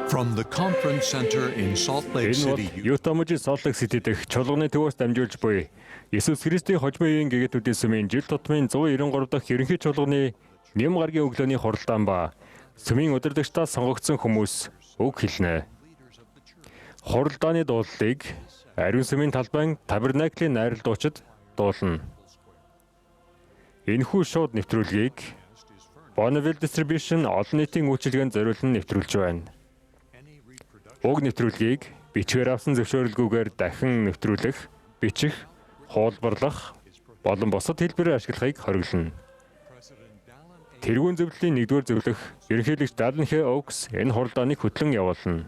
From the conference center in Salt Lake Энэ бол City, Юта мужийн Salt Lake City дэх чуулганы төвөөс дамжуулж буй Есүс Христийн хожим үеийн гэгэтүүдийн сүмийн жил тутмын 193 дахь ерөнхий чуулганы нэм гарагийн өглөөний хуралдаан ба сүмийн удирдагчдаас сонгогдсон хүмүүс үг хэлнэ. Хуралдааны дуулалыг ариун сүмийн талбайн Табернаклийн найрал дуучид дуулна. Энэхүү шууд нэвтрүүлгийг Bonneville Distribution олон нийтийн үйлчилгээнд зориулан нэвтрүүлж байна. Уг нэвтрүүлгийг бичгээр авсан зөвшөөрлгүйгээр дахин нэвтрүүлэх, бичих, хуулбарлах болон бусад хэлбэрээр ашиглахыг хориглоно. Тэргүүн зөвлөлийн 1-р зөвлөх ерөнхийлөгч Dallin H. Oaks энэ хуралдааныг хөтлөн явуулна.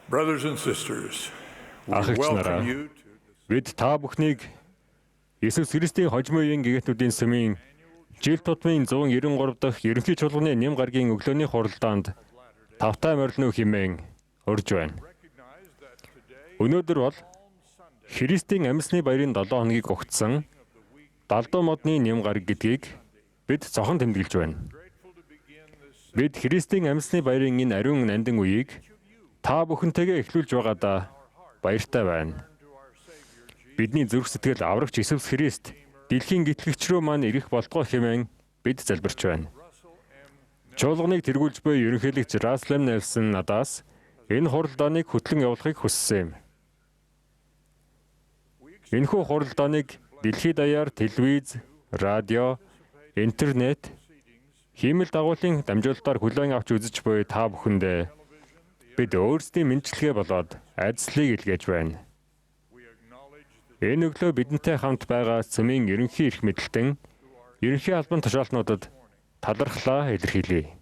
Brothers and sisters, we Ах эгч нараа, welcome you to бид та бүхнийг Есүс Христийн хожим үеийн гэгэтүүдийн сүмийн жил тутмын 193 дахь ерөнхий чуулганы нэм гарагийн өглөөний хуралдаанд тавтай морилно хэмээн урьж байна. Өнөөдөр бол Христийн амьсны баярын 7 хоногийг угтсан Далдуу модны нэм гараг гэдгийг бид цохон тэмдэглэж байна. Бид Христийн амьсны баярын энэ ариун нандин үеийг та бүхэнтэйгээ эхлүүлж байгаадаа баяртай байна. Бидний зүрх сэтгэл аврагч Есүс Христ дэлхийн гитлэгч рүү маань ирэх болтгоо хэмээн бид залбирч байна. Чуулганыг тэргүүлж буй ерөнхийлөгч Russell M. Nelson надаас энэ хуралдааныг хөтлөн явуулахыг хүссэн юм. Энэхүү хуралдааныг дэлхийд даяар телевиз, радио, интернет, хиймэл дагуулын дамжуулалтаар хүлээн авч үзэж буй та бүхэндээ бид өөрсдийн мэндчилгээ болоод айдслыг илгээж байна. Энэ өглөө бидэнтэй хамт байгаа сүмийн ерөнхий эрх мэдэлтэн, ерөнхий албан тушаалтнуудад талархлаа илэрхийлье.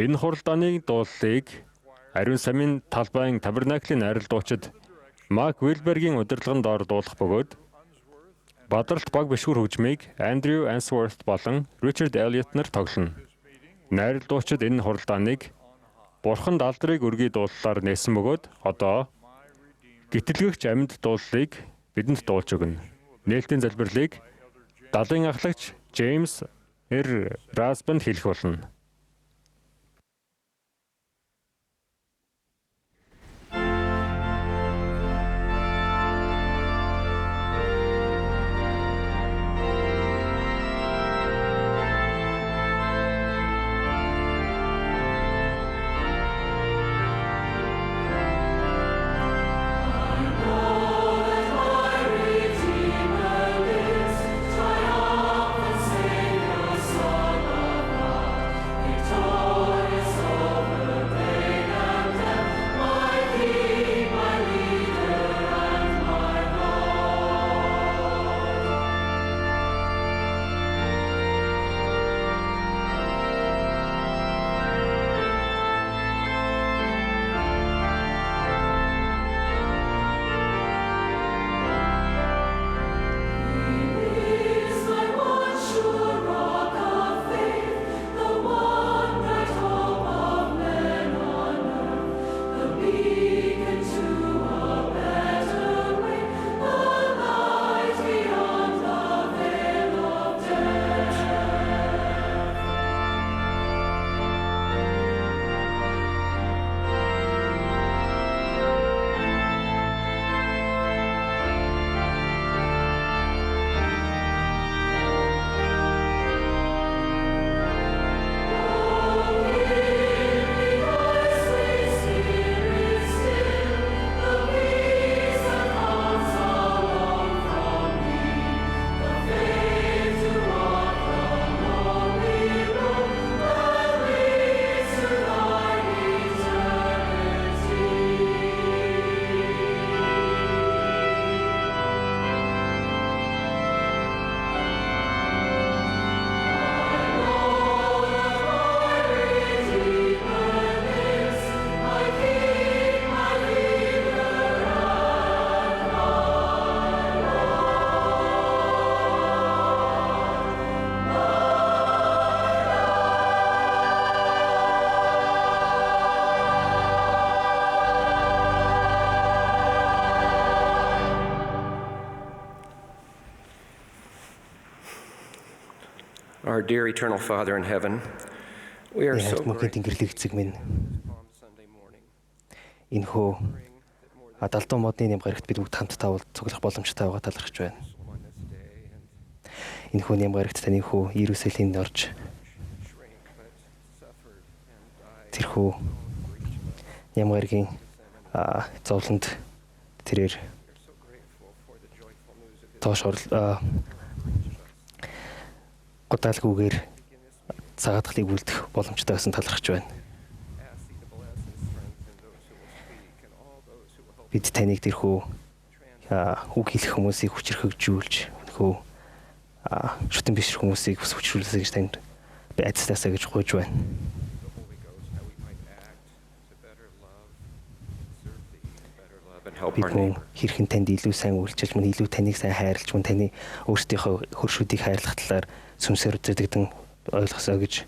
Энэ хуралдааны дуулалыг ариун самын талбайн Табернаклийн найрал дуучид Mark Wilberg-ийн удирдлагын доор дуулах бөгөөд Бадралт баг бишгүр хөгжмийг Andrew Answorth болон Richard Elliott нар тоглоно. Найрал дуучид энэ хуралдааныг Бурханд алдрыг өргөе дуулалаар нээсэн бөгөөд одоо гитэлгэгч амьд дуулалыг бидэнд дуулж өгнө. Нээлтийн залбирлыг далайн ахлагч James R. Rasband хэлэх болно. Our dear eternal Father in heaven, we are so Мөнхийн grateful Тэнгэрлэг эцэг минь Palm Sunday morning. энэхүү далдуу модны нэм гарагт бид бүгд хамтдаа цуглах боломжтой байгаа талархаж байна. On this day and Энэхүү нэм гарагт таны хүү Иерусалимд орж shrink, but suffered and died. тэрхүү нэм гарагийн зовлонд тэрээр We're so grateful for the joyful news of his тоош годаалгүйгээр цагаатгалыг үлдэх боломжтой гэсэн талархаж байна. ask thee to bless and strengthen those who will speak and all those who will help Бид таныг тэрхүү үг хэлэх хүмүүсийг хүчрхэгжүүлж энэхүү шүтэн биш хүмүүсийг бас хүчрүүлсэй гэж танд би айцлаасаа гэж гуйж байна. the Holy Ghost how we might act to better love, serve thee, better love and help Бид our мөн neighbor. хэрхэн танд илүү сайн үйлчилж мөн илүү таныг сайн хайрлж мөн таны өөрсдийнхөө хөршүүдийг хайрлах талаар сүнсээр үзэгдэн ойлгосоо гэж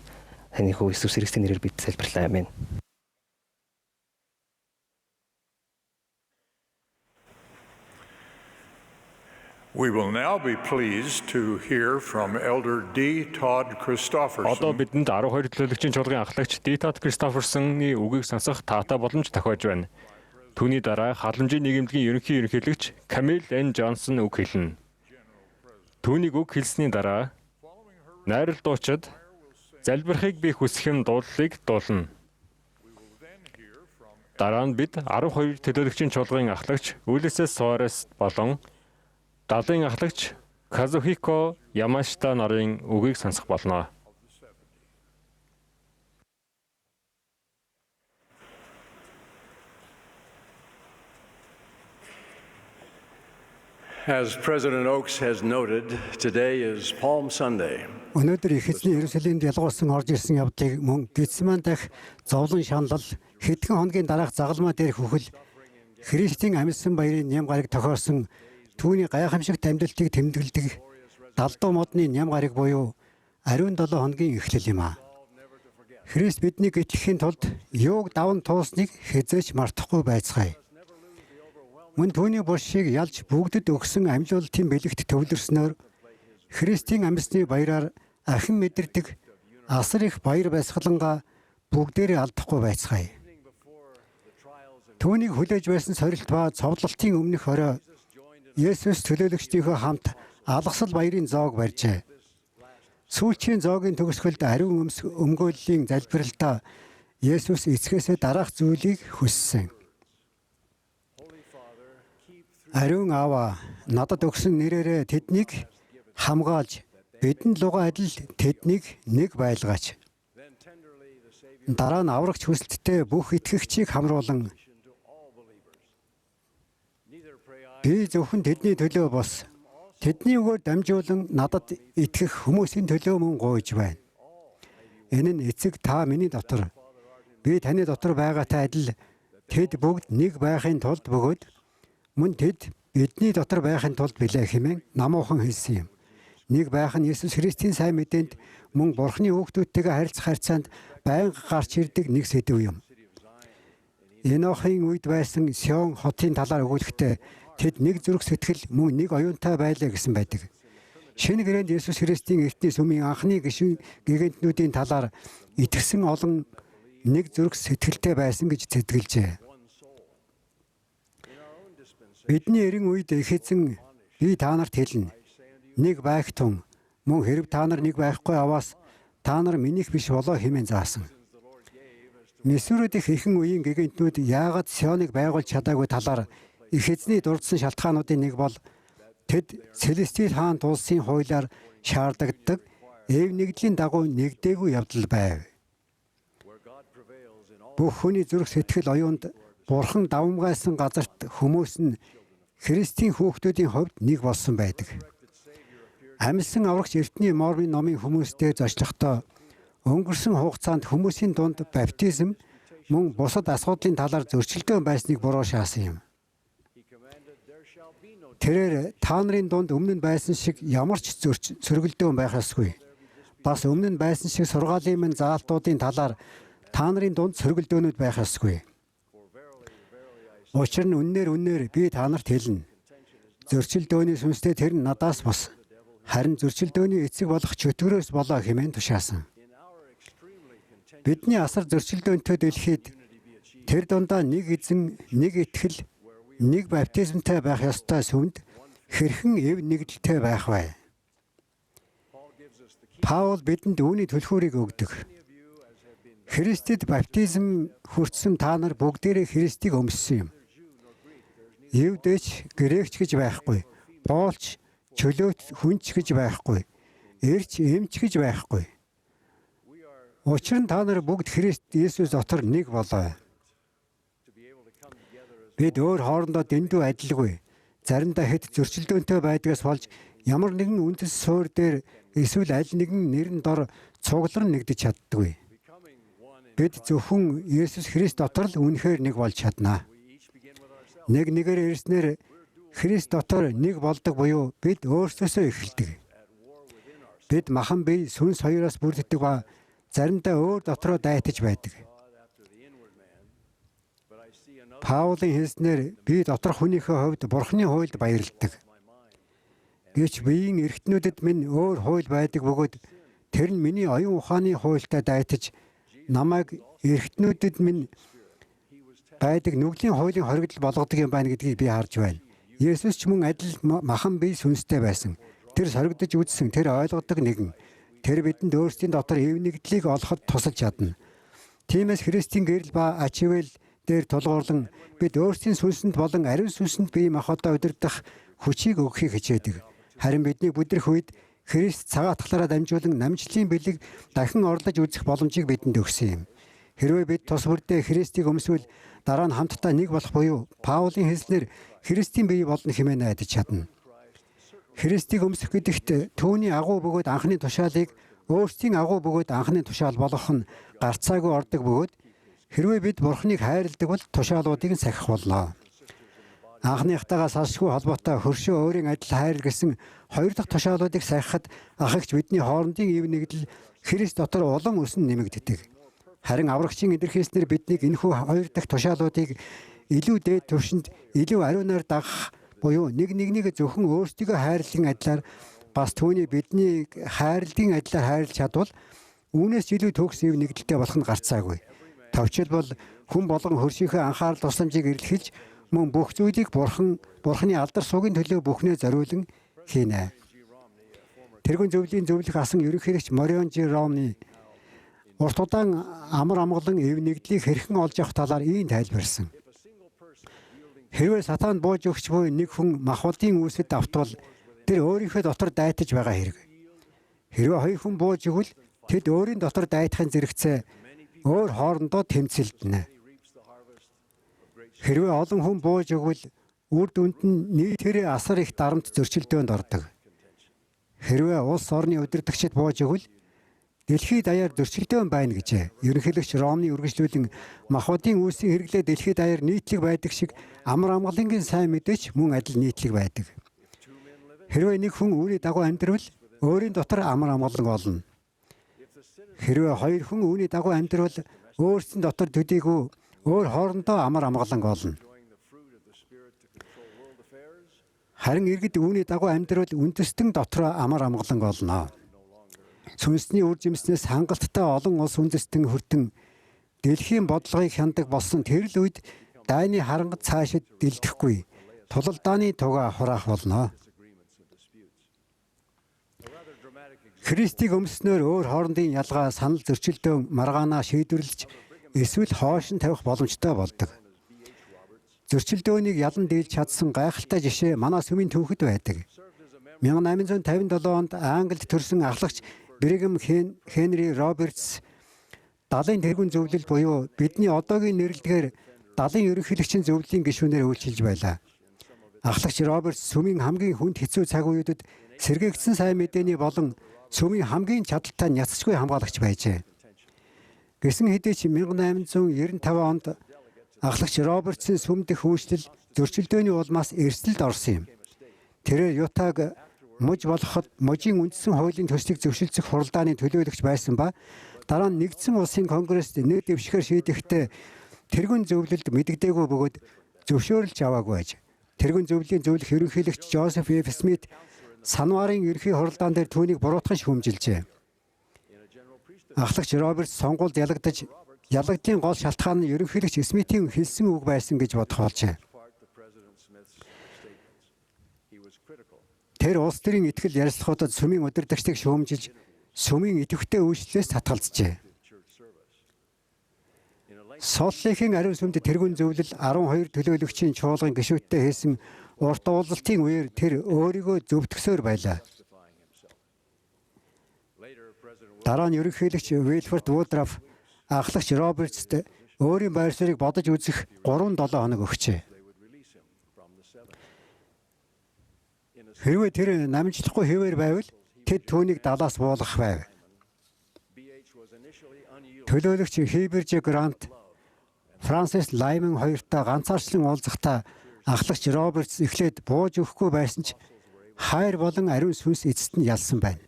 таны хүү Иесус Христосийн нэрээр бид залбирлаа. Амен. We will now be pleased to hear from Elder D. Todd Одоо Christofferson, бидэнд 12 төлөөлөгчийн чуулган ахлагч Дитат Кристоферсоны үгийг сонсох таатай боломж тохиож байна. Түүний дараа халамжийн нийгэмлэгийн ерөнхий ерөнхийлөгч Камил Н. Джонсон үг хэлнэ. Түүнийг үг хэлсний дараа найрал дуучид залбирахыг би хүсэхэм дуулалыг дуулна. Дараа нь бид 12 төлөөлөгчийн чуулган ахлагч Улисес Суарес болон Далайн ахлагч Казухико Ямашта нарын үгийг сонсох болно. As President Oaks has noted, today is Palm Sunday. Өнөөдөр их эзний Иерусалимд ялгуулсан орж ирсэн явдлыг мөн Гетсеман дахь зовлон шаналл хэдхэн хоногийн дараах загалмаа дээрх үхэл Христийн амьсан баярын ням гараг тохиосон түүний гайхамшигт амьдралтыг тэмдэглэдэг далдуу модны ням гараг буюу ариун 7 хоногийн эхлэл юм аа. Христ биднийг итгэхийн тулд юуг даван туусныг хэзээч мартахгүй байцгаая. Мөн түүний булшийг ялж бүгдэд өгсөн амьлуулалтын бэлэгт төвлөрснөөр Христийн амьсны баяраар ахин мэдэрдэг асар их баяр баясгалангаа бүгдээрээ алдахгүй байцгаая. Түүнийг хүлээж байсан сорилт ба цовдлолтын өмнөх орой Есүс төлөөлөгчдийнхөө хамт алгасал баярын зоог барьжээ. Сүүлчийн зоогийн төгсгөлд ариун өмгөөллийн залбиралтаа Есүс эцгээсээ дараах зүйлийг хүссэн. Ариун Аава надад өгсөн нэрээрээ тэднийг хамгаалж бидэнд луга адил тэднийг нэг байлгаач. Дараа нь аврагч хүсэлттэй бүх итгэгчийг хамруулан би зөвхөн тэдний төлөө бос тэдний үгээр дамжуулан надад итгэх хүмүүсийн төлөө мөн гуйж байна. Энэ нь эцэг та миний дотор би таны дотор байгаатай адил тэд бүгд нэг байхын тулд бөгөөд мөн тэд бидний дотор байхын тулд билээ хэмээн намуухан хэлсэн юм. Нэг байх нь Есүс Христийн сайн мэдээнд мөн Бурхны хүүхдүүдтэйгээ харилцах харьцаанд байнга гарч ирдэг нэг сэдв юм. Энохын үед байсан Сион хотын талаар өгүүлэхдээ тэд нэг зүрх сэтгэл мөн нэг оюунтай байлаа гэсэн байдаг. Шинэ гэрээнд Есүс Христийн эртний сүмийн анхны гишүүн гэгэнтнүүдийн талаар итгэсэн олон нэг зүрх сэтгэлтэй байсан гэж зэдгэлжээ. Бидний эрен үед их эзэн би та нарт хэлнэ. Нэг байх тун мөн хэрв та нар нэг байхгүй аваас та нар минийх биш болоо хэмээн заасан. Месүрүүд их ихэн үеийн гэгэнтнүүд яагаад Сионыг байгуулж чадаагүй талаар их эзний дурдсан шалтгаануудын нэг бол тэд Целестийн хаан тулсын хуулиар шаардагддаг эв нэгдлийн дагуу нэгдээгүй явдал байв. Бүх хүний зүрх сэтгэл оюунд Бурхан давмгайлсан газарт хүмүүс нь Христийн хүүхдүүдийн хувьд нэг болсон байдаг. Амьсан аврагч эртний Мормын номын хүмүүстэй зочлохдоо өнгөрсөн хугацаанд хүмүүсийн дунд баптизм мөн бусад асуудлын талаар зөрчилдөөн байсныг буруу шаасан юм. Тэрээр та нарын дунд өмнө нь байсан шиг ямар ч сөргөлдөөн байх ёсгүй. Бас өмнө нь байсан шиг сургаалын мэн заалтуудын талаар та нарын дунд сөргөлдөөнүүд байх ёсгүй. Учир нь үнээр би та нарт хэлнэ. Зөрчилдөөний сүнстэй тэр нь надаас бус. харин зөрчилдөөний эцэг болох чөтгөрөөс болоо хэмээн тушаасан. Бидний асар зөрчилдөөнтэй дэлхийд тэр дундаа нэг эзэн, нэг итгэл, нэг баптизмтай байх ёстой сүмд хэрхэн эв нэгдэлтэй байх вэ? Паул бидэнд үүний түлхүүрийг өгдөг. Христэд баптизм хүртсэн та нар бүгдээрээ Христийг өмссөн юм. Евдэч, грекч гэж байхгүй. Поолч, чөлөөт, хүнч гэж байхгүй. Эрч, эмч гэж байхгүй. Учир нь та нар бүгд Христ Есүс дотор нэг болоо. Бид өөр хоорондоо дэндүү адилгүй. Заримдаа хэд зөрчилдөөнтэй байдгаас болж ямар нэгэн үндэс суур дээр эсвэл аль нэгэн нэрэн дор цуглар нэгдэж чаддаггүй. Бид зөвхөн Есүс Христ дотор л үнэхээр нэг болж чаднаа. Нэг нэгээр ирснээр Христ дотор нэг болдог буюу бид өөрсдөөсөө эхэлдэг. Бид махан бие сүнс хоёроос бүрддэг ба заримдаа өөр дотроо дайтаж байдаг. Паулийн хэлснээр би доторх хүнийхээ хувьд Бурхны хуйлд баярладаг. Гэвч биеийн эргэтнүүдэд минь өөр хууль байдаг бөгөөд тэр нь миний оюун ухааны хуйлтай дайтаж намайг эргэтнүүдэд минь байдаг нүглийн хуулийн хоригдол болгодог юм байна гэдгийг би харж байна. Есүс ч мөн адил махан бие сүнстэй байсан. Тэр соригдож үзсэн, тэр ойлгодог нэгэн. Тэр бидэнд өөрсдийн дотор эв нэгдлийг олоход тусалж чадна. Тиймээс Христийн гэрэл ба ач ивэл дээр тулгуурлан бид өөрсдийн сүнсэнд болон ариун сүнсэнд бие махбодоо удирдах хүчийг өгөхийг хичээдэг. Харин бидний бүдрэх үед Христ цагаатгалаараа дамжуулан намжлалын бэлэг дахин орлож үзэх боломжийг бидэнд өгсөн юм. Хэрвээ бид тус бүрдээ Христийг өмсвөл дараа нь хамтдаа нэг болох буюу Паулийн хэлснээр Христийн бие болно хэмээн найдаж чадна. Христийг өмсөх гэдэгт түүний агуу бөгөөд анхны тушаалыг өөрсдийн агуу бөгөөд анхны тушаал болгох нь гарцаагүй ордог бөгөөд хэрвээ бид Бурхныг хайрладаг бол тушаалуудыг нь сахих болно. Анхныхтайгаа салшгүй холбоотой хөршөө өөрийн адил хайр гэсэн хоёр дахь тушаалуудыг сахихад ах эгч бидний хоорондын ив нэгдэл Христ дотор улам өсөн нэмэгддэг. Харин аврагчийн илэрхийлснээр биднийг энэхүү хоёр дахь тушаалуудыг илүү дээд түвшинд илүү ариунаар дагах буюу нэг нэгнийг зөвхөн өөрсдийгөө хайрлахын адилаар бас түүний бидний хайрладгийн адилаар хайрлаж чадвал үүнээс илүү төгс ив нэгдэлтэй болох нь гарцаагүй. Товчилбол хүн болгон хөршийнхөө анхаарал тусламжийг эрэлхийлж мөн бүх зүйлийг Бурхны алдар сугийн төлөө бүхнээ зориулан хийнэ. Тэргүүн зөвлөлийн зөвлөх асан ерөнхийлөгч Морион Ж. Ромни урт удаан амар амгалан эв нэгдлийг хэрхэн олж авах талаар ийм тайлбарлсан. Хэрвээ сатаанд бууж өгч буй нэг хүн махбодын үүсэд автвал тэр өөрийнхөө дотор дайтаж байгаа хэрэг. Хэрвээ хоёр хүн бууж өгвөл тэд өөрийн дотор дайтахын зэрэгцээ өөр хоорондоо тэмцэлдэнэ. Хэрвээ олон хүн бууж өгвөл үр дүнд нь нийтээрээ асар их дарамт зөрчилдөөнд ордог. Хэрвээ улс орны удирдагчид бууж өгвөл дэлхийд даяар зөрчилдөөн байна гэжээ. Ерөнхийлөгч Ромны үргэлжлүүлэн махбодын үүсийн хэрэглээ дэлхийд даяар нийтлэг байдаг шиг амар амгалангийн сайн мэдээч мөн адил нийтлэг байдаг. Хэрвээ нэг хүн үүний дагуу амьдрал өөрийн дотор амар амгалан олно. Хэрвээ хоёр хүн үүний дагуу амьдрал өөрсдийн дотор төдийгүй өөр хоорондоо амар амгалан олно. Харин иргэд үүний дагуу амьдрал үндэстэн дотроо амар амгалан олно. Сүнсний үр жимснээс хангалттай олон улс үндэстэн хүртэн дэлхийн бодлогыг хяндаг болсон тэр л үед дайны харангад цаашид дэлдэхгүй тулалдааны тугаа хураах болно. Христийг өмснөөр өөр хоорондын ялгаа санал зөрчилдөөн маргаанаа шийдвэрлэж эсвэл хоош нь тавих боломжтой болдог. Зөрчилдөөнийг ялан дийлж чадсан гайхалтай жишээ манай сүмийн түүхэд байдаг. 1857 онд Англид төрсэн ахлагч Бригхэм Хенри Робертс далайн тэргүүн зөвлөл буюу бидний одоогийн нэрлэлгээр далайн ерөнхийлөгчийн зөвлөлийн гишүүнээр үйлчилж байлаа. Ахлагч Робертс сүмийн хамгийн хүнд хэцүү цаг үеүүдэд сэргээгдсэн сайн мэдээний болон сүмийн хамгийн чадaltaй няцчгүй хамгаалагч байжээ. Гэсэн хэдий ч 1895 онд ахлагч Робертсын сүм дэх үйлчлэл зөрчилдөөний улмаас эрсдэлд орсон юм. Тэрээр Ютаг муж болоход мужийн үндсэн хуулийн төслийг зөвшөлдсөх хуралдааны төлөөлөгч байсан ба дараа нь нэгдсэн улсын конгресст нэг дэвшгээр шийдэхдээ тэргүүн зөвлөлд мэдэгдээгүй бөгөөд зөвшөөрлж аваагүй байж. Тэргүүн зөвлөлийн зөвлөх ерөнхийлөгч Жозеф Ф. Смит Санварын ерхий хуралдаан дээр түүнийг буруутган шүүмжилжээ. Ахлагч Робертс сонгуульд ялагдлийн гол шалтгаан нь ерөнхийлөгч Смитийн хэлсэн үг байсан гэж бодох болжээ. Тэр улс төрийн итгэл ярилцлагуудад сүмийн удирдагчдыг шүүмжилж, сүмийн идэвхтэй үйлчлэлээс татгалзжээ. Соллихийн ариун сүмд тэргүүн зөвлөл 12 төлөөлөгчийн чуулган гишүүдтэй хийсэн урт уулзалтын үеэр тэр өөрийгөө зөвтгсөөр байлаа. Дараа нь ерөнхийлөгч Вильфорд Вудраф ахлагч Робертст өөрийн байр суурийг бодож үзэх 3-7 хоног өгчээ. Хэрвээ тэр намжлахгүй хэвээр байвал тэд түүнийг далаас буулгах байв. Төлөөлөгч Хиберж Грант Франсис Лайман хоёртой ганцаарчлан уулзахдаа ахлагч Робертс эхлээд бууж өгөхгүй байсан ч хайр болон ариун сүнс эцэст нь ялсан байна.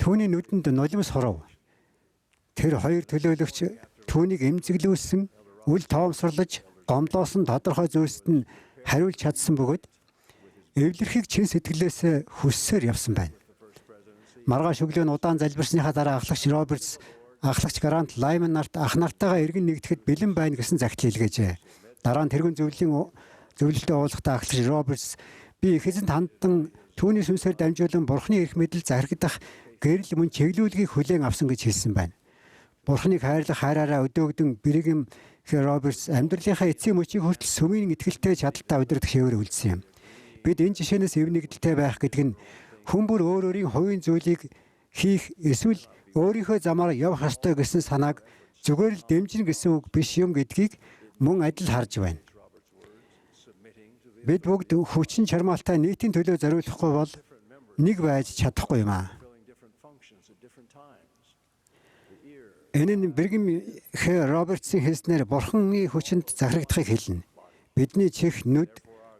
Түүний нүдэнд нулимс хурав. Тэр хоёр төлөөлөгч түүнийг эмзэглүүлсэн, үл тоомсорлож, гомдоосон тодорхой зүйлсэд нь хариулж чадсан бөгөөд эвлэрхийг чин сэтгэлээс хүссээр явсан байна. Маргааш өглөө нь удаан залбирсныхаа дараа ахлагч Робертс ахлагч Грант Лайман нарт ах нартайгаа эргэн нэгдэхэд бэлэн байна гэсэн загтал илгээжээ. Дараа нь тэргүүн зөвлөлтөд уулзахдаа ахлагч Робертс би их эзэнт хандан түүний сүнсээр дамжуулан Бурхны эрх мэдэл зарагдах гэрэл мөн чиглүүлгийг хүлээн авсан гэж хэлсэн байна. Бурхныг хайрлах хайраараа өдөөгдөн Бригхэм Робертс амьдралынхаа эцсийн мөчийг хүртэл сүмийн итгэлтэй чадaltaа удирдах хэвээр үлдсэн юм. Бид энэ жишээнээс эвнэгдэлтэй байх гэдэг нь хүн бүр өөр өөрийн хувийн зүйлийг хийх эсвэл өөрийнхөө замаар явах ёстой гэсэн санааг зүгээр л дэмжинэ гэсэн үг биш юм гэдгийг мөн адил харж байна. Бид бүгд хүчин чармаалтай нийтийн төлөө зориулахгүй бол нэг байж чадахгүй юм аа. Энэ нь Бригхэм Робертсын хэлснээр Бурханы хүчинд захирагдахыг хэлнэ. Бидний чих нүд,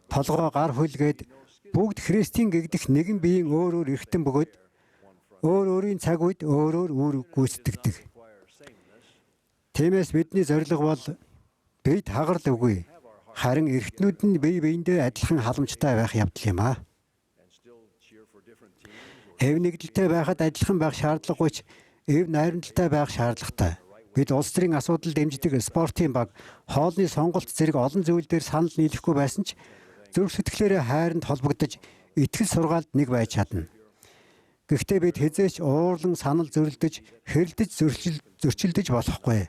толгой, гар хөлгээд бүгд Христийн гэгдэх нэгэн биеийн өөр өөр эрхтэн бөгөөд өөр өөрийн цаг үед өөрөөр үр гүйцэтгэдэг. Тиймээс бидний зорилго бол бид хагарл үгүй. Харин эрхтнүүд нь бие биендээ адилхан халамжтай байх явдал юм аа. Эв нэгдэлтэй байхад адилхан байх шаардлагагүй ч эв найрамдалтай байх шаардлагатай. Бид улс төрийн асуудал дэмждэг спортын баг, хоолны сонголт зэрэг олон зүйл дээр санал нийлэхгүй байсан ч зүрх сэтгэлээрээ хайранд холбогдож итгэл сургаалд нэг байж чадна. Гэхдээ бид хизээч уурлан санал зөрөлдөж, хэрэлдэж зөрчилдөж болохгүй.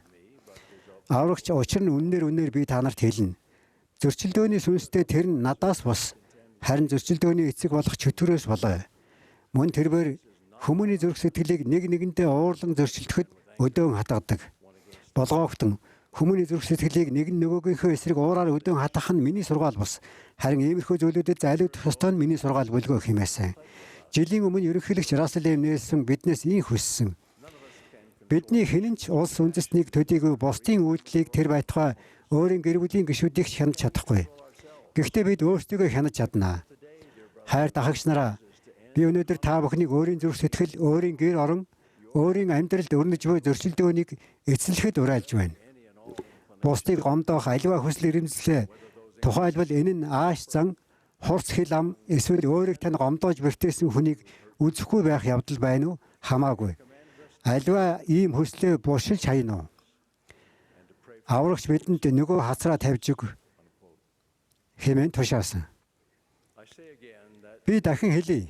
Аврагч учир нь үнээр би та нарт хэлнэ. Зөрчилдөөний сүнстэй тэр нь надаас бус. Харин зөрчилдөөний эцэг болох чөтгөрөөс болоо. Мөн тэрээр хүмүүний зүрх сэтгэлийг нэг нэгэндээ уурлан зөрчилдөхэд өдөөн хатгадаг. Болгоогтон хүмүүний зүрх сэтгэлийг нэг нөгөөгийнхөө эсрэг уураар өдөөн хатгах нь миний сургаал бус. Харин иймэрхүү зүйлүүдэд зайлуулах ёстой нь миний сургаал бүлгөө хэмээсэн. Жилийн өмнө ерөнхийлөгч Рассел М. Нельсон биднээс ийм хүссэн. Бидний хэн ч улс үндэстнийг төдийгүй бусдын үйлдэлийг тэр байтугай өөрийн гэр бүлийн гишүүдийг хянаж чадахгүй. Гэхдээ бид өөрсдийгөө хянаж чаднаа. Хайр дахагч нараа, би өнөөдөр та бүхнийг өөрийн зүрх сэтгэл, өөрийн гэр орон, өөрийн амьдралд өрнөж буй зөрчилдөөнийг эцэлэхэд уриалж байна. Бусдыг гомдоох аливаа хүсэл эрмэлзлээ. Тухайлбал энэ нь ааш зан, хурц хил ам эсвэл өөрийг тань гомдоож бэртээсэн хүнийг үзэхгүй байх явдал байна уу? Хамаагүй. Аливаа ийм хүслээ бушилж хайна уу? Аврагч бидэнд нөгөө хацраа тавьж өг хэмээн тушаасан. Би дахин хэлье.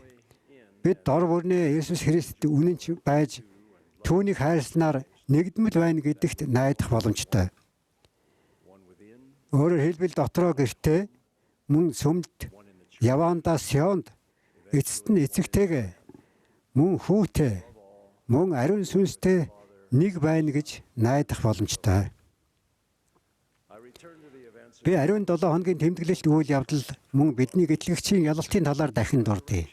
Бид дор бүрнээ Есүс Христ үнэнч байж түүнийг хайрласнаар нэгдмэл байна гэдэгт найдах боломжтой. Өөрөөр хэлбэл дотроо гэртээ мөн сүмд явандаа Сионд эцэст нь эцэгтэйгээ мөн хүүтэй мөн ариун сүнстэй нэг байна гэж найдах боломжтой. Би ариун 7 хоногийн тэмдэглэлт үйл явдал мөн бидний гэтлэгчийн ялалтын талаар дахин дурдъя.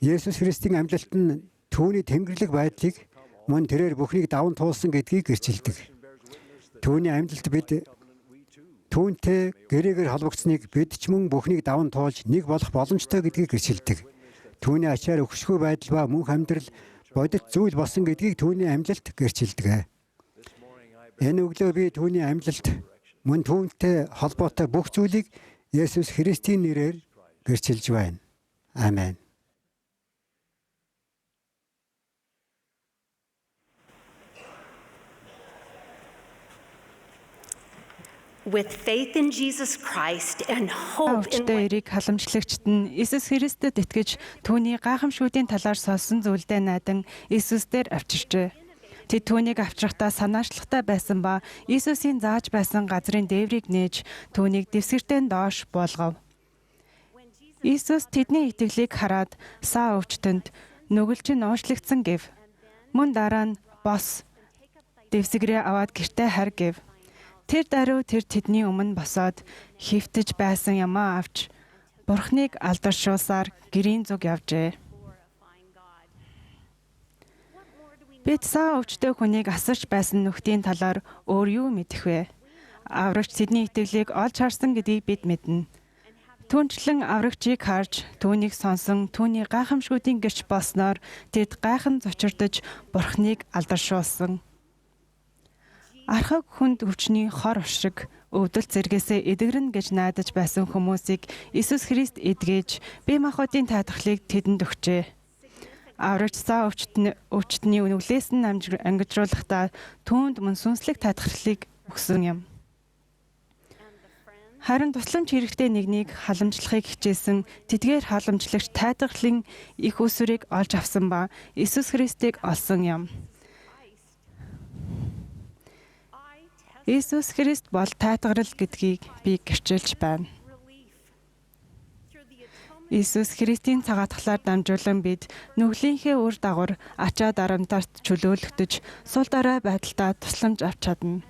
Есүс Христийн амьлалт нь түүний тэнгэрлэг байдлыг мөн тэрээр бүхнийг даван туулсан гэдгийг гэрчилдэг. Түүний амьлалт бид түүнтэй гэрээгээр холбогдсныг бид ч мөн бүхнийг даван туулж нэг болох боломжтой гэдгийг гэрчилдэг. Түүний ачаар өгшгүй байдал ба мөнх амьдрал бодит зүйл болсон гэдгийг түүний амьлалт гэрчилдэг. Энэ өглөө би түүний амьлалт мөн түүнтэй холбоотой бүх зүйлийг Есүс Христийн нэрээр гэрчилж байна. Амен. With faith in Jesus Christ and hope in Өвчтөе эрийг халамжлагчд нь Иесус Христэд итгэж түүний гайхамшгүүдийн талаар сонсон зүйлдээ найдан Иесус дээр авчирчээ. Тэд түүнийг авчрахдаа санаачлахтай байсан ба Иесусийн зааж байсан газрын дээврийг нээж түүнийг дэвсгэртэн доош буулгав. Иесус тэдний итгэлийг хараад саа өвчтөнд нүгэлч нь уушлагдсан гэв. Мөн дараа нь бос дэвсгэрээ аваад гэртээ хар гэв. Тэр даруй тэр тэдний өмнө босоод хөвтөж байсан ямаа авч Бурхныг алдаршуулсаар гэрийн зүг явжээ. Бид саа өвчтөе хүнийг асарч байсан нөхдийн талаар өөр юу мэдэх вэ? Аврагч тэдний итгэлийг олж харсан гэдгийг бид мэднэ. Түүнчлэн аврагчийг харж, түүнийг сонсон, түүний гайхамшгүүдийн гэрч болсноор тэд гайхан зочирдож Бурхныг алдаршуулсан. Архаг хүнд өвчний хор уршиг өвдөл зэрэгээсээ эдгэрнэ гэж найдаж байсан хүмүүсийг Иесус Христ эдгэж бие махбодын таатгалыг тэдэнд өгчээ. Аврагч саа өвчтний нүглээс нь ангижруулахдаа түүнд мөн сүнслэг таатгалыг өгсөн юм. Харин тусламж хэрэгтэй нэгнийг халамжлахыг хичээсэн тэдгээр халамжлагч таатгалын их усүрийг олж авсан ба Иесус Христийг олсон юм. Иесус Христ бол таатгарал гэдгийг би гэрчилж байна. Иесус Христийн цагаатгалаар дамжуулан бид нүглийнхээ үр дагавар ачаа дарамтаарт чөлөөлөгдөж сул дорой байдалтай тусламж авч чадна.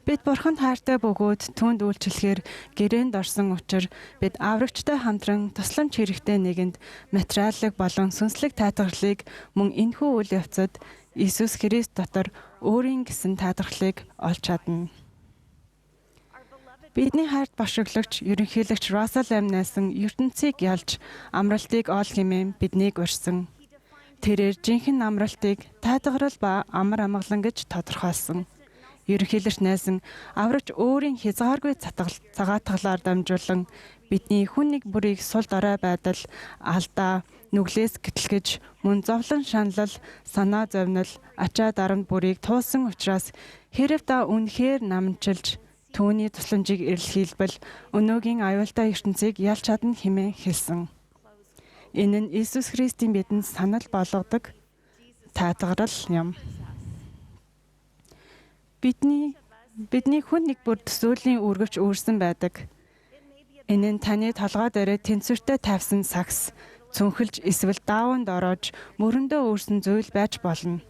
Бид Бурханд хайртай бөгөөд түүнд үйлчлэхээр гэрээнд орсон учраас бид аврагчтай хамтран тусламж хэрэгтэй нэгэнд материаллык болон сүнслэг таатгалыг мөн энэхүү үйл явцад Иесус Христ дотор өөрийн гэсэн таатгалыг олж чадна. Бидний хайрт бошиглогч, ерөнхийлөгч Russell M. Nelson ертөнцийг ялж амралтыг ол хэмээн биднийг урьсан. Тэрээр жинхэнэ амралтыг таатгарал ба амар амгалан гэж тодорхойлсон. Ерөнхийлөгч Nelson аврагч өөрийн хязгааргүй цагаатгалаар дамжуулан бидний хүн нэг бүрийг сул дорой байдал, алдаа, нүглээс гэтлгэж, мөн зовлон шаналл, санаа зовнил, ачаа дарамт бүрийг туулсан учраас хэрэв та үнэхээр намжилж түүний тусламжийг эрэлхийлбэл өнөөгийн аюултай ертөнцийг ялж чадна хэмээн хэлсэн. Энэ нь Иесус Христийн бидэнд санал болгодог таатгарал юм. Бидний хүн нэг бүр төсөөлийн үргэвч үүрсэн байдаг. Энэ нь таны толгой дээрээ тэнцвэртэй тавьсан сакс, цүнхэлж эсвэл дааванд ороож мөрөндөө үүрсэн зүйл байж болно.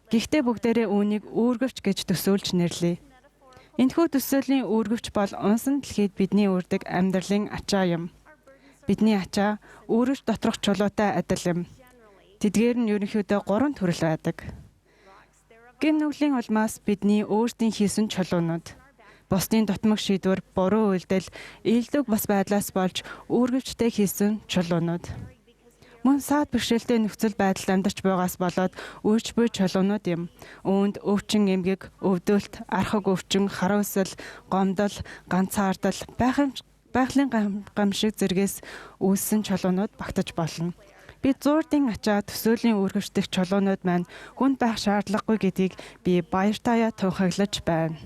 Гэхдээ бүгдээрээ үүнийг үүргэвч гэж төсөөлж нэрлэе. Энэхүү төсөөлийн үүргэвч бол унсан дэлхийд бидний үрдэг амьдралын ачаа юм. Бидний ачаа үүрэгч доторх чулуутай адил юм. Тэдгээр нь ерөнхийдөө 3 төрөл байдаг. Гин нүглийн улмаас бидний өөрсдийн хийсэн чулуунууд, бусдын дутмаг шийдвэр, буруу үйлдэл, ийдэг бас байдлаас болж үүргэвчтэй хийсэн чулуунууд. Мөн саад бэрхшээлтэй нөхцөл байдалд амьдарч байгаас болоод үрж буй чулуунууд юм. Үүнд өвчин эмгэг, өвдөлт, архаг өвчин, харуулсал, гомдол, ганцаардал, байгалийн гамшиг зэргээс үүссэн чулуунууд багтаж болно. Бид зуурдын ачаа төсөөлийн үүргэвчдэх чулуунууд маань хүнд байх шаардлагагүй гэдгийг би баяртайгаа тунхаглаж байна.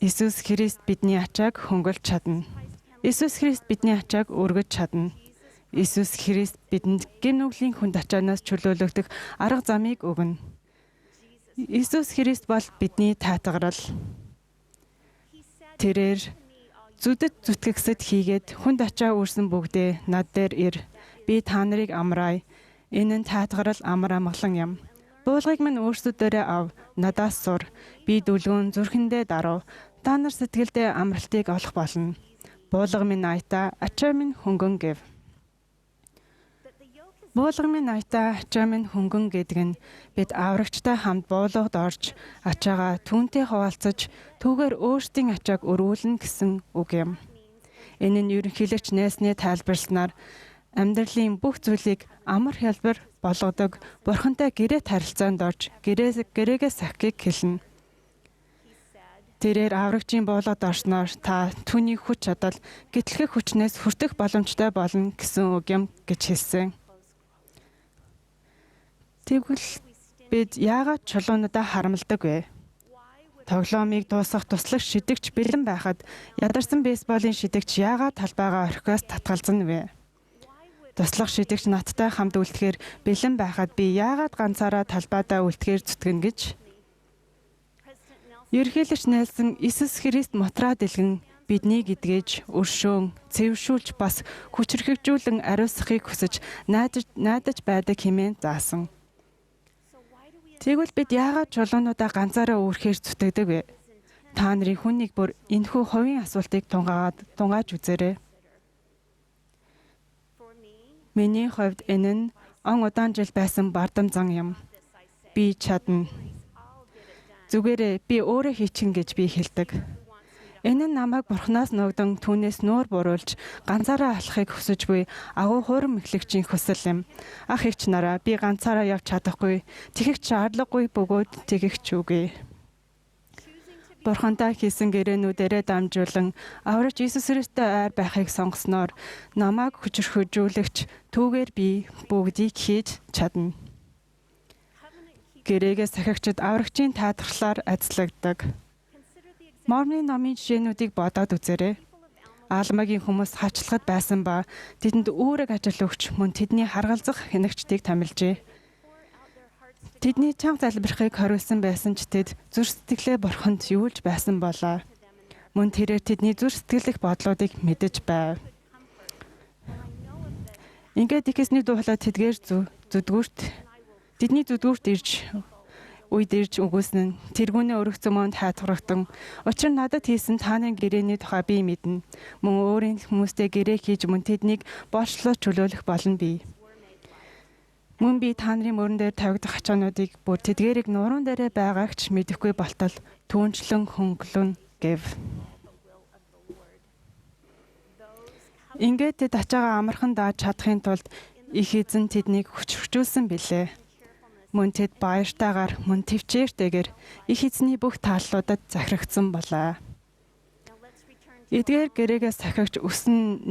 Иесус Христ бидний ачааг хөнгөлж чадна. Иесус Христ бидний ачааг өргөж чадна. Иесус Христ бидэнд гин нүглийн хүнд ачаанаас чөлөөлөгдөх арга замыг өгнө. Иесус Христ бол бидний таатгарал. Тэрээр зүдэд зүтгэгсэд хийгээд хүнд ачаа үүрсэн бүгдээ над дээр ир. Би та нарыг амраая. Энэ нь таатгарал амар амгалан юм. Буулгыг минь өөрсдөө ав, надаас сур. Би дүлгүүн зүрхэндээ дарав. Та нар сэтгэлдээ амралтыг олох болно. Буулга минь аятаа, ачаа минь хөнгөн гэв. Буулга минь аятаа, ачаа минь хөнгөн гэдэг нь бид аврагчтай хамт буулгад орж, ачаагаа түүнтэй хуваалцаж, түүгээр өөрсдийн ачааг өргүүлнэ гэсэн үг юм. Энэ нь ерөнхийлөгч Нelsonны тайлбарласнаар амьдралын бүх зүйлийг амар хялбар болгодог Бурхантай гэрээт харилцаанд орж гэрээгээ сахихыг хэлнэ. Тэрээр аврагчийн буулгад орсноор та түүний хүч чадал гэтлэх хүчнээс хүртэх боломжтой болно гэсэн үг юм гэж хэлсэн. Тэгвэл бид яагаад чулуунуудаа харамлдаг вэ? Тоглоомыг дуусгах туслагч шидэгч бэлэн байхад ядарсан бейсболын шидэгч яагаад талбайгаа орхиоос татгалзана вэ? Туслах шидэгч надтай хамт үлдэхээр бэлэн байхад би яагаад ганцаараа талбайдаа үлдэхээр зүтгэн гэж? Ерөнхийлөгч Нельсон Иесус Христ мотраа дэлгэн биднийг эдгэж, өршөөн, цэвэршүүлж бас хүчрхэгжүүлэн ариусгахыг хүсэж найдаж байдаг хэмээн заасан. Тэгвэл бид яагаад чулуунуудаа ганцаараа үүрхээр зүтгэдэг вэ? Та нарын хүн нэг бүр энэхүү хувийн асуултыг тунгааж үзээрэй. Миний хувьд энэ нь он удаан жил байсан бардам зан юм. Би чадна. Зүгээрээ би өөрөө хийчин гэж би хэлдэг. Энэ нь намайг бурхнаас нуугдан түүнээс нуур буруулж ганцаараа алхахыг хүсэж буй агуу хуурам эхлэгчийн хүсэл юм. Ах эгч нараа би ганцаараа явж чадахгүй. Тэгэх шаардлагагүй бөгөөд тэгэх ч үгүй. Бурхантай хийсэн гэрээнүүдээрээ дамжуулан аврагч Иесус Христтэй ойр байхыг сонгосноор намайг хүчрхэгжүүлэгч түүгээр би бүгдийг хийж чадна. Гэрээгээ сахигчид аврагчийн таатгалаар ажилладаг. Мормны номын жишээнүүдийг бодоод үзээрэй. Аалмагийн хүмүүс хачлахад байсан ба тэдэнд үүрэг ажил өгч мөн тэдний харгалзах хянагчдыг томилжээ. Тэдний чанга залбирахыг хориулсан байсан ч тэд зүр сэтгэлээ бурханд юулж байсан болоо. Мөн тэрээр тэдний зүр сэтгэлэх бодлуудыг мэдэж байв. Ингээд ихэсний дуулаа тэдгээр тэдний зүдгүүрт ирж өгүүлсэн нь тэргүүнээ өргөцсөн монд хайтгарагдан. Учир нь надад хийсэн тааны гэрээний тухай би мэднэ. Мөн өөрийн хүмүүстэй гэрээ хийж мөн тэднийг боочлоо чөлөөлөх болно би. Мөн би та нарын мөрөн дээр тавигдах ачаануудыг бүр тэдгээрийг нуурын дээрээ байгаагч мэдэхгүй болтол түүнчлэн хөнгөлөн гэв. Ингээд тэд ачаагаа амархан дааж чадахын тулд их эзэн тэднийг хүчрхжүүлсэн билээ. Мөн тэд баяртайгаар мөн төвчээртэйгээр их эзний бүх тааллуудад захирагдсан болоо. Эдгээр гэрээгээ сахигч өсөн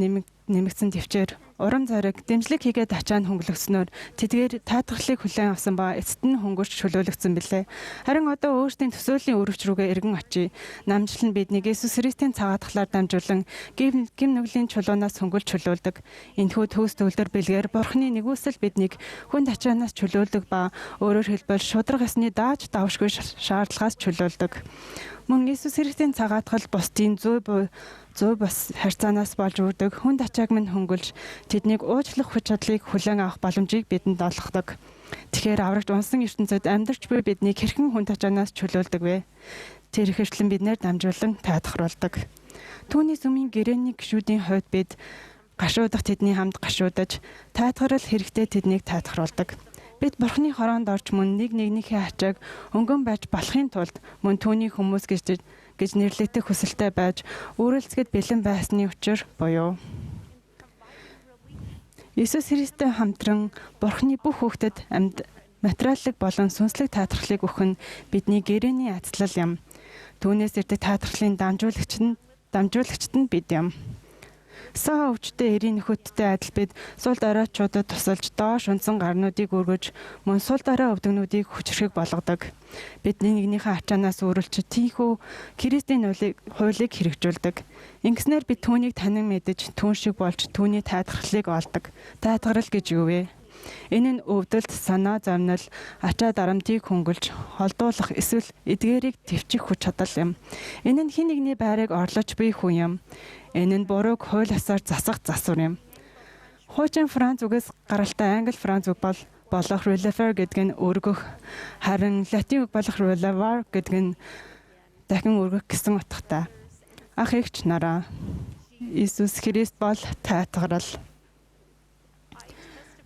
нэмэгдсэн төвчээр уран зориг дэмжлэг хийгээд ачаанд хөнгөлөгснөөр тэдгээр таатгалыг хүлээн авсан ба эцэст нь хөнгөрч чөлөөлөгдсөн билээ. Харин одоо өөрсдийн төсөөлийн өрөвч рүүгээ эргэн очие. Намжлал нь биднийг Иесус Христийн цагаатгалаар дамжуулан гим нүглийн чулуунаас хөнгөлж чөлөөлдөг. Энэхүү төгс төгөлдөр бэлгээр Бурхны нэгүсэл биднийг хүнд ачаанаас чөлөөлдөг ба өөрөөр хэлбэл шудраг ёсны дааж давшгүй шаардлагаас чөлөөлдөг. Мөн Иесус Христийн цагаатгал бусдын зүй бас харьцаанаас болж үрдэг хүнд ачааг минь хөнгөлж тэднийг уучлах хүч чадлыг хүлээн авах боломжийг бидэнд олгодог. Тэгэхээр аврагч унсан ертөнцид амьдарч буй биднийг хэрхэн хүнд ачаанаас чөлөөлдөг вэ? Тэр ихэвчлэн биднээр дамжуулан таатгаруулдаг. Түүний сүмийн гэрээний гишүүдийн хувьд бид гашуудах тэдний хамт гашуудаж таатгарал хэрэгтэй тэднийг таатгаруулдаг. Бид Бурхны хороонд орж мөн нэгнийхээ ачааг өнгөн байж болохын тулд мөн түүний хүмүүс гэж нэрлэгдэх хүсэлтэй байж өөрөлцгöd бэлэн байсны учир буюу Иесус Христтэй хамтран Бурхны бүх хүүхдэд материаллык болон сүнслэг таатгалыг өгөх нь бидний гэрээний ажлал юм. Түүнээс ирдэг таатгалын дамжуулагчд нь бид юм. Саа өвчтөе эрийн нөхөдтэй адил бид сул доройчуудад тусалж доош унсан гарнуудыг өргөж мөн сул дорой өвдөгнүүдийг хүчрхэг болгодог. Бидний нэгнийхээ ачаанаас өөрөлж тийхүү Христийн хуулийг хэрэгжүүлдэг. Ингэснээр бид түүнийг танин мэдэж түүн шиг болж түүний таатгалыг олдог. Таатгарал гэж юу вэ? Энэ нь өвдөлт, санаа зовнил, ачаа дарамтыг хөнгөлж, холдуулах эсвэл эдгээрийг төвчих хүч чадал юм. Энэ нь хэн нэгний байрыг орлож буй хүн юм. Энэ нь бурууг хууль ёсоор засах засвар юм. Хуучин Франц үгээс гаралтай англи Франц үг болох reliever гэдэг нь өргөх, харин латин үг болох relievar гэдэг нь дахин өргөх гэсэн утгатай. Ах эгч нараа, Иесус Христ бол таатгарал.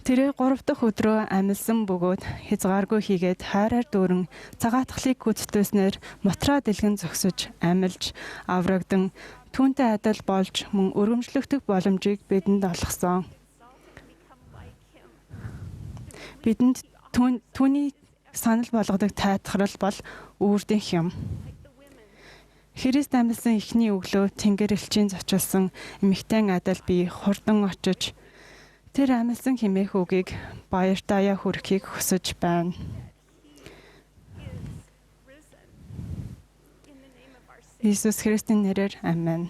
Тэрээр 3 дахь өдрөө амилсан бөгөөд хязгааргүй хийгээд хайраар дүүрэн цагаатгалыг гүйцэтгснээр мотраа дэлгэн зогсож амилж аврагдан түүнтэй адил болж мөн өргөмжлөгдөх боломжийг бидэнд олгосон. Бидэнд түүний санал болгодог таатгарал бол үүрдийнх юм. Христ амьсан эхний өглөө Тэнгэр элчийн зочилсон эмэгтэй адал би хурдан очиж тэр амьсан хэмээх үгийг баяр таяа хүрхийг хүсэж байна. Иесус Христийн нэрээр амен.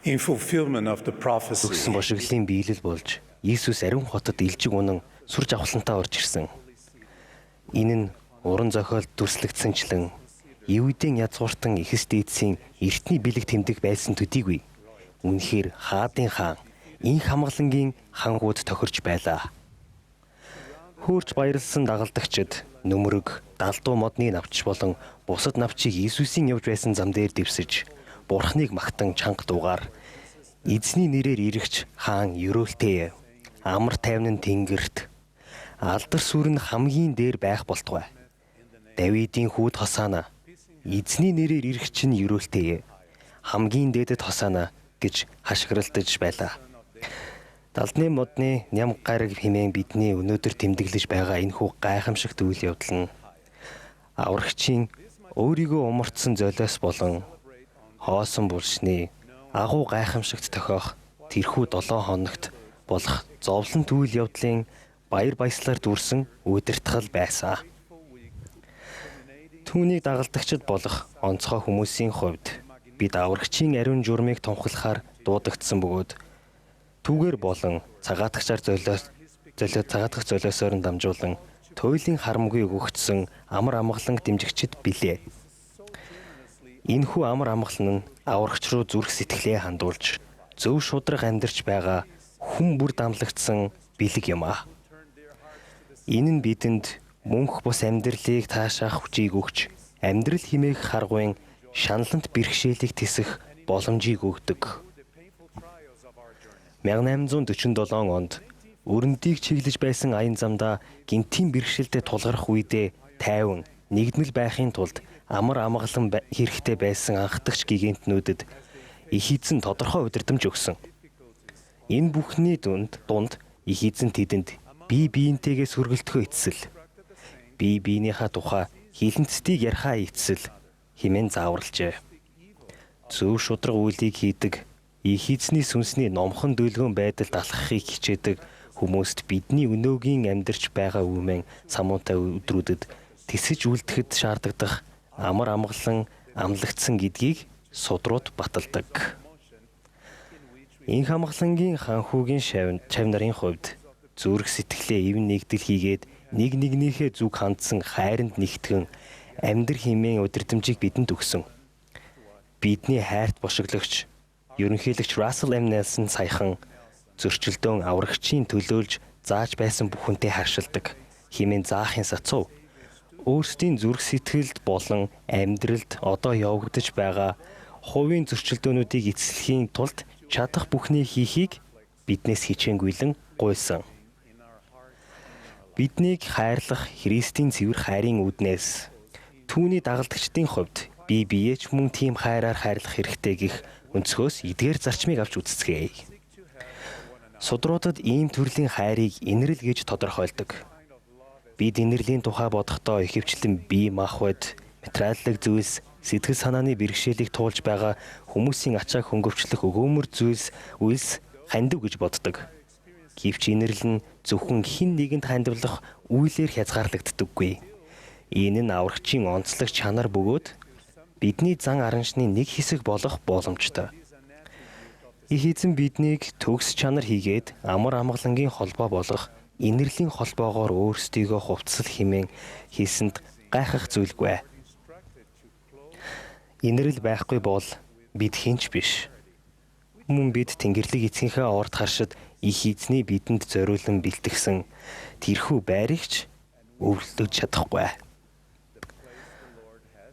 In fulfillment of the prophecy, Өгсөн бошиглын биелэл болж Иесус ариун хотод илжиг унан сүр жавхлантаа орж ирсэн. Энэ нь уран зохиол дүрслэгдсэнчлэн Евдийн язгууртан ихэс дээдсийн эртний бэлэг тэмдэг байсан төдийгүй үнэхээр хаадын хаан инх хамгаалангийн хангууд тохирч байлаа. Хөөрч баярлсан дагалдагчид нүмерэг, далдуу модны навч болон бусад навчийг Иесусийн явж байсан зам дээр дэвсэж Бурхныг магтан чанга дуугаар эзний нэрээр ирэгч хаан ерөөлтэй амар тайван тэнгэрт алдар сүр нь хамгийн дээр байх болтугай. Давидын хүүд хосаана эзний нэрээр ирэгч нь ерөөлтэй хамгийн дээдэд хосаана гэж хашгиралдаж байлаа. Далдны модны ням гараг хэмээн бидний өнөөдөр тэмдэглэж байгаа энэхүү гайхамшигт үйл явдал нь аврагчийн Өөрийгөө умарцсан золиос болон хоосон булшны агуу гайхамшигт тохиох тэрхүү 7 хоногт болох зовлонт үйл явдлын баяр баясгалаар дүүрсэн удирдгал байсан. Түүнийг дагалдагчид болох онцгой хүмүүсийн хувьд бид аврагчийн ариун журмыг тунхаглахаар дуудагдсан бөгөөд түүгээр болон цагаатгачаар цагаатгах золиосоор нь дамжуулан туйлын харамгүй өгөгдсөн амар амгалан дэмжигчид билээ. Энэхүү амар амгалан нь аврагч руу зүрх сэтгэлээ хандуулж зөв шударга амьдарч байгаа хүн бүр дамлагдсан бэлэг юм аа. Энэ нь бидэнд мөнх бус амьдралыг таашаах хүчийг өгч амьдрал хэмээх харгуйн шаналнт бэрхшээлийг тисэх боломжийг өгдөг. 1847 онд өрөндийг чиглэж байсан аян замдаа гинтийн бэрхшээлтэд тулгарх үедээ тайван нэгдмэл байхын тулд амар амгалан хэрэгтэй байсан анхдагч гигантнүүдэд их эзэн тодорхой удирдамж өгсөн. Энэ бүхний дунд их эзэн тэдэнд бие биентэйгээ сүргэлтгөө эцсэл, бие биенийхээ тухай хилэнцтийг ярихаа эцсэл хэмээн зааварлажээ. Зөв шударга үйлийг хийдэг, их эзний сүнсний номхон дүлгөн байдалд алхахыг хичээдэг хүмүүст бидний өнөөгийн амьдарч байгаа үмэн самуунтай өдрүүдэд тисэж үлдэхэд шаарддаг амар амгалан амлагдсан гэдгийг судрууд баталдаг. Энэ хамгаалангийн ханхүүгийн шав нарын хувьд зүрх сэтгэлээ ивэн нэгдэл хийгээд нэг нэгнийхээ зүг хандсан хайранд нэгтгэн амьдрал хэмээн удирдамжийг бидэнд өгсөн. Бидний хайрт бошиглогч ерөнхийлөгч Russell M. Nelson саяхан зөрчилдөөн аврагчийн төлөөлж зааж байсан бүхэнтэй харшилдаг хэмээн заахын сацуу өөрсдийн зүрх сэтгэлд болон амьдралд одоо явагдаж байгаа хувийн зөрчилдөөнүүдийг эцэслэхийн тулд чадах бүхнийг хийхийг биднээс хичээнгүйлэн гуйсан. Биднийг хайрлах Христийн цэвэр хайрын үднээс түүний дагалдагчдын хувьд бие биеч мөн тийм хайраар хайрлах хэрэгтэй гэх өнцгөөс эдгээр зарчмыг авч үзцгээе. Судруудад ийм төрлийн хайрыг инэрл гэж тодорхойлдог. Бид инэрлийн тухай бодохдоо ихэвчлэн бие махбод, материаллык зүйлс, сэтгэл санааны бэрхшээлийг туулж байгаа хүмүүсийн ачааг хөнгөвчлөх өгөөмөр үйлс хандив гэж боддог. Гэвч инэрл нь зөвхөн хэн нэгэнд хандивлах үйлээр хязгаарлагддаггүй. Энэ нь аврагчийн онцлог чанар бөгөөд бидний зан араншны нэг хэсэг болох боломжтой. Их эзэн биднийг төгс чанар хийгээд амар амгалангийн холбоо болгох инэрлийн холбоогоор өөрсдийгөө хувцсал хэмээн хийсэнд гайхах зүйлгүй. Инэрл байхгүй бол бид хинч биш. Мөн бид Тэнгэрлэг эцгийнхээ орд харшид их эзний бидэнд зориулан бэлтгэсэн тэрхүү байрыгч өвлөж чадахгүй.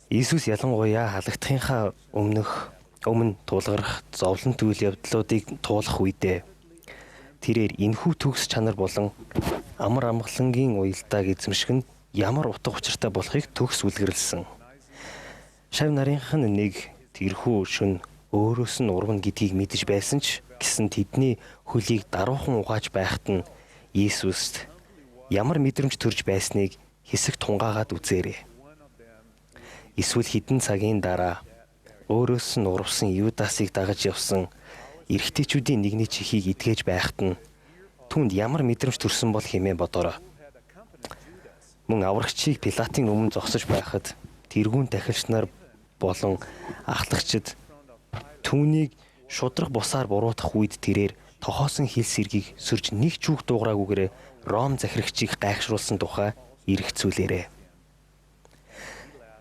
Иесус ялангуяа халагдахынхаа өмнө тулгарх зовлонт үйл явдлуудыг туулах үедээ тэрээр энэхүү төгс чанар болон амар амгалангийн уялдааг эзэмших нь ямар утга учиртай болохыг төгс үлгэрлсэн. Шав нарынх нь нэг тэрхүү шүн өөрөөс нь урвна гэдгийг мэдэж байсан ч гэсэн тэдний хөлийг даруухан угааж байхад нь Иесуст ямар мэдрэмж төрж байсныг хэсэг тунгаагаад үзээрэй. Эсвэл хэдэн цагийн дараа өөрөөс нь урвсан Юдасыг дагаж явсан эрэгтэйчүүдийн нэгний чихийг идгээж байхад нь түүнд ямар мэдрэмж төрсөн бол хэмээн бодоорой. Мөн аврагчийг Пилатын өмнө зогсож байхад тэргүүн дахилч нар болон ахлагчид түүнийг шудраг бусаар буруутгах үед тэрээр тохоосон хил сэргийг сөрж нэг ч үг дуугараагүйгээр Ром захирагчийг гайхшруулсан тухай эргэцүүлээрэй.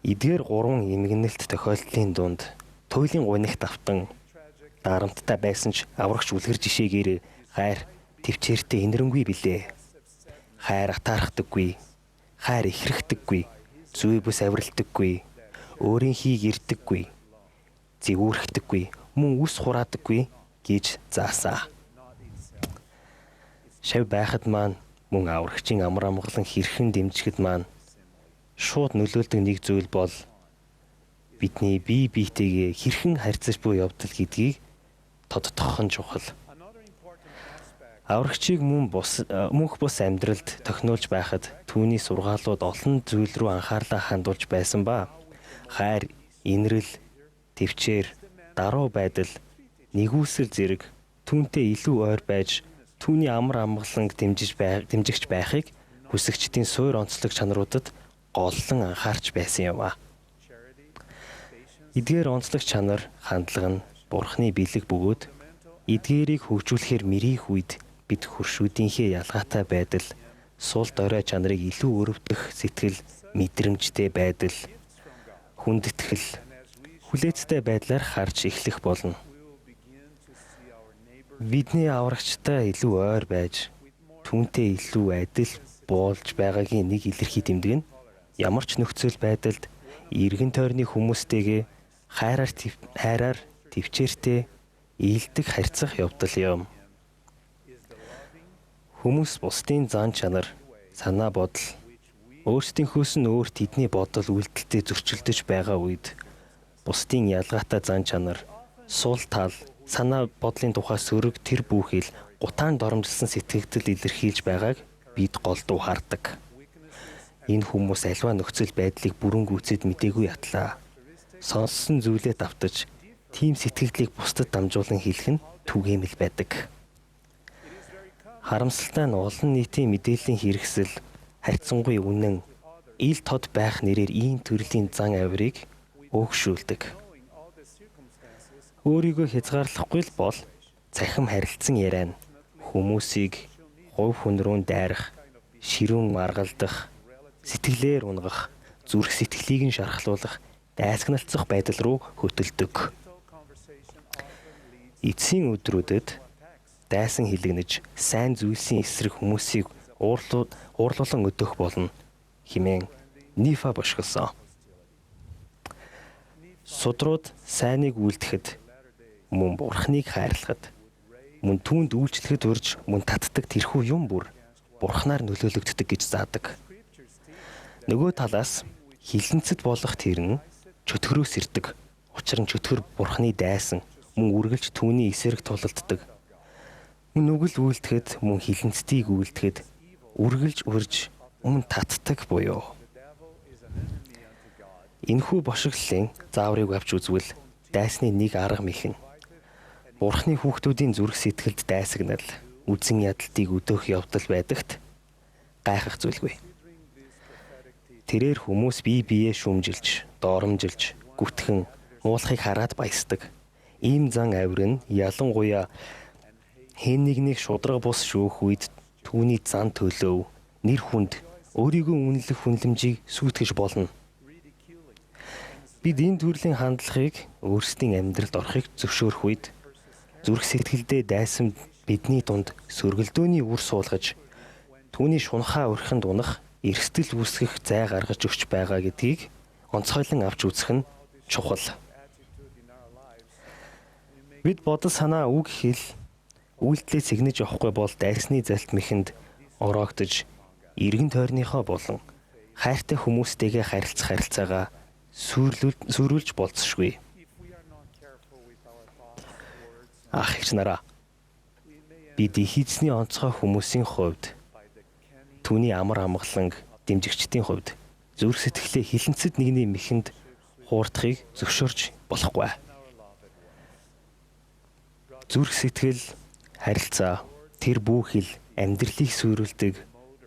Эдгээр 3 эмгэнэлт тохиолдлын дунд туйлын гунигт автан дарамттай байсан ч аврагч үлгэр жишээгээр хайр төвчээртэй инэрэнгүй билээ. Хайр атаархдаггүй, хайр ихрэхдэггүй, зүй бүс авиралдаггүй, өөрийнхийг ирдэггүй, зэгүүрхдэггүй, мөн үс хураадаггүй гэж заасан. Шав байхад маань мөн аврагчийн амар амгалан хэрхэн дэмжихэд маань шууд нөлөөлдөг нэг зүйл бол бидний бие биетэйгээ хэрхэн харьцаж буй явдал гэдгийг тодтогох нь чухал. Аврагчийг мөнх бус амьдралд тохиноолж байхад түүний сургаалууд олон зүйл рүү анхаарлаа хандуулж байсан ба хайр, инрэл, тэвчээр, даруй байдал, нэгүсэл зэрэг түүнтэй илүү ойр байж түүний амар амгаланг дэмжигч байхыг хүсэгчдийн суур онцлог чанаруудад голлон анхаарч байсан юм а. Эдгээр онцлог чанар, хандлага нь Бурхны бэлэг бөгөөд эдгээрийг хөгжүүлэхээр мэрийх үед бид хуршүүдийнхээ ялгаатай байдал, сул дорой чанарыг илүү өрөвдөх сэтгэл, мэдрэмжтэй байдал, хүндэтгэл, хүлээцтэй байдлаар харж эхлэх болно. Бидний аврагчтай илүү ойр байж, түүнтэй илүү адил болж байгаагийн нэг илэрхий тэмдэг нь ямар ч нөхцөл байдалд эргэн тойрны хүмүүстэйгээ хайраар төвчээртэй ийдэг харьцах явдал юм. Хүмүүс бусдын зан чанар, санаа бодол, өөрсдийнхөөс нь өөр тэдний бодол үйлдэлтэй зөрчилдөж байгаа үед бусдын ялгаатай зан чанар, сул тал, санаа бодлын тухай сөрөг тэр бүхэл гутаанд доромжилсан сэтгэгдэл илэрхийлж байгааг бид голдуу хардаг. Энэ хүмүүс альва нөхцөл байдлыг бүрэн гүйцэд мдээгүй ятлаа. Сонссон зүйлээ давтаж, тийм сэтгэгдлийг бусдад дамжуулан хэлэх нь түгээмэл байдаг. Харамсалтай нь олон нийтийн мэдээллийн хэрэгсэл, харьцангуй үнэн, ил тод байх нэрээр ийм төрлийн зан авирыг өөгшүүлдэг. Өөрийгөө хязгаарлахгүй л бол цахим харилцан яриа нь хүмүүсийг хувь хүн рүү дайрах, ширүүн маргалдах, сэтгэлээр унгах, зүрх сэтгэлийг нь шархлуулах, дайсагналцах байдал руу хөтөлдөг. Эцсийн өдрүүдэд дайсан хилэгнэж сайн зүйлсийн эсрэг хүмүүсийг уурлуулан өдөх болно хэмээн Нифа бошголсон. Судрууд сайныг үйлдэхэд, мөн Бурхныг хайрлахад, мөн түүнд үйлчлэхэд урьж мөн татдаг тэрхүү юм бүр Бурхнаар нөлөөлөгддөг гэж заадаг. Нөгөө талаас хилэнцэд болох тэр нь чөтгөрөөс ирдэг. Учир нь чөтгөр Бурхны дайсан, мөн үргэлж түүний эсрэг тулалддаг. Мөн нүгэл үйлдэхэд, мөн хилэнцдийг үйлдэхэд үргэлж урьж мөн татдаг буюу. Энэхүү бошиглолын зааврыг авч үзвэл дайсны нэг арга мэхэн. Бурхны хүүхдүүдийн зүрх сэтгэлд дайсагнал, үзэн ядалтыг өдөөх явдал байдагт гайхах зүйлгүй. Тэрээр хүмүүс бие биеэ шүмжилж, доромжилж, гүтгэн, муулахыг хараад баясдаг. Ийм зан авир нь ялангуяа хэн нэгнийг шудраг бус шүүх үед түүний зан төлөв, нэр хүнд, өөрийгөө үнэлэх хүнлэмжийг сүйтгэж болно. Бид энэ төрлийн хандлагыг өөрсдийн амьдралд орохыг зөвшөөрөх үед зүрх сэтгэлдээ дайсан бидний дунд сөргөлдөөний үр суулгаж, түүний шунхаа урхинд унах, эрсдэл үүсгэх зай гаргаж өгч байгаа гэдгийг онцгойлон авч үзэх нь чухал. Бид бодол санаа үг хэл үйлдэлээ цэгнэж явахгүй бол дайсны залт мэхэнд ороогдож, эргэн тойрныхоо болон хайртай хүмүүстэйгээ харилцах харилцаагаа сүрүүлж болцсошгүй. Ах их нараа. Бид эхэзний онцгой хүмүүсийн хувьд түүний амар амгаланг дэмжигчдийн хувьд зүрх сэтгэлээ хилэнцэд нэгний мэхэнд хуурдахыг зөвшөөрч болохгүй. Зүрх сэтгэл, харилцаа, тэр бүхэл амьдралыг сүрүүлдэг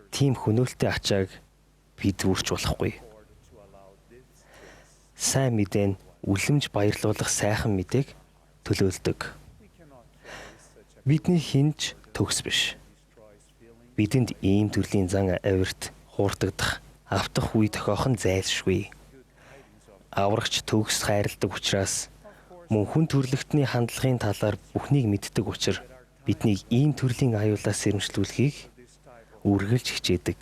тийм хөнөөлтөй ачааг бид үүрч болохгүй. Сайн мэдээ нь үлэмж баярлуулах сайхан мэдээг төлөөлдөг. Бидний хинж төгс биш. Бидэнд ийм төрлийн зан авирт хуурдагдах, автах үе тохиох нь зайлшгүй. Аврагч төгс хайрладаг учраас мөн хүн төрлөختний хандлагын талаар бүхнийг мэддэг учраас биднийг ийм төрлийн аюулаас сэрэмжлүүлэхийг үргэлж хичээдэг.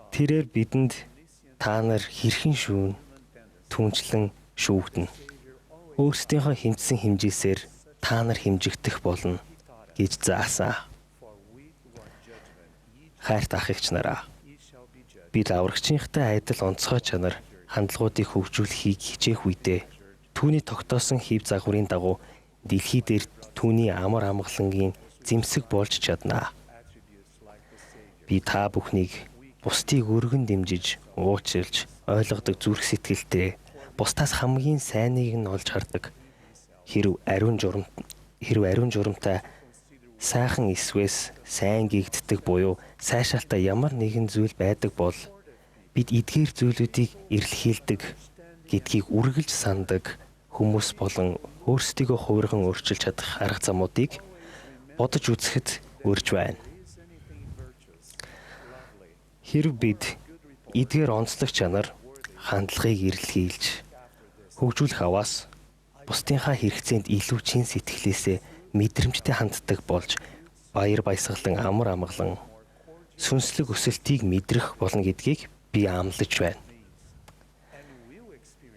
Тэрээр бидэнд та нар хэрхэн шүүн, түнчлэн шүүгдэнэ. Өөрсдийнхөө хэмжсэн хэмжээсээр та нар хэмжигдэх болно гэж заасан. Хайрт ах эгч нараа. Бид аврагчийнхтай адил онцгой чанар, хандлагуудыг хөгжүүлэхийг хичээх үедээ түүний тогтоосон хэв загварын дагуу дэлхий дээр түүний амар амгалангийн зэмсэг болж чаднаа. Би та бүхнийг бусдыг өргөн дэмжиж, уучлж, ойлгодог зүрх сэтгэлтэй бусдаас хамгийн сайныг нь олж хардаг. Хэрв ариун журамтай сайхан эсвээс сайн гэгддэг буюу сайшаалтай ямар нэгэн зүйл байдаг бол бид эдгээр зүйлүүдийг эрэлхийлдэг гэдгийг үргэлж сандаг хүмүүс болон өөрсдийгөө хувирхан өөрчилж чадах арга замуудыг бодож үзэхэд урьж байна. Хэрв бид эдгээр онцлог чанар хандлагыг эрэлхийлж хөгжүүлэх аваас бусдынхаа хэрэгцээнд илүү чин сэтгэлээсээ мэдрэмжтэй ханддаг болж баяр баясгалан амар амгалан сүнслэг өсөлтийг мэдрэх болно гэдгийг би амлаж байна.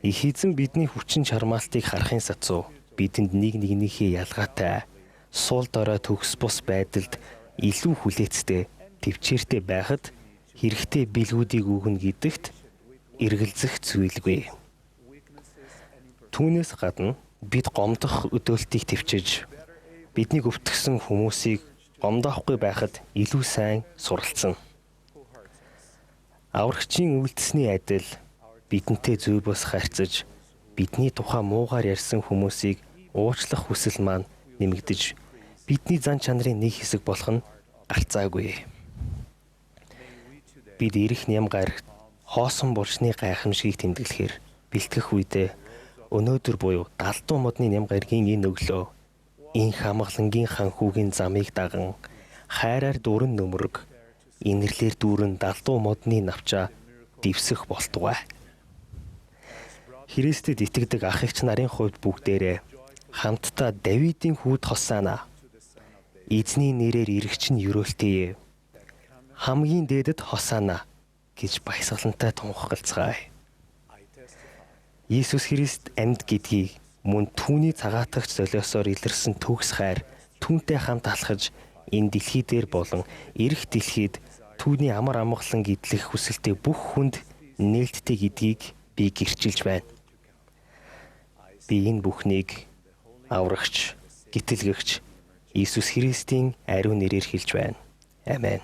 Их эзэн бидний хүчин чармаалтыг харахын сацуу бидэнд нэг нэгнийхээ ялгаатай суул дорой төгс бус байдалд илүү хүлээцтэй төвчээртэй байхад хэрэгтэй бэлгүүдийг өгнө гэдэгт эргэлзэх зүйлгүй. Түүнээс гадна бид гомдох өдөөлтийг төвчж биднийг өвтгсөн хүмүүсийг гомдоохгүй байхад илүү сайн суралцсан. Аврагчийн үлдсэний адил бидэнтэй зөв бос харьцаж бидний тухай муугаар ярьсан хүмүүсийг уучлах хүсэл маань нэмэгдэж бидний зан чанарын нэг хэсэг болох нь гарцаагүй. Бид ирэх нямгаар хоосон булчны гайхамшгийг тэмдэглэхээр бэлтгэх үедээ өнөөдөр буюу далдуу модны нямгаргийн энэ өглөө энэ хамгаалангийн ханхүүгийн замыг даган хайраар дүүрэн нөмрөг инэрлэр дүүрэн далдуу модны навчаа дэвсэх болтугай. Христэд итгэдэг ах эгч нарын хувьд бүгдээрээ хамтдаа Давидын хүүд Хосана эзний нэрээр ирэгч нь өрөөлтөе. Хамгийн дээдэд Хосана гэж баясгалантай тунхаглацгаая. Иесус Христ амьд гэдгийг мөн түүний цагаатагч золиосоор илэрсэн төгс хайр түүнтэй хамт алхаж энэ дэлхий дээр болон ирэх дэлхийд түүний амар амгалан гидлэх хүсэлтэй бүх хүнд нээлттэй гэдгийг би гэрчилж байна. Би энэ бүхнийг аврагч, гитэлгэгч Иесус Христийн ариун нэрээр хэлж байна. Амен.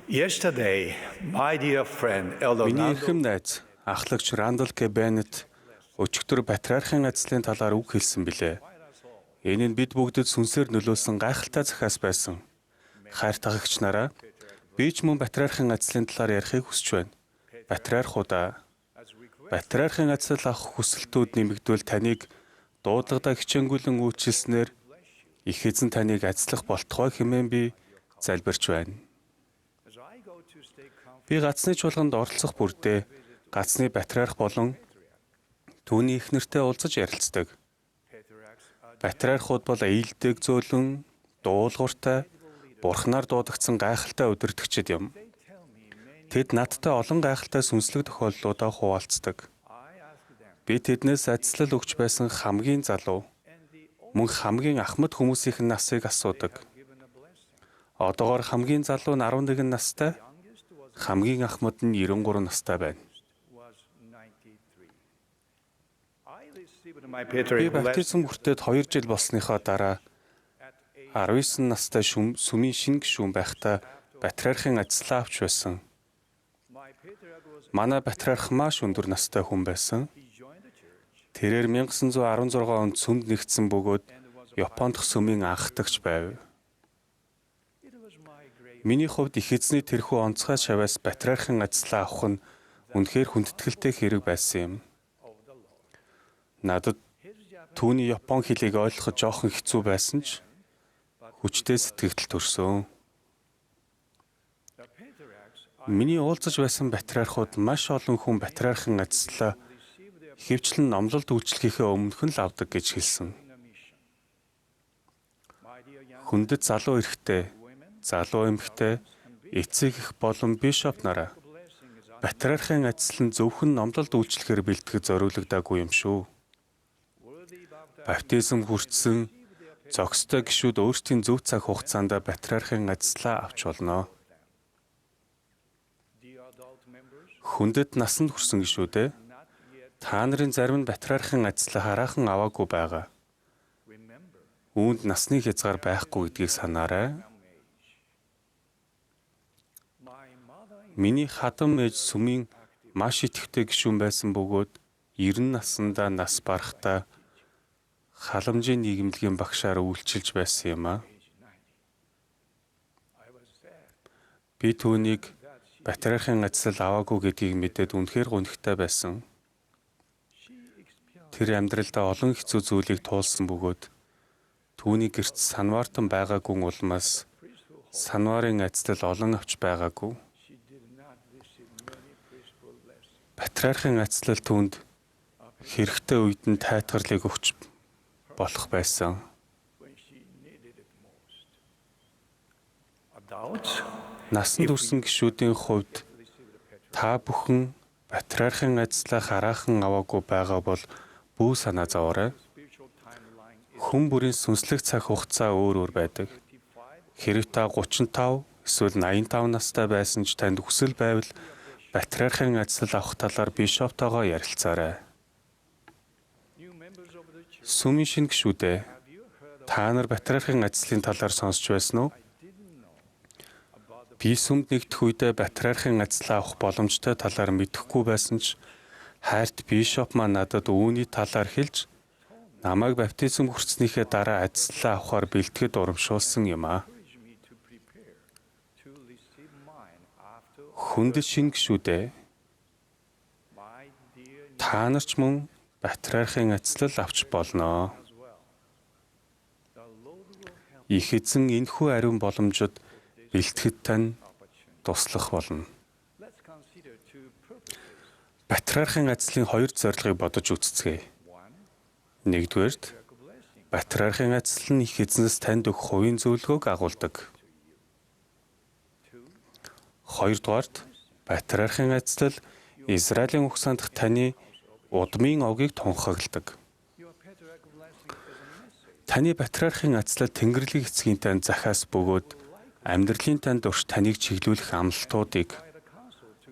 Yesterday, my dear friend Elder Миний Nando эрхэм найз ахлагч Рандал К. Беннет өчигдөр патриархын ажлын талаар үг хэлсэн билээ. Энэ нь бид бүгдэд сүнсээр нөлөөлсөн гайхалтай захиас байсан. Хайр тагагч нараа би ч мөн патриархын ажлын талаар ярихыг хүсэж байна. Патриархуудаа патриархын ажил авах хүсэлтүүд нэмэгдвэл таныг дуудлагада хичээнгүйлэн үйлчилснээр их эзэн таныг ажиллах болтугай хэмээн би залбирч байна. Би гацны чуулганд оролцох бүрдээ гацны патриарх болон түүний эхнэртэй уулзаж ярилцдаг. Патриархууд бол ээлдэг зөөлөн, дуулууртай, бурхнаар дуудагдсан гайхалтай удирдагчид юм. Тэд надтай олон гайхалтай сүнслэг тохиолдлуудаа хуваалцдаг. Би тэднээс ажиллал өгч байсан хамгийн залуу, мөн хамгийн ахмад хүмүүсийн насыг асуудаг. Одоогоор хамгийн залуу нь 11 настай, хамгийн ахмад нь 93 настай байна. Би баптизм хүртээд 2 жил болсныхоо дараа 19 настай сүмийн шинэ гишүүн байхдаа патриархын ажлаа авч байсан. Манай патриарх маш өндөр настай хүн байсан. Тэрээр 1916 онд сүмд нэгдсэн бөгөөд Японд сүмийн анхдагч байв. Миний хувьд их эзний тэрхүү онцгой шавьяас патриархын ажлаа авах нь үнэхээр хүндэтгэлтэй хэрэг байсан юм. Надад түүний Япон хэлийг ойлгоход жоохон хэцүү байсан ч хүчтэй сэтгэл төрсөн. Миний уулзаж байсан патриархууд маш олон хүн патриархын ажлаа ихэвчлэн номлолт үйлчлэхийнхээ өмнөх нь л авдаг гэж хэлсэн. Хүндэт залуу эрэгтэй, залуу эмэгтэй, эцэг эх болон бишоп нараа патриархын ажил нь зөвхөн номлолт үйлчлэхээр бэлтгэж зориулагдаагүй юм шүү. Баптизм хүртсэн зохистой гишүүд өөрсдийн зөв цаг хугацаанд патриархын ажлаа авч болно. Хүндэт насанд хүрсэн гишүүдээ Та нарын зарим нь Патриархийн ажлыг хараахан аваагүй байгаа. Үүнд насны хязгаар байхгүй гэдгийг санаарай. Миний хадам ээж сүмийн маш идэвхтэй гишүүн байсан бөгөөд 90 наснда нас барахтаа халамжийн нийгэмлэгийн багшаар үйлчилж байсан юм а. Би түүнийг Патриархийн ажил аваагүй гэдгийг мэдээд үнэхээр гонхтой байсан. Тэр амьдралдаа олон хэцүү зүйлийг туулсан бөгөөд түүний гэрт санваартан байгаагүй улмаас санварын ажил олон авч байгаагүй. Патриархийн ажил түүнд хэрэгтэй үед нь тайтгарлыг өгч болох байсан. Насанд хүрсэн гишүүдийн хувьд та бүхэн Патриархийн ажлаа хараахан аваагүй байгаа бол бүү санаа зовоорой. Хүн бүрийн сүнслэг цаг хугацаа өөр байдаг. Хэрэв та 35 эсвэл 85 настай байсан ч танд хүсэл байвал Патриархийн ажил авах талаар бишоптойгоо ярилцаарай. Сүмийн шинэ гишүүдээ та нар Патриархийн ажлын талаар сонсч байсан уу? Би сүмд нэгдэх үедээ Патриархийн ажлаа авах боломжтой талаар мэдэхгүй байсан ч хайрт бишоп маань надад үүний талаар хэлж намайг баптизм хүртснийхээ дараа ажлаа авахар бэлтгэд урамшуулсан юм а. Хүнд шинэ гишүүдээ та нар ч мөн Патриархийн ажил авч болно. Их эзэн энэхүү ариун боломжид бэлтгэд тань туслах болно. Патриархийн ажлын хоёр зорилгыг бодож үзцгээе. Нэгдүгээрт, Патриархийн ажил нь их эзнээс танд өгөх хувийн зөвлөгөөг агуулдаг. Хоёрдугаарт, Патриархийн ажил Израилийн угсаанд таны удмын овгийг тунхагладаг. Таны Патриархийн ажил Тэнгэрлэг эцгийн танд захиас бөгөөд амьдралын танд урьж таныг чиглүүлэх амлалтуудыг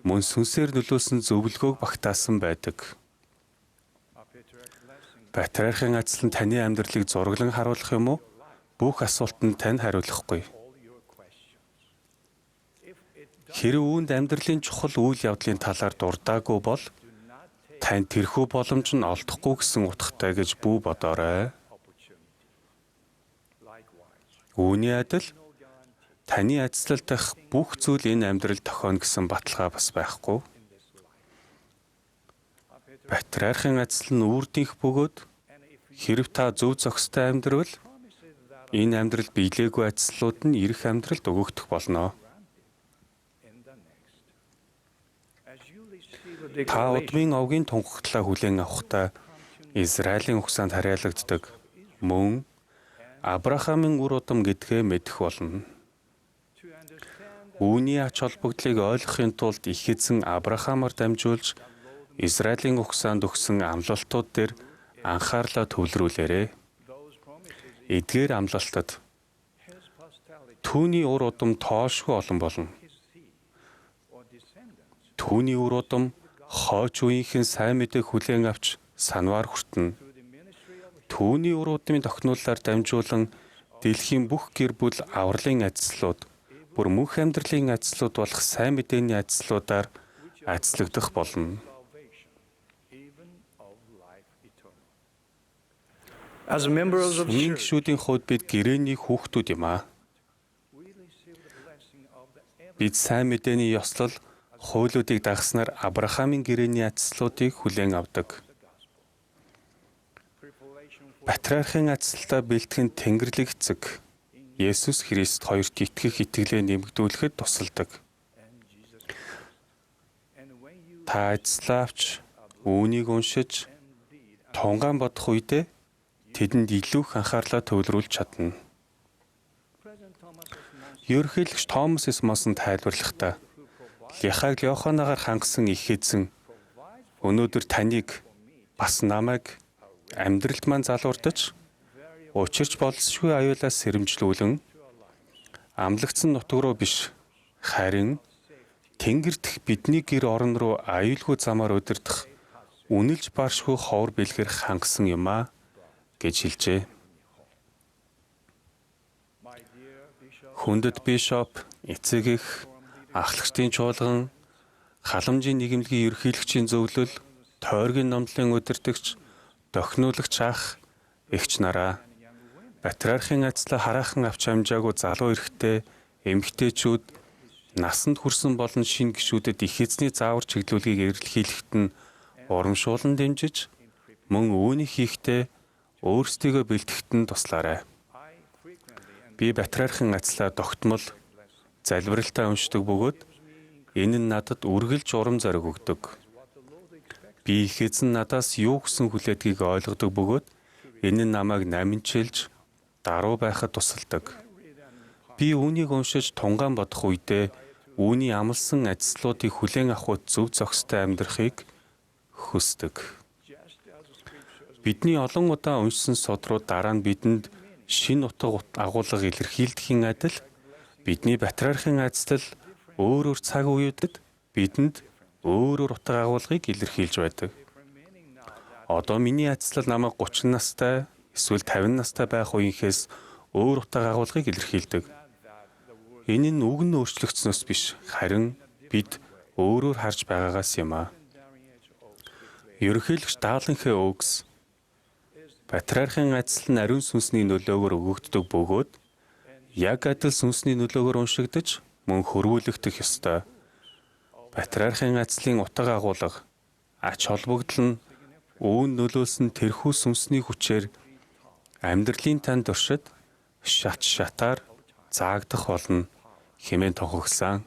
мөн сүнсээр нөлөөсөн зөвлөгөөг багтаасан байдаг. Патриархийн ажил нь таны амьдралыг зураглан харуулах юм уу? Бүх асуултанд тань хариулахгүй. Хэрэв үүнд амьдралын чухал үйл явдлын талаар дурдаагүй бол тань тэрхүү боломж нь олдохгүй гэсэн утгатай гэж бүү бодоорой. Үүний адил таны ажил дах бүх зүйл энэ амьдрал тохино гэсэн баталгаа бас байхгүй. Патриархийн ажил нь үрдийнх бөгөөд хэрэв та зөв зохистой амьдрал энэ амьдрал биелээгүй ажлууд нь ирэх амьдралд өгөгдөх болно. Та удмын овгийн тунхаглалаа хүлээн авахдаа Израилийн угсаанд харьяалагддаг мөн Авраамийн үр удам гэдгээ мэдэх болно. Үүний ач холбогдлыг ойлгохын тулд их эзэн Авраамаар дамжуулж Израилийн угсаанд өгсөн амлалтууд дээр анхаарлаа төвлөрүүлээрэй. Эдгээр амлалтад түүний үр удам тоошгүй олон болно. Түүний үр удам хойч үеийнхэн сайн мэдээг хүлээн авч санваар хүртэнэ. Түүний үр удмын тогтнуулаар дамжуулан дэлхийн бүх гэр бүл авралын ажлууд, бүр мөнх амьдралын ажлууд болох сайн мэдээний ажлуудаар ажиллагдах болно. Сүмийн гишүүдийн хувьд бид гэрээний хүүхдүүд юм аа. Бид сайн мэдээний ёслол хуулиудыг дагахснаар Авраамийн гэрээний ажлуудыг хүлээн авдаг. Патриархийн ажилдаа бэлтгэн Тэнгэрлэг эцэг Есүс Христ хоёрт итгэх итгэлээ нэмэгдүүлэхэд тусалдаг. Та ажлаа авч үүнийг уншиж тунгаан бодох үедээ тэдэнд илүү их анхаарлаа төвлөрүүлж чадна. Ерөнхийлөгч Томас Эсмосон тайлбарлахдаа Яхаг Йоханагаар хангасан их эзэн өнөөдөр таныг бас намайг амьдралд маань залуурдаж учирч болсгүй аюулаас сэрэмжлүүлэн амлагдсан нутаг руу биш харин Тэнгэр дэх бидний гэр орон руу аюулгүй замаар удирдах үнэлж баршгүй ховор бэлгэр хангасан юм а гэж хэлжээ. Хүндэт бишоп, эцэг эх, ахлагчдын чуулган, халамжийн нийгэмлэгийн ерөнхийлөгчийн зөвлөл, тойргийн номлолын удирдагч, дохинолагч ах, эгч нараа, патриархийн ажлаа хараахан авч амжаагүй залуу эрэгтэй, эмэгтэйчүүд, насанд хүрсэн болон шинэ гишүүдэд их эзний заавар чиглүүлгийг эрэлхийлэхэд нь урамшуулан дэмжиж, мөн үүнийг хийхдээ өөрсдийгөө бэлтгэхэд нь туслаарай. Би патриархийн ажлаа тогтмол, залбиралтай уншдаг бөгөөд энэ нь надад үргэлж урам зориг өгдөг. Би их эзэн надаас юу гэсэн хүлээдгийг ойлгодог бөгөөд энэ нь намайг наминчилж, даруй байхад тусалдаг. Би үүнийг уншиж тунгаан бодох үедээ үүний амлсан ажлуудыг хүлээн авахд зөв зохистой амьдрахыг хүсдэг. Бидний олон удаа уншсан судрууд дараа нь бидэнд шинэ утга агуулга илэрхийлдэхийн адил бидний патриархийн ажил өөр цаг үеүүдэд бидэнд өөр утга агуулгыг илэрхийлж байдаг. Одоо миний ажил намайг 30 настай эсвэл 50 настай байх үеийнхээс өөр утга агуулгыг илэрхийлдэг. Энэ нь үг нь өөрчлөгдснөөс биш, харин бид өөрөөр харж байгаагаас юм а. Ерөнхийлөгч Дааланхэ Өгс патриархийн ажил нь ариун сүнсний нөлөөгөөр өгөгддөг бөгөөд яг адил сүнсний нөлөөгөөр уншигдаж мөн хөрвүүлэгдэх ёстой. Патриархийн ажлын утга агуулга, ач холбогдол нь үүн нөлөөлсөн тэрхүү сүнсний хүчээр амьдралын танд туршид шат шатаар заагдах болно хэмээн тохиогсон.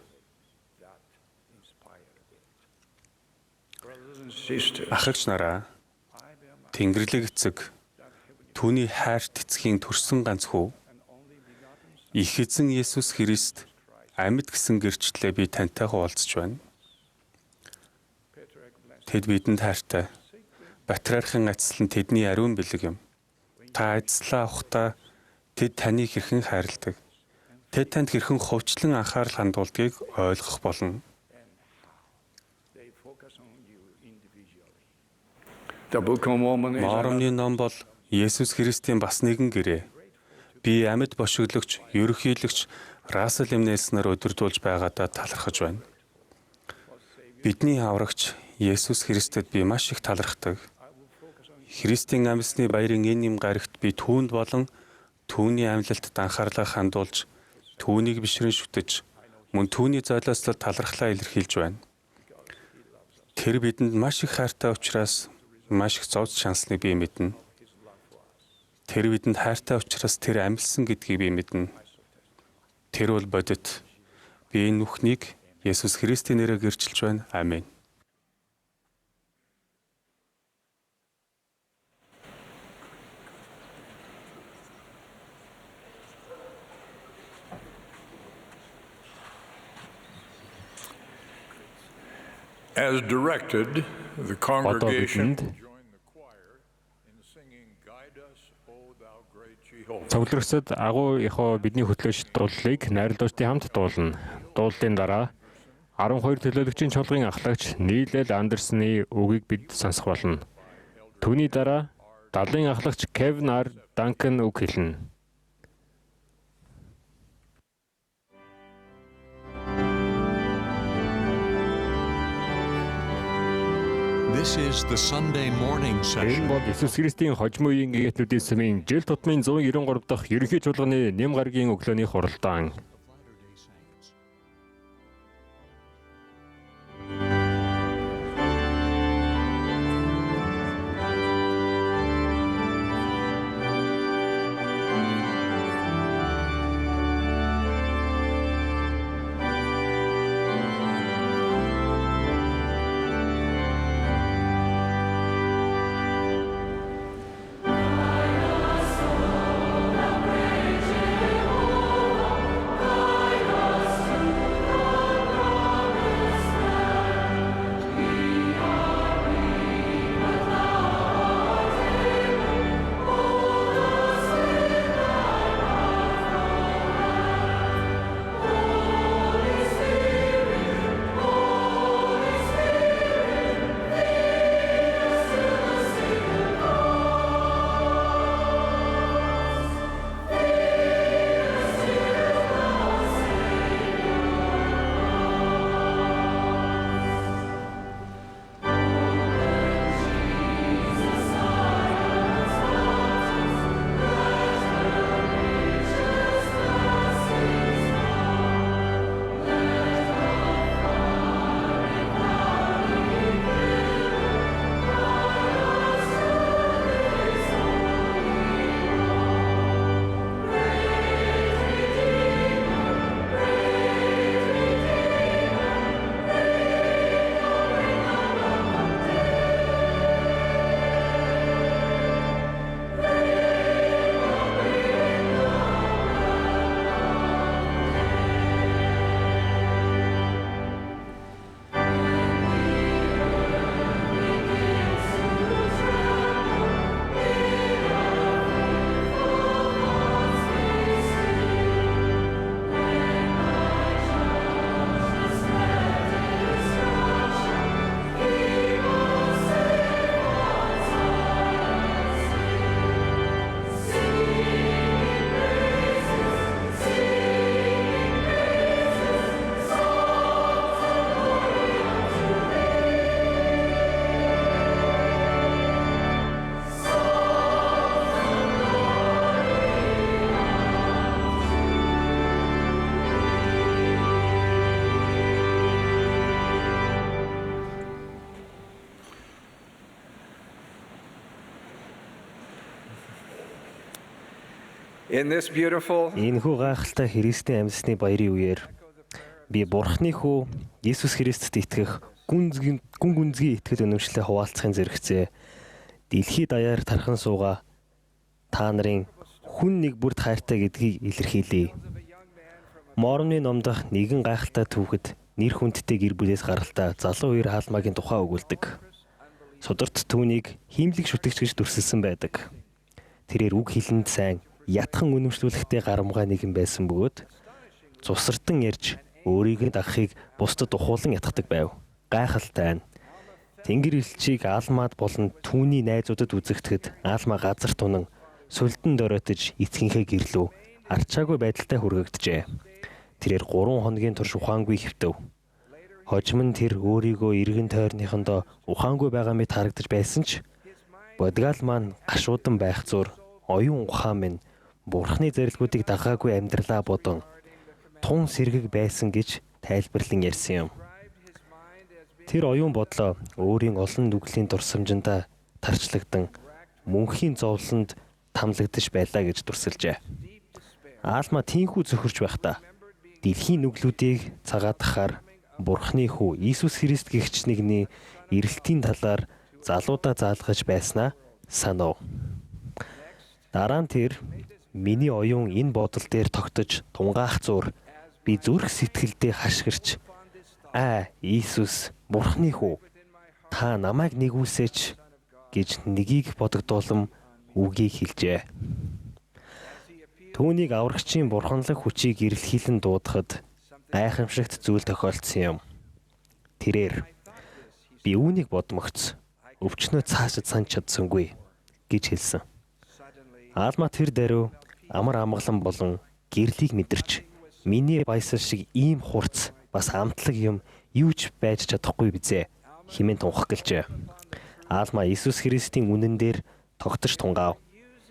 Ахагч нараа, Тэнгэрлэг эцэг, түүний хайрт эцгийн төрсөн ганц хүү, их эзэн Есүс Христ амьд гэсэн гэрчлэлээ би тантай хуваалцж байна. Тэд бидэнд хайртай. Патриархийн ажил нь тэдний ариун бэлэг юм. Та ажиллаа авахдаа тэд таныг хэрхэн хайрладаг. Тэд танд хэрхэн хувьчлан анхаарал хандуулдгийг ойлгох болно. Моромны ном бол Есүс Христийн бас нэгэн гэрээ. Би амьд бошиглогч, ерөнхийлөгч Рассел М. Нельснаар удирдуулж байгаадаа талархаж байна. Бидний аврагч Есүс Христэд би маш их талархдаг. Христийн амьсны баярын энэ юм гарагт би түүнд болон түүний амьлалтад анхаарлаа хандуулж, түүнийг бишрэн шүтэж, мөн түүний золиослол талархлаа илэрхийлж байна. Тэр бидэнд маш их хайртай учраас маш их зовж шансныг би мэднэ. Тэр бидэнд хайртай учраас тэр амьлсан гэдгийг би мэднэ. Тэр бол бодит. Би энэ нүхнийг Есүс Христийн нэрээр гэрчилж байна. Амен. As directed, the congregation joined the choir in singing Guide Us, O Thou Great Jehovah. Цугларсад агуу ихо бидний хөтлөгч дуулыг найрлуучдын хамт дуулна. Дуулын дараа 12 төлөөлөгчийн чуулгын ахлагч Нийлэл Андерсны үгийг бид сонсох болно. Түүний дараа далайн ахлагч Кевин Ар Данкан үг хэлнэ. This is the Sunday morning Энэ session. бол Иесус Христийн хожим үеийн гэгээтнүүдийн сүмийн жил тутмын 193 дахь ерөнхий чуулганы нэм гарагийн өглөөний хуралдаан. In this beautiful Энэхүү гайхалтай Христийн амьсны баярын үеэр би Бурхны хүү Есүс Христэд итгэх гүн гүнзгий итгэл үнэмшлээ хуваалцахын зэрэгцээ. Дэлхийд даяар тархан суугаа та нарын хүн нэг бүрд хайртай гэдгийг илэрхийлье. Моромны номдох нэгэн гайхалтай түүхэд нэр хүндтэй гэр бүлээс гаралтай залуу хоёр хаалмаагийн тухай өгүүлдэг. Содорт түүнийг хиймлэг шүтэгч гэж дүрсэлсэн байдаг. Тэрээр үг хэлэнд сайн ятхан үнэмшлүүлэхтэй гарамгай нэгэн байсан бөгөөд цусартан ярьж өөрийг дагахыг бусдад ухуулан ятгадаг байв. Гайхалтай нь Тэнгэр элчийг Аалмаад болон түүний найзуудад үзэгдэхэд Аалмаа газар тунан сүлдэн доройтож эцгийнхээ гэрлүү арчаагүй байдалтай хүргээгдэжээ. Тэрээр 3 хоногийн турш ухаангүй хэвтэв. Хожим нь тэр өөрийгөө эргэн тойрныхондоо ухаангүй байгаа мэт харагдаж байсан ч бодгаал маань гашуудан байх зур оюун ухаан минь Бурхны зарилгуудыг дагаагүй амьдралаа бодон тун сэргэг байсан гэж тайлбарлан ярьсан юм. Тэр оюун бодлоо өөрийн олон нүглийн дурсамжиндаа тарчлагдан мөнхийн зовлонд тамлагдаж байлаа гэж дүрсэлжээ. Аалма тийхүү зөхөрч байхдаа дэлхийн нүглүүдийг цагаатгахаар Бурхны хүү Иесус Христ гэгч нэгний эрэлтийн талаар залуудаа заалгаж байснаа санав. Дараа нь тэр миний оюун энэ бодол дээр тогтож тунгаах зур би зүрх сэтгэлдээ хашгирч Иесус Бурхны хүү та намайг нэгүүлсэч гэж нэгийг бодогдуулам үгийг хэлжээ. Түүнийг аврагчийн бурханлаг хүчийг эрэлхийлэн дуудахад гайхамшигт зүйл тохиолдсон юм. Тэрээр би үүнийг бодмогц өвчнөө цаашид санаж чадсангүй гэж хэлсэн. Аалма тэр даруй амар амгалан болон гэрлийг мэдэрч миний баясал шиг ийм хурц бас амтлаг юм юу ч байж чадахгүй бизээ хэмээн тунхаг гэлжээ. Аалма Иесус Христийн үнэн дээр тогтож тунгаав.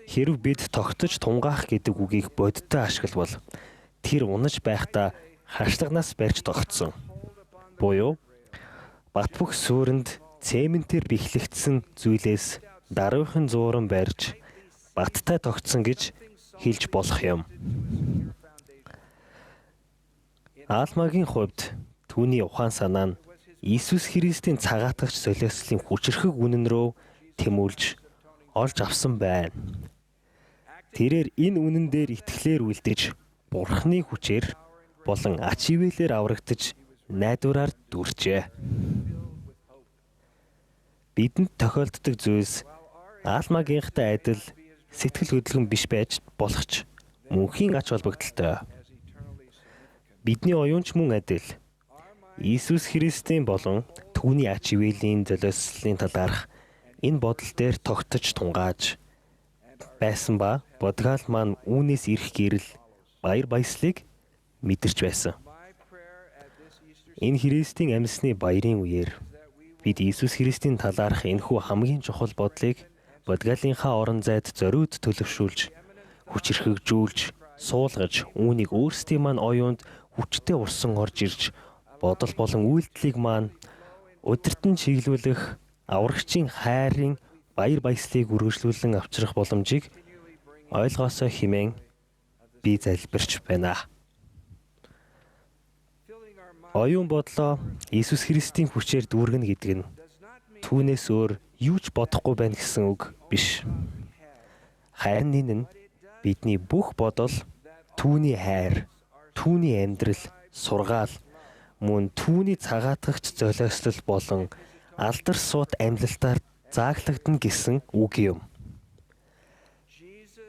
Хэрв бид тогтож тунгаах гэдэг үгийг бодиттой ашиглавал тэр унаж байхдаа хашлагнаас барьж тогтсон. Буюу бат бөх сүрэнд цементээр бэхлэгдсэн зүйлээс даруухан зууран барьж баттай тогтсон гэж хэлж болох юм. Аалмагийн хувьд түүний ухаан санаа нь Иесус Христийн цагаатгагч солиослын хүчрхэг үнэн рүү тэмүүлж олж авсан байна. Тэрээр энэ үнэн дээр итгэлээр үлдэж Бурхны хүчээр болон ач ивэлээр аврагдаж найдвараар дүрчээ. Бидэнд тохиолддог зүйлс Аалмагийнхтай адил сэтгэл хөдлөн биш байж болох ч мөнхийн ач холбогдолтой. Бидний оюунч мөн адил Иесус Христийн болон түүний ач ивэлийн золиослын талаарх энэ бодол дээр тогтож тунгааж байсан ба бодгаал маань үүнээс ирэх гэрэл баяр баясгалыг мэдэрч байсан. Энэ Христийн амьсны баярын үеэр бид Иесус Христийн талаарх энэхүү хамгийн чухал бодлыг бодгаалынхаа орон зайд зориуд төлөвшүүлж, хүчрхэгжүүлж, суулгаж, үүнийг өөрсдийн маань оюунд хүчтэй урсан орж ирж, бодол болон үйлдэлийг маань удирдан чиглүүлэх аврагчийн хайрын баяр баясгалыг үргэлжлүүлэн авчрах боломжийг ойлгоосоо хэмээн би залбирч байна. Оюун бодлоо Иесус Христийн хүчээр дүүргэнэ гэдэг нь түүнээс өөр юу ч бодохгүй байна гэсэн үг биш. Харин энэ нь бидний бүх бодол, түүний хайр, түүний амьдрал, сургаал, мөн түүний цагаатгагч золиослол болон алдар суут амьлалтаар зааглагдана гэсэн үг юм.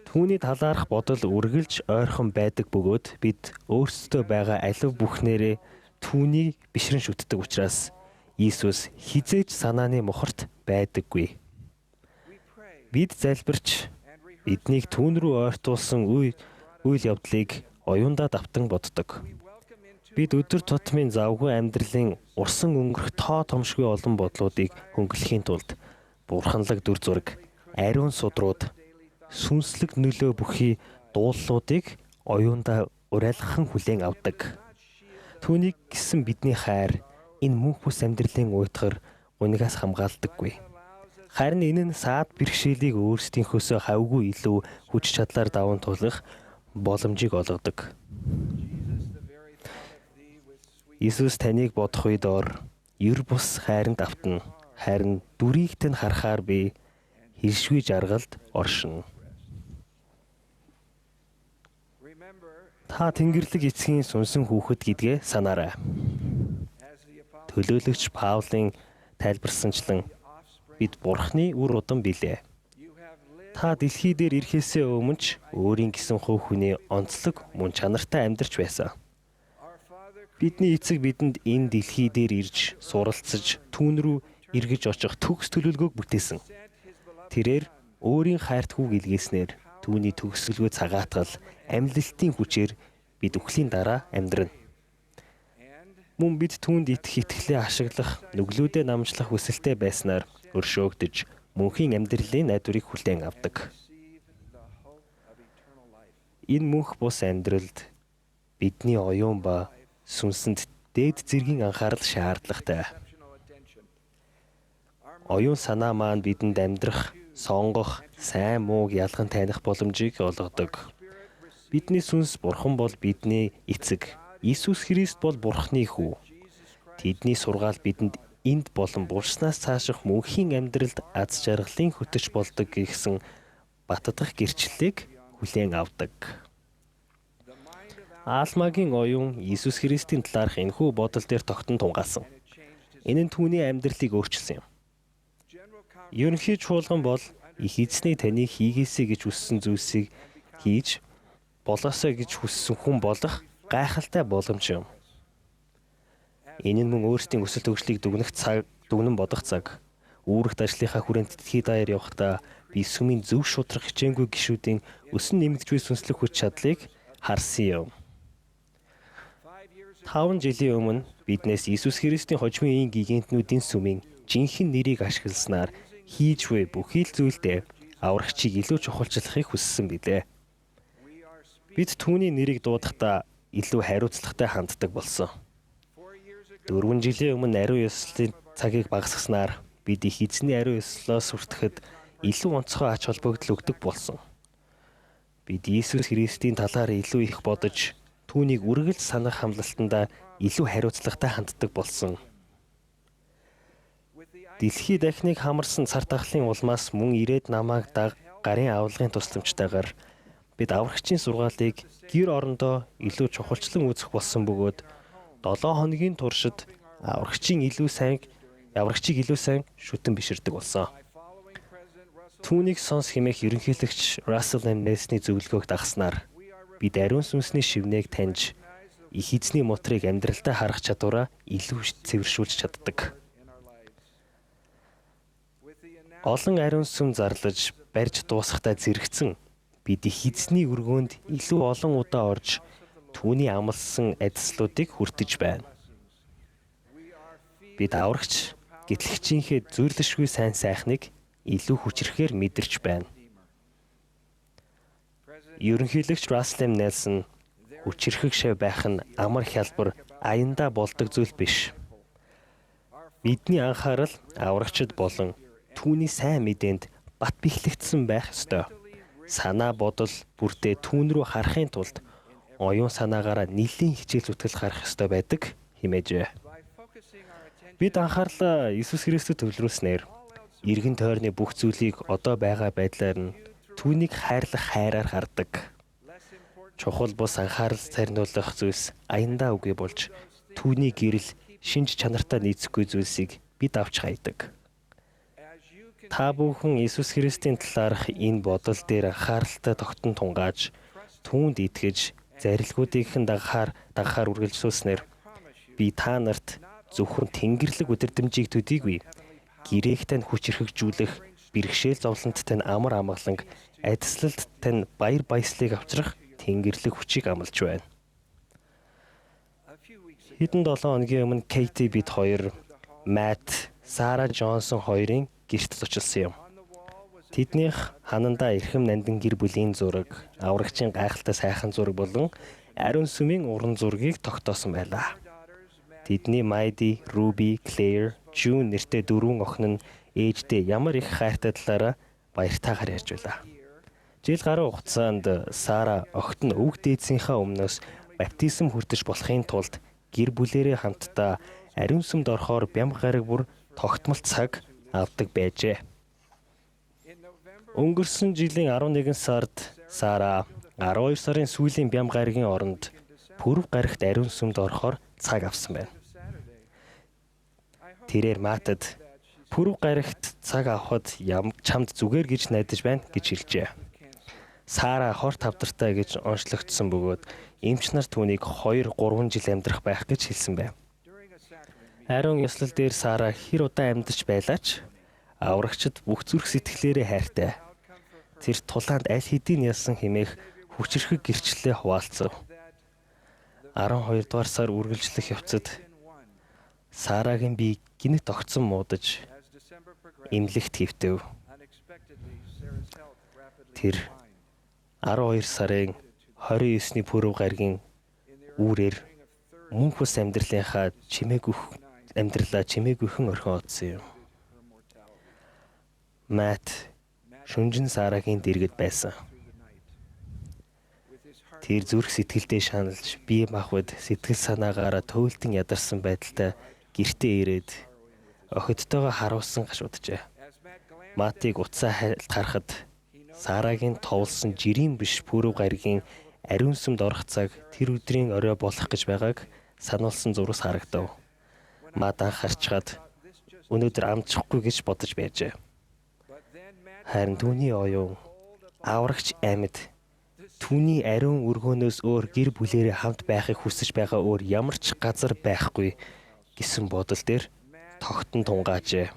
Түүний талаарх бодол үргэлж ойрхон байдаг бөгөөд бид өөрсдөө байгаа алив бүхнээрээ түүнийг бишрэн шүтдэг учраас Иесус хизээж санааны мохорт байдаггүй. Бид залбирч биднийг түүн рүү ойртуулсан үйл явдлыг оюундаа давтан боддог. Бид өдөр тутмын завгүй амьдралын урсан өнгөрөх тоо томшгүй олон бодлуудыг хөнгөлөхийн тулд бурханлаг дүр зураг, ариун судрууд, сүнслэг нөлөө бүхий дуулуудыг оюундаа урайлгахан хүлээн авдаг. Түүнийг гисэн бидний хайр энэ мөнх бүс амьдралын уйтгар унигаас хамгаалдаггүй. Харин энэ нь саад бэрхшээлийг өөрсдийнхөөсөө хавгүй илүү хүч чадлаар даван туулах боломжийг олгодог. Иесус таныг бодох үед ер бус хайранд автна. Харин дүрийг тань харахаар би хэлшгүй жаргалд оршино. Та Тэнгэрлэг эцгийн сүнсэн хүүхэд гэдгээ санаарай. Төлөөлөгч Паулын тайлбарсанчлан бид Бурхны үр удам билээ. Та дэлхий дээр ирэхээсээ өмнө ч өөрийн гэсэн хувь хүний онцлог мөн чанартай амьдарч байсан. Бидний эцэг бидэнд энэ дэлхий дээр ирж суралцж түүн рүү эргэж очих төгс төлөвлөгөөг бүтээсэн. Тэрээр өөрийн хайрт хүүг илгээснээр түүний төгсгөлгүй цагаатгал амьлалтын хүчээр бид үхлийн дараа амьдрна. Мөн бид түүнд итгэх итгэлээ ашиглах, нүглүүдэд намжлах хүсэлтэй байснаар өршөөгдөж мөнхийн амьдралын найдварыг хүлээн авдаг. Энэ мөнх бус амьдралд бидний оюун ба сүнсэнд дээд зэргийн анхаарал шаардлагатай. Оюун санаа маань бидэнд амьдрах, сонгох, сайн мууг ялган таних боломжийг олгодог. Бидний сүнс Бурхан бол бидний эцэг. Иесус Христ бол Бурханы хүү. Тэдний сургаал бидэнд энд болон булснаас цааших мөнхийн амьдралд аз жаргалын хөтөч болдог гэсэн баттдах гэрчлэлийг хүлээн авдаг. Аалмагийн оюун Иесус Христийн талаарх энэхүү бодол дээр тогтон тунгаасан. Энэ нь түүний амьдралыг өөрчилсөн юм. Ерөнхий чуулган бол их эзний таны хийгээсэй гэж хүссэн зүйлсийг хийж болоосоо гэж хүссэн хүн болох гайхалтай боломж юм. Энэ нь мөн өөрсдийн өсөлт хөгжлийг дүгнэн бодох цаг. Үүрэгт ажлынхаа хүрээнд дэлхий даяар явахдаа би сүмийн зөв шудрах хичээнгүй гишүүдийн өсөн нэмэгдэж буй сүнслэг хүч чадлыг харсан юм. 5 жилийн өмнө биднээс Иесус Христийн хожмын гигантнүүдийн сүмийн жинхэнэ нэрийг ашигласнаар хийж буй бүхий л зүйлдээ аврагчийг илүү чухалчлахыг хүссэн билээ. Бид түүний нэрийг дуудахдаа илүү хариуцлагатай ханддаг болсон. 4 жилийн өмнө ариун ёслолын цагийг багасгаснаар бид их эзний ариун ёслолоос хүртэхэд илүү онцгой ач холбогдол өгдөг болсон. Бид Иесус Христийн талаар илүү их бодож, түүнийг үргэлж санах хамлалтандаа илүү хариуцлагатай ханддаг болсон. Дэлхий дахныг хамарсан цар тахлын улмаас мөн ирээд намайг гарын авлагын тусламжтайгаар бид аврагчийн сургаалыг гэр орондоо илүү чухалчлан үзэх болсон бөгөөд 7 хоногийн туршид аврагчийг илүү сайн шүтэн биширдэг болсон. Түүнийг сонс хэмээх ерөнхийлөгч Russell M. Nelson-ийн зөвлөгөөг дагснаар бид ариун сүнсний шивнээг таньж их эзний мотрыг амьдралдаа харах чадвараа илүү цэвэршүүлж чаддаг. Олон ариун сүм зарлаж барьж дуусахдаа зэрэгцэн бид их эзний өргөөнд илүү олон удаа орж түүний амласан адислуудыг хүртэж байна. Бид аврагч гэтлэгчийнхээ зүйрлэшгүй сайн сайхныг илүү хүчрэхээр мэдэрч байна. Ерөнхийлөгч Russell M. Nelson хүчрхэг шав байх нь амар хялбар аяндаа болдог зүйл биш. Бидний анхаарал аврагчд болон түүний сайн мэдээнд бат бэхлэгдсэн байх ёстой. Санаа бодол бүрдээ түүн рүү харахын тулд оюун санаагаараа нэлийн хичээл зүтгэл гарах ёстой байдаг хэмээжээ. Бид анхаарлаа Иесус Христэд төвлөрүүлснээр эргэн тойрны бүх зүйлийг одоо байгаа байдлаар нь түүнийг хайрлах хайраар хардаг. Чухал бус анхаарал царниулах зүйлс аяндаа үгүй болж түүний гэрэл шинж чанартай нийцэхгүй зүйлсийг бид авч хайдаг. Та бүхэн Иесус Христийн талаарх энэ бодол дээр анхааралтай тогтон тунгааж түүнд итгэж зарилгуудынхан дагахаар үргэлжлүүлснээр би та нарт зөвхөн Тэнгэрлэг өдөрдмжийг төдийгүй гэрээхтэй нь хүчрхэгжүүлэх, бэрхшээл зовлонт тань амар амгаланг, адислалт тань баяр баясгалыг авчрах Тэнгэрлэг хүчийг амлаж байна. Хэдэн 7 хоногийн өмнө Кейти бид хоёр Matt, Сара Джонсон хоёрын гэрт очилсан юм. Тэднийх ханандаа эрхэм нандин гэр бүлийн зураг, аврагчийн гайхалтай сайхан зураг болон ариун сүмийн уран зургийг тогтоосон байлаа. Тэдний Майди, Руби, Claire, June нэртэй 4 охин нь ээждээ ямар их хайртай талаараа баяртайгаар ярьж байлаа. Жил гаруй хугацаанд Сара огт нь өвөг дээдсийнхээ өмнөөс баптизм хүртэж болохын тулд гэр бүлээрээ хамтдаа ариун сүмд орохоор бям гараг бүр тогтмол цаг авдаг байжээ. Өнгөрсөн жилийн 11 сард Сара 12 сарын сүүлийн бям гарагийн оронд пүрэв гарагт ариун сүмд орохоор цаг авсан байна. Тэрээр Матад пүрэв гарагт цаг авахд чамд зүгээр гэж найдаж байна гэж хэлжээ. Сара хорт тавдартай гэж онцлогдсон бөгөөд эмч нар түүнийг 2-3 жил амьдрах байх гэж хэлсэн байв. Ариун ёслол дээр Сара хэр удаан амьдарч байлаач аврагчид бүх зүрх сэтгэлээрээ хайртай. Тэр тулаанд аль хэдийн ялсан хэмээх хүчрхэг гэрчлэлээ хуваалцав. 12 дугаар сар үргэлжлэх явцад Сарагийн бие гинэт огцон муудаж эмнэлэгт хэвтэв. Тэр 12 сарын 29-ний пүрэв гарагийн үүрээр мөнх бус амьдралынхаа амьдралаа чимээгүйхэн орхин оцсон юм. Мат шүнжин Сарагийн дэргэд байсан. Тэр зүрх сэтгэлдээ шаналж бие махбод сэтгэл санаагаараа туйлдан ядарсан байдалтай гэртээ ирээд охидтойгоо харуулсан гашууджээ. Матыг уцаа хайлт харахад Сарагийн товлсон жирийн биш пүрэв гарагийн ариун сүмд орох цаг тэр өдрийн орой болох гэж байгааг сануулсан зурус харагдав. Мат анхаарчгаад өнөөдөр амжихгүй гэж бодож байжээ. Харин түүний оюун аврагч амьд түүний ариун өргөөнөөс өөр гэр бүлээрээ хамт байхыг хүсэж байгаа өөр ямар ч газар байхгүй гэсэн бодол дээр тогтон тунгаажээ.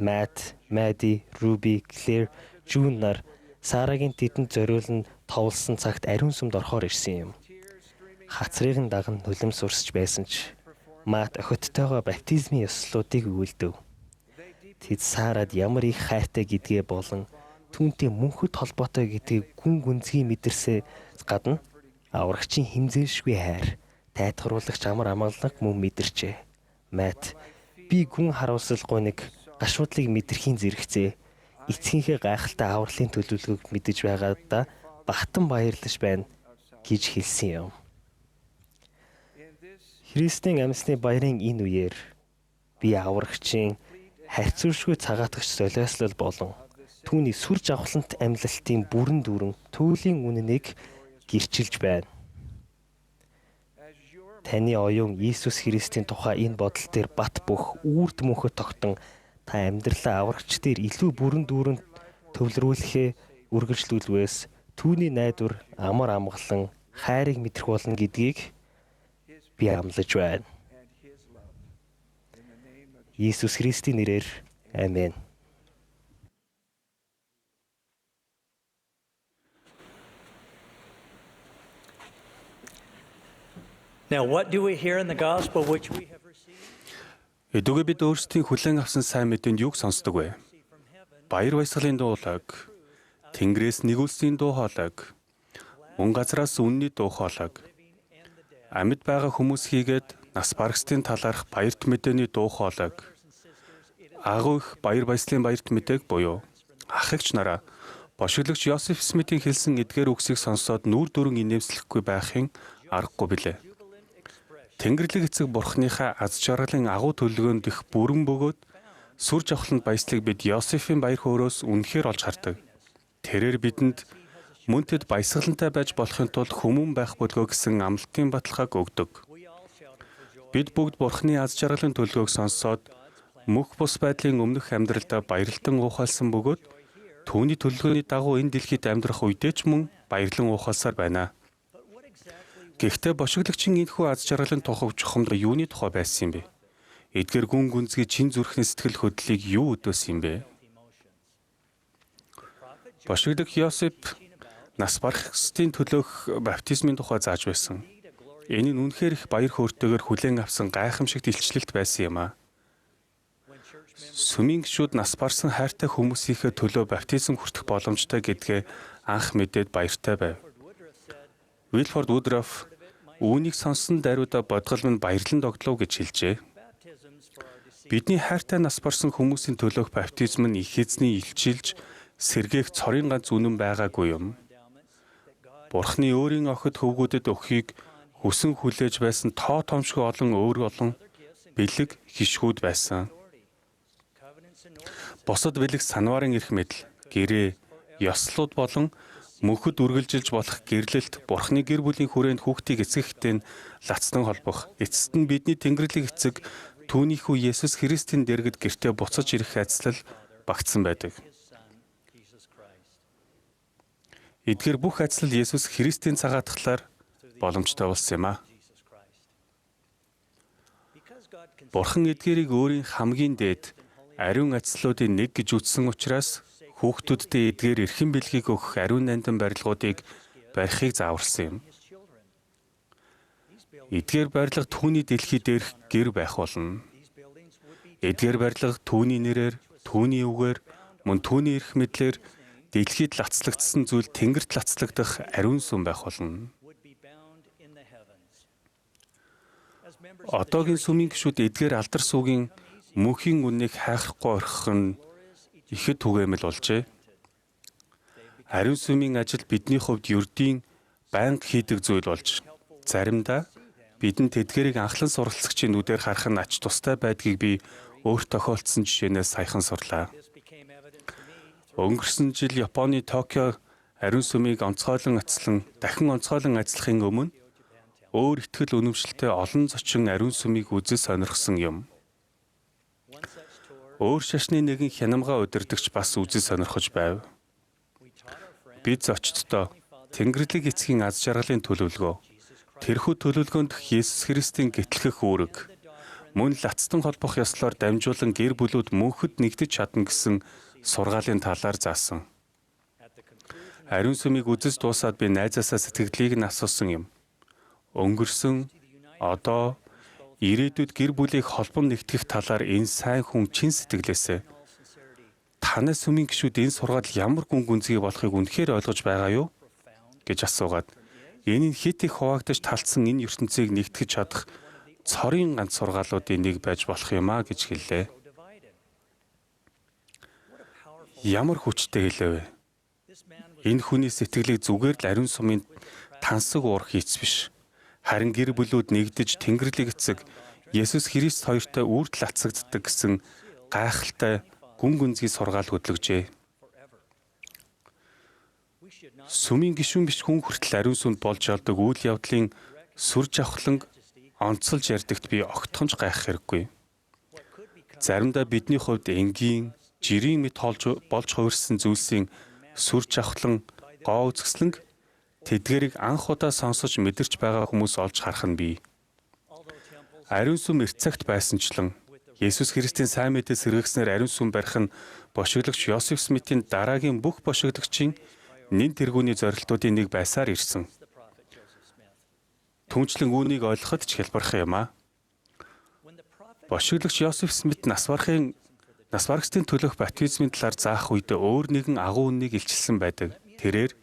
Мат, Мади, Руби, Клэр, Жун нар Сарагийн тэдэнд зориулн товлсон цагт ариун сүмд орохоор ирсэн юм. Хацрыг даган нулимс урсж байсан ч Мат охидтойгоо баптизмын ёслолуудыг өгүүлдэв. Тэд Сарад ямар их хайртай гэдгээ болон түүнтэй мөнхөд холбоотой гэдгийг гүн гүнзгий мэдэрсээ гадна аврагчийн хэмзээшгүй хайр, тайтгаруулагч амар амгаланг мөн мэдэрчээ. Мат би гүн харуулсал гониг гашуудлыг мэдрэхийн зэрэгцээ эцгийнхээ гайхалтай авралын төлөвлөгөөг мэдэж байгаадаа багтан баярлаж байна гэж хэлсэн юм. Христийн амьсны баярын энэ үеэр би аврагчийн харьцуулшгүй цагаатагч солиослол болон түүний сүр жавхлант амьлалтын бүрэн дүүрэн төвлийн үнэнийг гэрчилж байна. Таны оюун Иесус Христийн тухай энэ бодол дээр бат бөх үрд мөнхөд тогтон та амьдралаа аврагч дээр илүү бүрэн дүүрэн төвлөрүүлэхээ үргэлжлүүлвээс түүний найдвар амар амгалан хайрыг мэдрэх болно гэдгийг би амлаж байна. Иесус Христийн нэрээр амен. Now what do we hear in the gospel which we have received? Эдүгээ бид өөрсдийн хүлээн авсан сайн мэдээнд юг сонсдог вэ? Баяр баясгалын дуу хоолойг, Тэнгэрээс нэгүүлсийн дуу хоолойг, мөн газраас үнний дуу хоолойг, амьд байгаа хүмүүс хийгээд нас барагчдын талаарх баярт мэдээний дуу хоолойг, агуу их баяр баясгалын баярт мэдээг буюу ах эгч нараа бошиглогч Йосеф Смитийн хэлсэн эдгээр үгсийг сонсоод нүүр дүрэн инээмсэхгүй байхын аргагүй билээ. Тэнгэрлэг эцэг бурхныхаа аз жаргалын агуу төлөвлөгөөнд их бүрэн бөгөөд сүр жавхланд баяслыг бид Йосефийн баяр хөөрөөс үнэхээр олж хардаг. Тэрээр бидэнд мөн тэд баясгалантай байж болохын тулд хүмүүн байх болгоо гэсэн амлалтын баталгааг өгдөг. Бид бүгд бурхны аз жаргалын төлөвлөгөөг сонсоод мөх бус байдлын өмнөх амьдралдаа баярлан ухаалсан бөгөөд түүний төлөвлөгөөний дагуу энэ дэлхийд амьдрах үедээ ч мөн баярлан ухаалсаар байна. Гэхдээ бошиглогчийн энэхүү аз жаргалын тухайг чухамдаа юуны тухай байсан юм бэ? Эдгээр гүн гүнзгий чин зүрхний сэтгэл хөдлөлийг юу өдөөсөн юм бэ? Бошиглог Йосеф нас барахстын төлөөх баптизмын тухай зааж байсан. Энэ нь үнэхээр их баяр хөөртэйгээр хүлээн авсан гайхамшигт илчлэлт байсан юм а. Сүмийн гишүүд нас барсан хайртай хүмүүсийнхээ төлөө баптизм хүртэх боломжтой гэдгээ анх мэдээд баяртай байв. Вилфорд Вудроф үүнийг сонссон даруйда бодгол минь баярлан догтлоо гэж хэлжээ. Бидний хайртай нас барсан хүмүүсийн төлөөх баптизм нь их эзний илчилж сэргээх цорын ганц үнэн байгаагүй юм. Бурхны өөрийн охид хөвгүүдэд өгөхийг хүсэн хүлээж байсан тоо томшгүй олон бэлэг хишгүүд байсан. Бусад бэлэг санварын эрх мэдэл, гэрээ, ёслууд болон мөнхөд үргэлжилж болох гэрлэлт Бурхны гэр бүлийн хүрээнд хүүхдийг эцгэхтэй лацдан холбох, эцэст нь бидний Тэнгэрлэг эцэг түүнийхүү Есүс Христийн дэргэд гэртээ буцаж ирэх айдслал багтсан байдаг. Эдгээр бүх айдслал Есүс Христийн цагаатгалаар боломжтой болсон юм а. Бурхан эдгээрийг өөрийн хамгийн дээд ариун айдслуудын нэг гэж үзсэн учраас хүүхдүүддээ эдгээр эрхэм бэлгийг өгөх ариун нандин барилгуудыг барихыг зааварсан юм. Эдгээр барилга түүний дэлхий дээрх гэр байх болно. Эдгээр барилга түүний нэрээр, түүний үгээр, мөн түүний эрх мэдлэр дэлхийд лацлагдсан зүйл тэнгэрт лацлагдах ариун сүм байх болно. Одоогийн сүмийн гишүүд эдгээр алдар сүүгийн мөнхийн үннийг хайхгүй орхих нь ихэд түгээмэл болжээ. Ариун сүмийн ажил бидний хувьд ердийн байнга хийдэг зүйл болж, заримдаа бидэнд тэдгэрийг анхлан суралцагчийн нүдээр харах нь ач тустай байдгийг би өөрт тохиолдсон жишээнээс саяхан сурлаа. Өнгөрсөн жил Японы Токио ариун сүмийг дахин онцгойлон ажиллахын өмнө өөр ихтгэл үнэмшилтэй олон зочин ариун сүмийг үзэж сонирхсон юм. Өөр шашны нэгэн хянамгаа удирдагч бас үзэж сонирхож байв. Бид зочдтой Тэнгэрлэг эцгийн аз жаргалын төлөвлөгөө, тэрхүү төлөвлөгөөнд Есүс Христийн гэтлэх үүрэг, мөн лацтан холбох ёслоор дамжуулан гэр бүлүүд мөнхөд нэгдэж чадна гэсэн сургаалын талаар заасан. Ариун сүмийг үзэж дуусаад би найзаасаа сэтгэлдлийг нь асуусан юм. Өнгөрсөн, одоо, ирээдүйд гэр бүлийг холбон нэгтгэх талаар энэ сайн хүн чин сэтгэлээсээ танай сүмийн гишүүд энэ сургаал ямар гүн гүнзгий болохыг үнэхээр ойлгож байгаа юу гэж асуугаад энэ хит их хуваагдаж талцсан энэ ертөнцийг нэгтгэж чадах цорын ганц сургаалуудын нэг байж болох юм а гэж хэллээ. Ямар хүчтэй хэлээвэ. Энэ хүний сэтгэлийг зүгээр л ариун сумын тансаг уур хийц биш. Харин гэр бүлүүд нэгдэж Тэнгэрлэг эцэг Есүс Христ хоёртой үрд лацагддаг гэсэн гайхалтай гүн гүнзгий сургаал хөдлөжээ. Сүмийн гишүүн биш хүн хүртэл ариун сүмд болж явдаг үйл явдлын сүр жавхланг онцолж ярьдагт би огтхонч гайхах хэрэггүй. Заримдаа бидний хувьд энгийн, жирийн мэт болж хувирсан зүйлсийн сүр жавхлан гоо үзэсгэлэнг тэдгэрийг анх удаа сонсож мэдэрч байгаа хүмүүс олж харах нь бий. Ариун сүм эрт цагт байсанчлан Есүс Христийн сайн мэдээ сэргийгснээр ариун сүм барих нь бошиглагч Йосеф Смитийн дараагийн бүх бошиглагчийн нэн тэргүүний зорилтуудын нэг байсаар ирсэн. Түүнчлэн үүнийг ойлгоход ч хялбарх юм а. Бошиглагч Йосеф Смит нас барагчдын төлөөх баптизмын талаар заах үедээ өөр нэгэн агуу үннийг илчилсэн байдаг. Тэрээр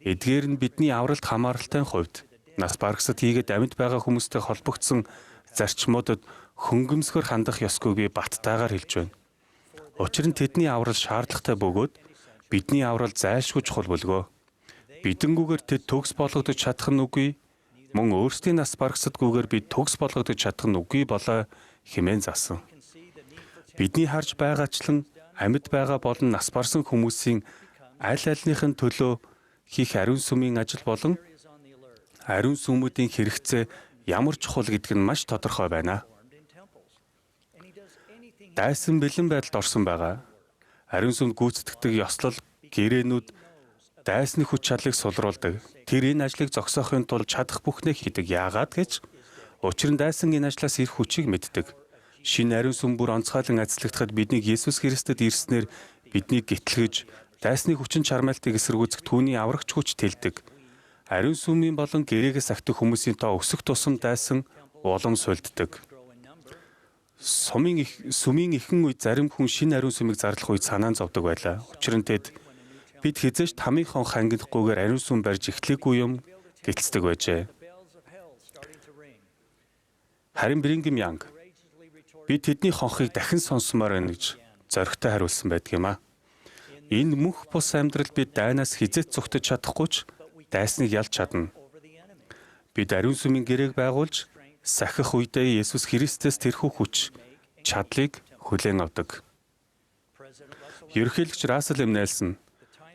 эдгээр нь бидний авралт хамааралтай хувьд нас барагчдад хийгээд амьд байгаа хүмүүстэй холбогдсон зарчмуудад хөнгөмсгөр хандах ёсгүй би баттайгаар хэлж байна. Учир нь тэдний аврал шаардлагатай бөгөөд бидний аврал зайлшгүй чухал бөлгөө. Бидэнгүүгээр тэд төгс болгогдож чадах нь үгүй, мөн өөрсдийн нас барагчдгүйгээр бид төгс болгогдож чадах нь үгүй болоо хэмээн заасан. Бидний харж байгаачлан амьд байгаа болон нас барсан хүмүүсийн аль альныхын төлөө хийх ариун сүмийн ажил болон ариун сүмүүдийн хэрэгцээ ямар чухал гэдг нь маш тодорхой байна. Дайсан бэлэн байдалд орсон байгаа. Ариун сүмд гүйцэтгэдэг ёслол, гэрээнүүд дайсны хүч чадлыг сулруулдаг. Тэр энэ ажлыг зогсоохын тулд чадах бүхнээ хийдэг. Яагаад гэж? Учир нь дайсан энэ ажлаас ирэх хүчийг мэддэг. Шинэ ариун сүм бүр онцгойлон ажиллагдахад бидний Есүс Христэд ирснээр биднийг гэтлгэж, дайсны хүчин чармайлтыг эсэргүүцэх түүний аврагч хүч тэлдэг. Ариун сүмийн болон гэрээгээс агтах хүмүүсийн тоо өсөх тусам дайсан улам сулддаг. Сүмийн ихэнх үед зарим хүн шинэ ариун сүмийг зарлах үед санаан зовдөг байлаа. Учир нь тэд бид хизээч тамийнхон хангидахгүйгээр ариун сүм барьж эхлэхгүй юм гэлцдэг байжээ. Харин Брингем Янг Би тэдний хонхыг дахин сонсомоор байна гэж зоригтой хариулсан байдаг юм а. Энэ мөнх бус амьдрал бид дайнаас хизээч зүгтэж чадахгүй ч дайсныг ялж чадна. Бид ариун сүмийн гэрээг байгуулж сахих үедээ Есүс Христэс тэрхүү хүч, чадлыг хүлээн авдаг. Ерөнхийлөгч Рассел М. Нельсон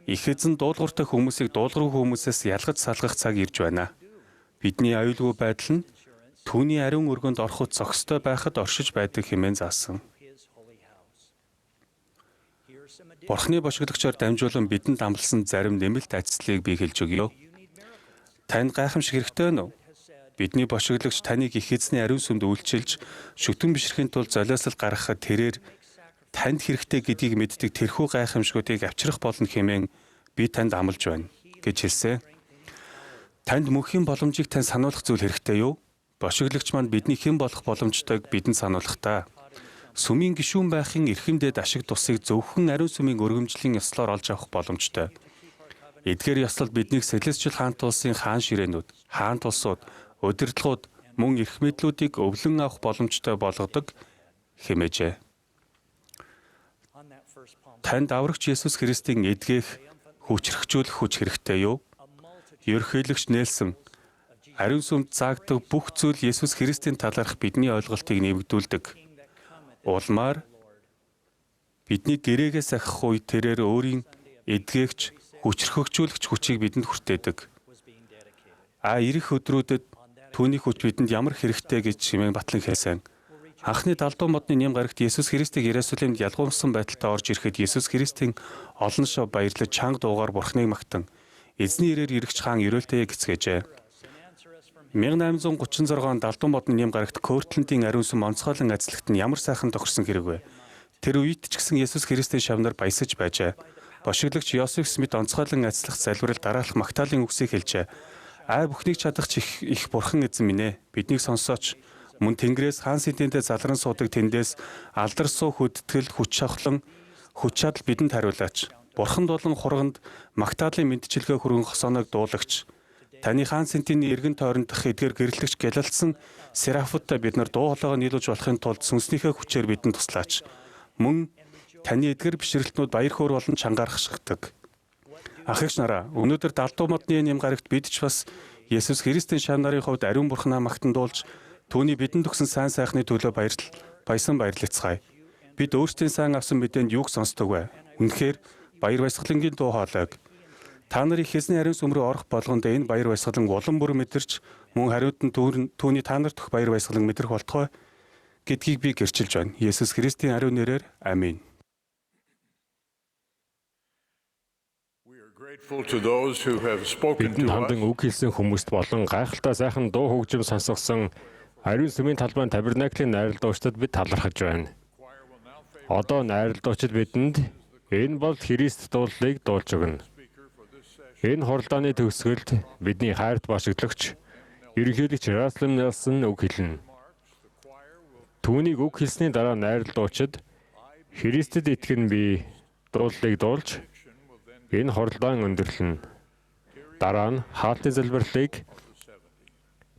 их эзэн дуулууртай хүмүүсийг дуулуургүй хүмүүсээс ялгаж салгах цаг ирж байна. Бидний аюулгүй байдал нь түүний ариун өргөнд ороход зохистой байхад оршиж байдаг хэмээн заасан. Бурхны бошиглогчоор дамжуулан бидэнд амласан зарим нэмэлт ажлыг би хэлж өгье. Танд гайхамшиг хэрэгтэй байна уу? Бидний бошиглогч таныг их эзний ариун сүмд үйлчилж, шүтэн бишрэхийн тулд золиослол гаргахад тэрээр танд хэрэгтэй гэдгийг мэддэг тэрхүү гайхамшгуудыг авчрах болно хэмээн би танд амлаж байна гэж хэлсэн. Танд мөнхийн боломжийг тань сануулах зүйл хэрэгтэй юу? Бошиглогч манд бидний хэн болох боломжтойг бидэнд сануулах та. Сүмийн гишүүн байхын эрхэмдэд ашиг тусыг зөвхөн ариун сүмийн өргөмжлийн ёслоор олж авах боломжтой. Эдгээр ёслол биднийг Celestial хаант улсын хаан ширээнүүд, хаант улсууд, удирдлагууд мөн эрх мэдлүүдийг өвлөн авах боломжтой болгодог хэмээжээ. Танд аврагч Есүс Христийн эдгэх хүчрхжүүлэх хүч хэрэгтэй юу? Ерөнхийлөгч Нельсон ариун сүмд заагддаг бүх зүйл Есүс Христийн талаарх бидний ойлголтыг нэмэгдүүлдэг. Улмаар бидний гэрээгээ сахих үед тэрээр өөрийн эдгээгч, хүчрхэгжүүлэгч хүчийг бидэнд хүртээдэг. Ирэх өдрүүдэд түүний хүч бидэнд ямар хэрэгтэй гэж хэмээн батлан хэлсэн. Анхны далдуу модны нэм гарагт Есүс Христийг Иерусалимд ялгуурсан байдалтай орж ирэхэд Есүс Христийн олон шав баярлаж чанга дуугаар Бурхныг магтан эзний ирээр ирэгч хаан ерөөлтэйг эцгээжээ. 1836 онд далдуу модны нэм гарагт Кортлендийн ариун сүм онцгойлон ажиллагт нь ямар сайхан тохирсон хэрэг вэ? Тэр үед ч гэсэн Есүс Христийн шавнаар баясаж байжээ. Бошиглогч Йосеф Смит онцгойлон ажиллах залбирал дараалах магтаалын үгсийг хэлжээ. Бүхнийг чадах их бурхан эзэн минь ээ, биднийг сонсооч. Мөн Тэнгэрээс хаан сэнтэнтэй залран суудаг тэндээс алдар суу хүдтгэл хүч шавхлан хүч чадал бидэнд хариулаач. Бурханд болон хурганд магтаалын мэдчилгээ хүргэн хосоонойг дуулагч. Таны хаан сэнтиний эргэн тойронд дах эдгээр гэрлэгч гялалсан серафуудтай бид нар дуу хоолойгоо нийлүүлж болохын тулд сүнснийхээ хүчээр бидэнд туслаач. Мөн таны эдгээр бишрэлтнүүд баяр хөөр болон чангарахшигдаг. Ах эгч нараа, өнөөдөр далдуу модны нэм гарагт бид ч бас Есүс Христийн шав нарын хувьд ариун бурхнаа магтандуулж түүний бидэнд өгсөн сайн сайхны төлөө баясан баярлацгаая. Бид өөрсдийн сайн авсан мэдээнд юуг сонсдог вэ? Үнэхээр баяр баясгалангийн дуу хоолойг. Та нар их эзний ариун сүм рүү орох болгонд энэ баяр баясгалан улам бүр мэдэрч мөн хариуд нь түүний та нарт өгөх баяр баясгалан мэдрэх болтугай гэдгийг би гэрчилж байна. Есүс Христийн ариун нэрээр аминь. Бидэнд хамдан үг хэлсэн хүмүүст болон гайхалтай сайхан дуу хөгжим сонсгосон ариун сүмийн талбайн Табернаклийн найралдуучдад бид талархаж байна. Одоо найралдуучид бидэнд энэ бол Христ дуулалыг дуулж өгнө. Энэ хуралдааны төгсгөлд бидний хайрт бошиглогч ерөнхийлөгч Рассел М. Нельсон үг хэлнэ. Түүнийг үг хэлсний дараа найралдуучид Христэд итгэн би дуулалыг дуулж энэ хуралдаан өндөрлөнө. Дараа нь хаалтын залбирлыг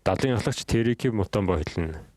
далайн ахлагч Терики Мутамбо хэлнэ.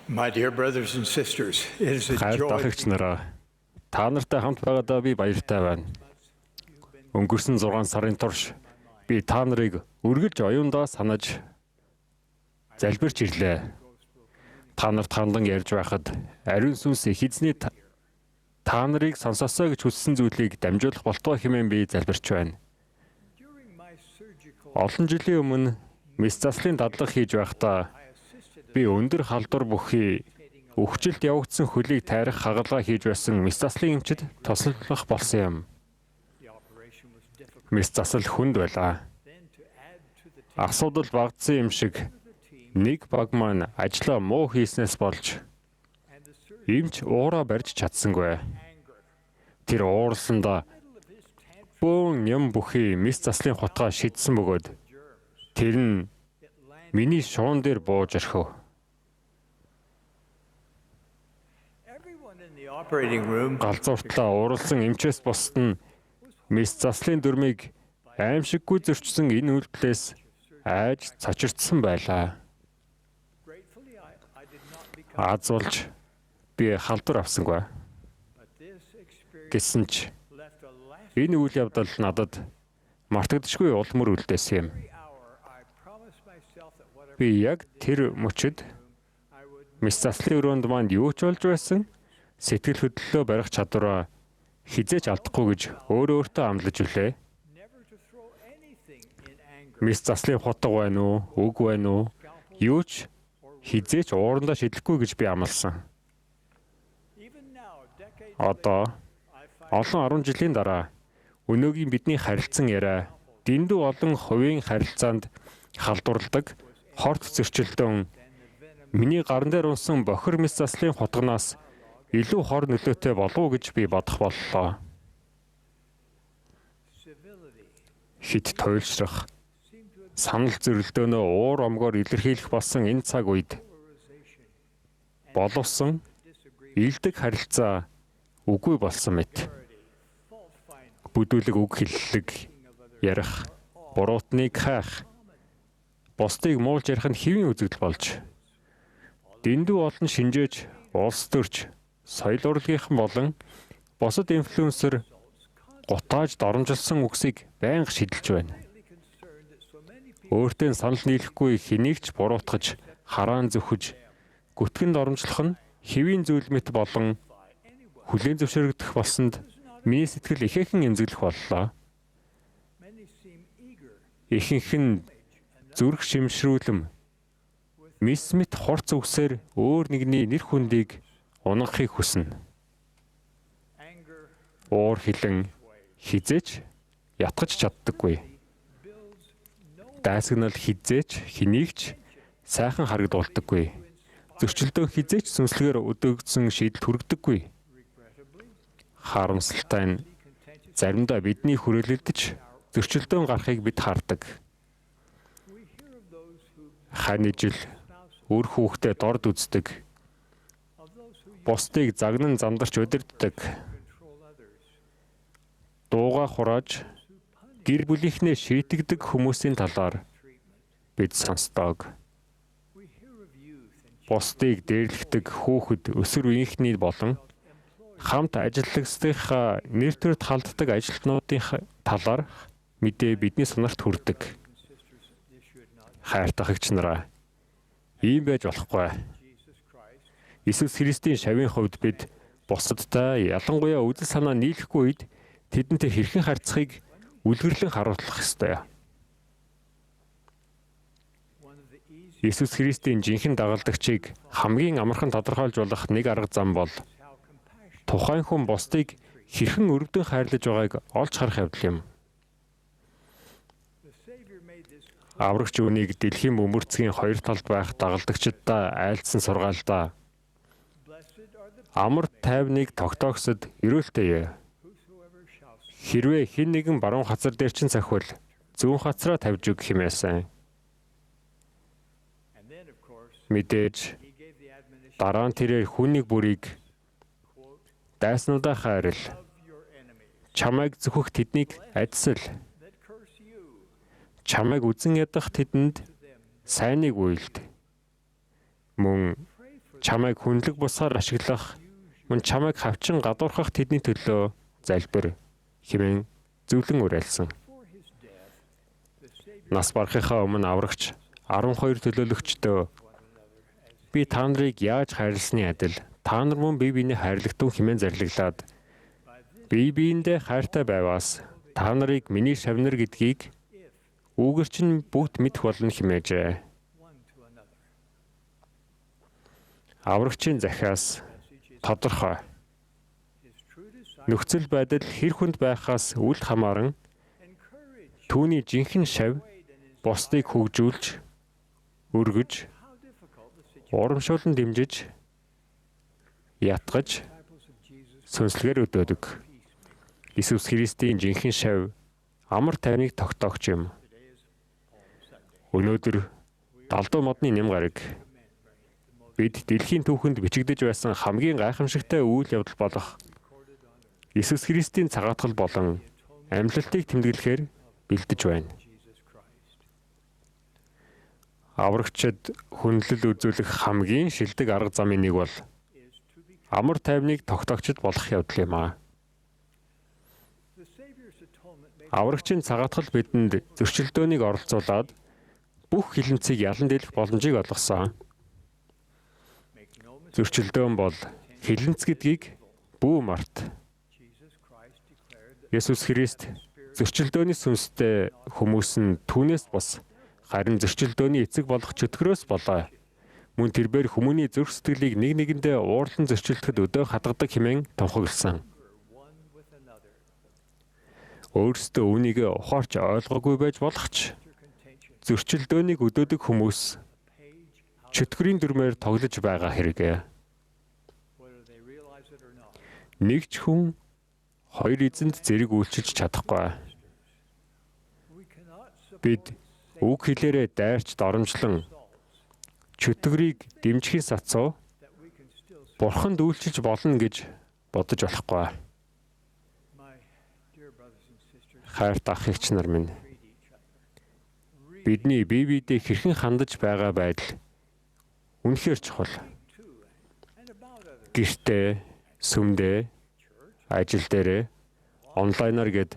My dear brothers and sisters, it is a Хайр joy дахигч нараа, та нартай хамт байгаадаа би баяртай байна. Өнгөрсөн 6 сарын турш би та нарыг үргэлж оюундаа санаж залбирч ирлээ. Та нарт хандан ярьж байхад ариун сүнс их эзний та нарыг сонсосоо гэж хүссэн зүйлийг дамжуулах болтугай хэмээн би залбирч байна. Олон жилийн өмнө мис заслын дадлага хийж байхдаа би өндөр халдвар бүхий өвчлөлт явагдсан хөлийг тайрах хагалгаа хийж байсан мис заслын эмчид тослох болсон юм. Мис засал хүнд байлаа. Асуудал багдсан юм шиг нэг баг маань ажлаа муу хийснээс болж эмч уураа барьж чадсангүй. Тэр уурлсандаа бөөн юм бүхий мис заслын хотгоо шидсэн бөгөөд тэр нь миний шуун дээр бууж орхив. Галзууртлаа уурлсан эмчээс бусд нь мис заслын дүрмийг аимшиггүй зөрчсөн энэ үйлдэлээс айж цочирдсан байлаа. Аз болж би халдвар авсангүй. Гэсэн ч энэ үйл явдал надад мартагдчихгүй улмөр үлдээсэн юм. Би яг тэр мөчөд мис заслын өрөөнд манд юу ч болж байсан сэтгэл хөдлөлөө барих чадвараа хизээч алдахгүй гэж өөрөө өөртөө амлаж үлээ. Мис заслын хотго байна уу, үг байна уу? Юу ч хизээч уурандаа шидлэхгүй гэж би амласан. Одоо олон 10 жилийн дараа өнөөгийн бидний харилцан яриа дэндүү олон хувийн харилцаанд халдварладаг хорт зөрчилдөөн миний гаран дээр унсан бохир мис заслын хотгоноос илүү хор нөлөөтэй болов уу гэж би бодох боллоо. Хит туйлшрах, санал зөрөлдөөнөө уур омгоор илэрхийлэх болсон энэ цаг үед боловсон илдэг харилцаа үгүй болсон мэт. Бүдүүлэг үг хэллэг, ярих, буруутныг хаах, бусдыг муулж ярих нь хэвийн үзэгдэл болж дэндүү олон шинжээч, улс төрч, соёл урлагийнхан болон бусад инфлюенсер гутааж доромжилсан үгсийг байнга шидэлж байна. Өөртөө санал нийлэхгүй хэнийг ч буруутгаж, хараан зөвхөж, гүтгэн доромжлох нь хэвийн зүйл мэт болон хүлээн зөвшөөрөгдөх болсонд миний сэтгэл ихээхэн эмзэглэх боллоо. Ихэнх нь зүрх шимшрүүлэм, мис мэт хорц үгсээр өөр нэгний нэр хүндийг унгахыг хүснэ. Уур хилэн хизээч ятгах чаддаггүй. Дайсагнал хизээч хэнийг ч сайхан харагдуулдаггүй. Зөрчилдөөн хизээч сүнслэгээр өдөөгдсөн шийдэлд хүргдэггүй. Харамсалтай нь заримдаа бидний хүрээлэлдэж зөрчилдөөн гарахыг бид хардаг. Хань ижил үр хүүхдэд дорд үздэг. Бусдыг загнан замдарч удирддаг. Дууга хурааж гэр бүлийнхнээ шийтгдэг хүмүүсийн талаар бид сонсдог. Бусдыг дээрлэхдэг хүүхэд өсвөр үеийнхний болон хамт ажиллагчдынхаа нэр төрд халддаг ажилтнуудын талаар мэдээ бидний сонорт хүрдэг. Хайр дахигч нараа, ийм байж болохгүй. Иесус Христийн шавийн хувьд бид бусадтай ялангуяа үзэл санаа нийлэхгүй үед тэдэнтэй хэрхэн харьцахыг үлгэрлэн харуулах ёстой. Иесус Христийн жинхэнэ дагалдагчийг хамгийн амархан тодорхойлж болох нэг арга зам бол тухайн хүн бусдыг хэрхэн өрөвдөн хайрлаж байгааг олж харах явдал юм. Аврагч үнийг дэлхийн бөмбөрцгийн хоёр талд байх дагалдагчдаа айлдсан сургаалдаа амар тайвныг тогтоогсод өрөөлтэй. Хэрвээ хэн нэгэн баруун хацар дээр чин сахивал зүүн хацраа тавьж өг хэмээсэн. Мэдээж дараа нь тэрээр хүнийг бүрийг дайснуудаа хайрл. Чамайг зөвхөх тэднийг адсал. Чамайг үзэн ядах тэдэнд сайныг үйлд. Мөн чамайг хүнлэг бусаар ашиглах, мөн чамайг хавчин гадуурхах тэдний төлөө залбир хэмээн зөвлөн уриалсан. Нас барахынхаа өмнө аврагч 12 төлөөлөгчдөө би та нарыг яаж хайрласны адил та нар мөн бие биенээ хайрлагтун хэмээн зарлаглаад бие биендээ хайртай байваас та нарыг миний шавнар гэдгийг үүгэр чинь бүгд мэдэх болно хэмээжээ. Аврагчийн захиас тодорхой. Нөхцөл байдал хэр хүнд байхаас үл хамааран түүний жинхэнэ шав бусдыг хөгжүүлж, өргөж, урамшуулан дэмжиж, ятгаж, сүнслэгээр өдөөдөг. Иесус Христийн жинхэнэ шав амар тайвныг тогтоогч юм. Өнөөдөр далдуу модны нэм гараг бид дэлхийн түүхэнд бичигдэж байсан хамгийн гайхамшигтай үйл явдал болох Иесус Христийн цагаатгал болон амьлалтыг тэмдэглэхээр бэлдэж байна. Аврагчид хүнлэл үзүүлэх хамгийн шилдэг арга замын нэг бол амар тайвныг тогтоогчд болох явдал юм аа. Аврагчийн цагаатгал бидэнд зөрчилдөөнийг оролцуулаад бүх хилэнцгийг ялан дийлэх боломжийг олгосон. Зөрчилдөөн бол хилэнц гэдгийг бүү март. Есүс Христ зөрчилдөөний сүнстэй хүмүүс нь түүнээс бус харин зөрчилдөөний эцэг болох чөтгөрөөс болоо. Мөн тэрээр хүмүүний зүрх сэтгэлийг нэг нэгэндээ уурлан зөрчилдөхэд өдөө хадгадаг хэмээн тунхагласан. Өөрсдөө үүнийг ухаарч ойлгоогүй байж болох ч зөрчилдөөнийг өдөөдөг хүмүүс чөтгөрийн дүрмээр тоглож байгаа хэрэг. Нэг ч хүн хоёр эзэнд зэрэг үйлчилж чадахгүй. Бид үг хэлээрээ дайрч доромжлон чөтгөрийг дэмжихийн сацуу Бурханд үйлчилж болно гэж бодож болохгүй. Хайрт ах эгч нар минь, бидний бие биедээ хэрхэн хандаж байгаа байдал үнэхээр чухал. Гэртээ, сүмдээ, ажил дээрээ, онлайнаар гээд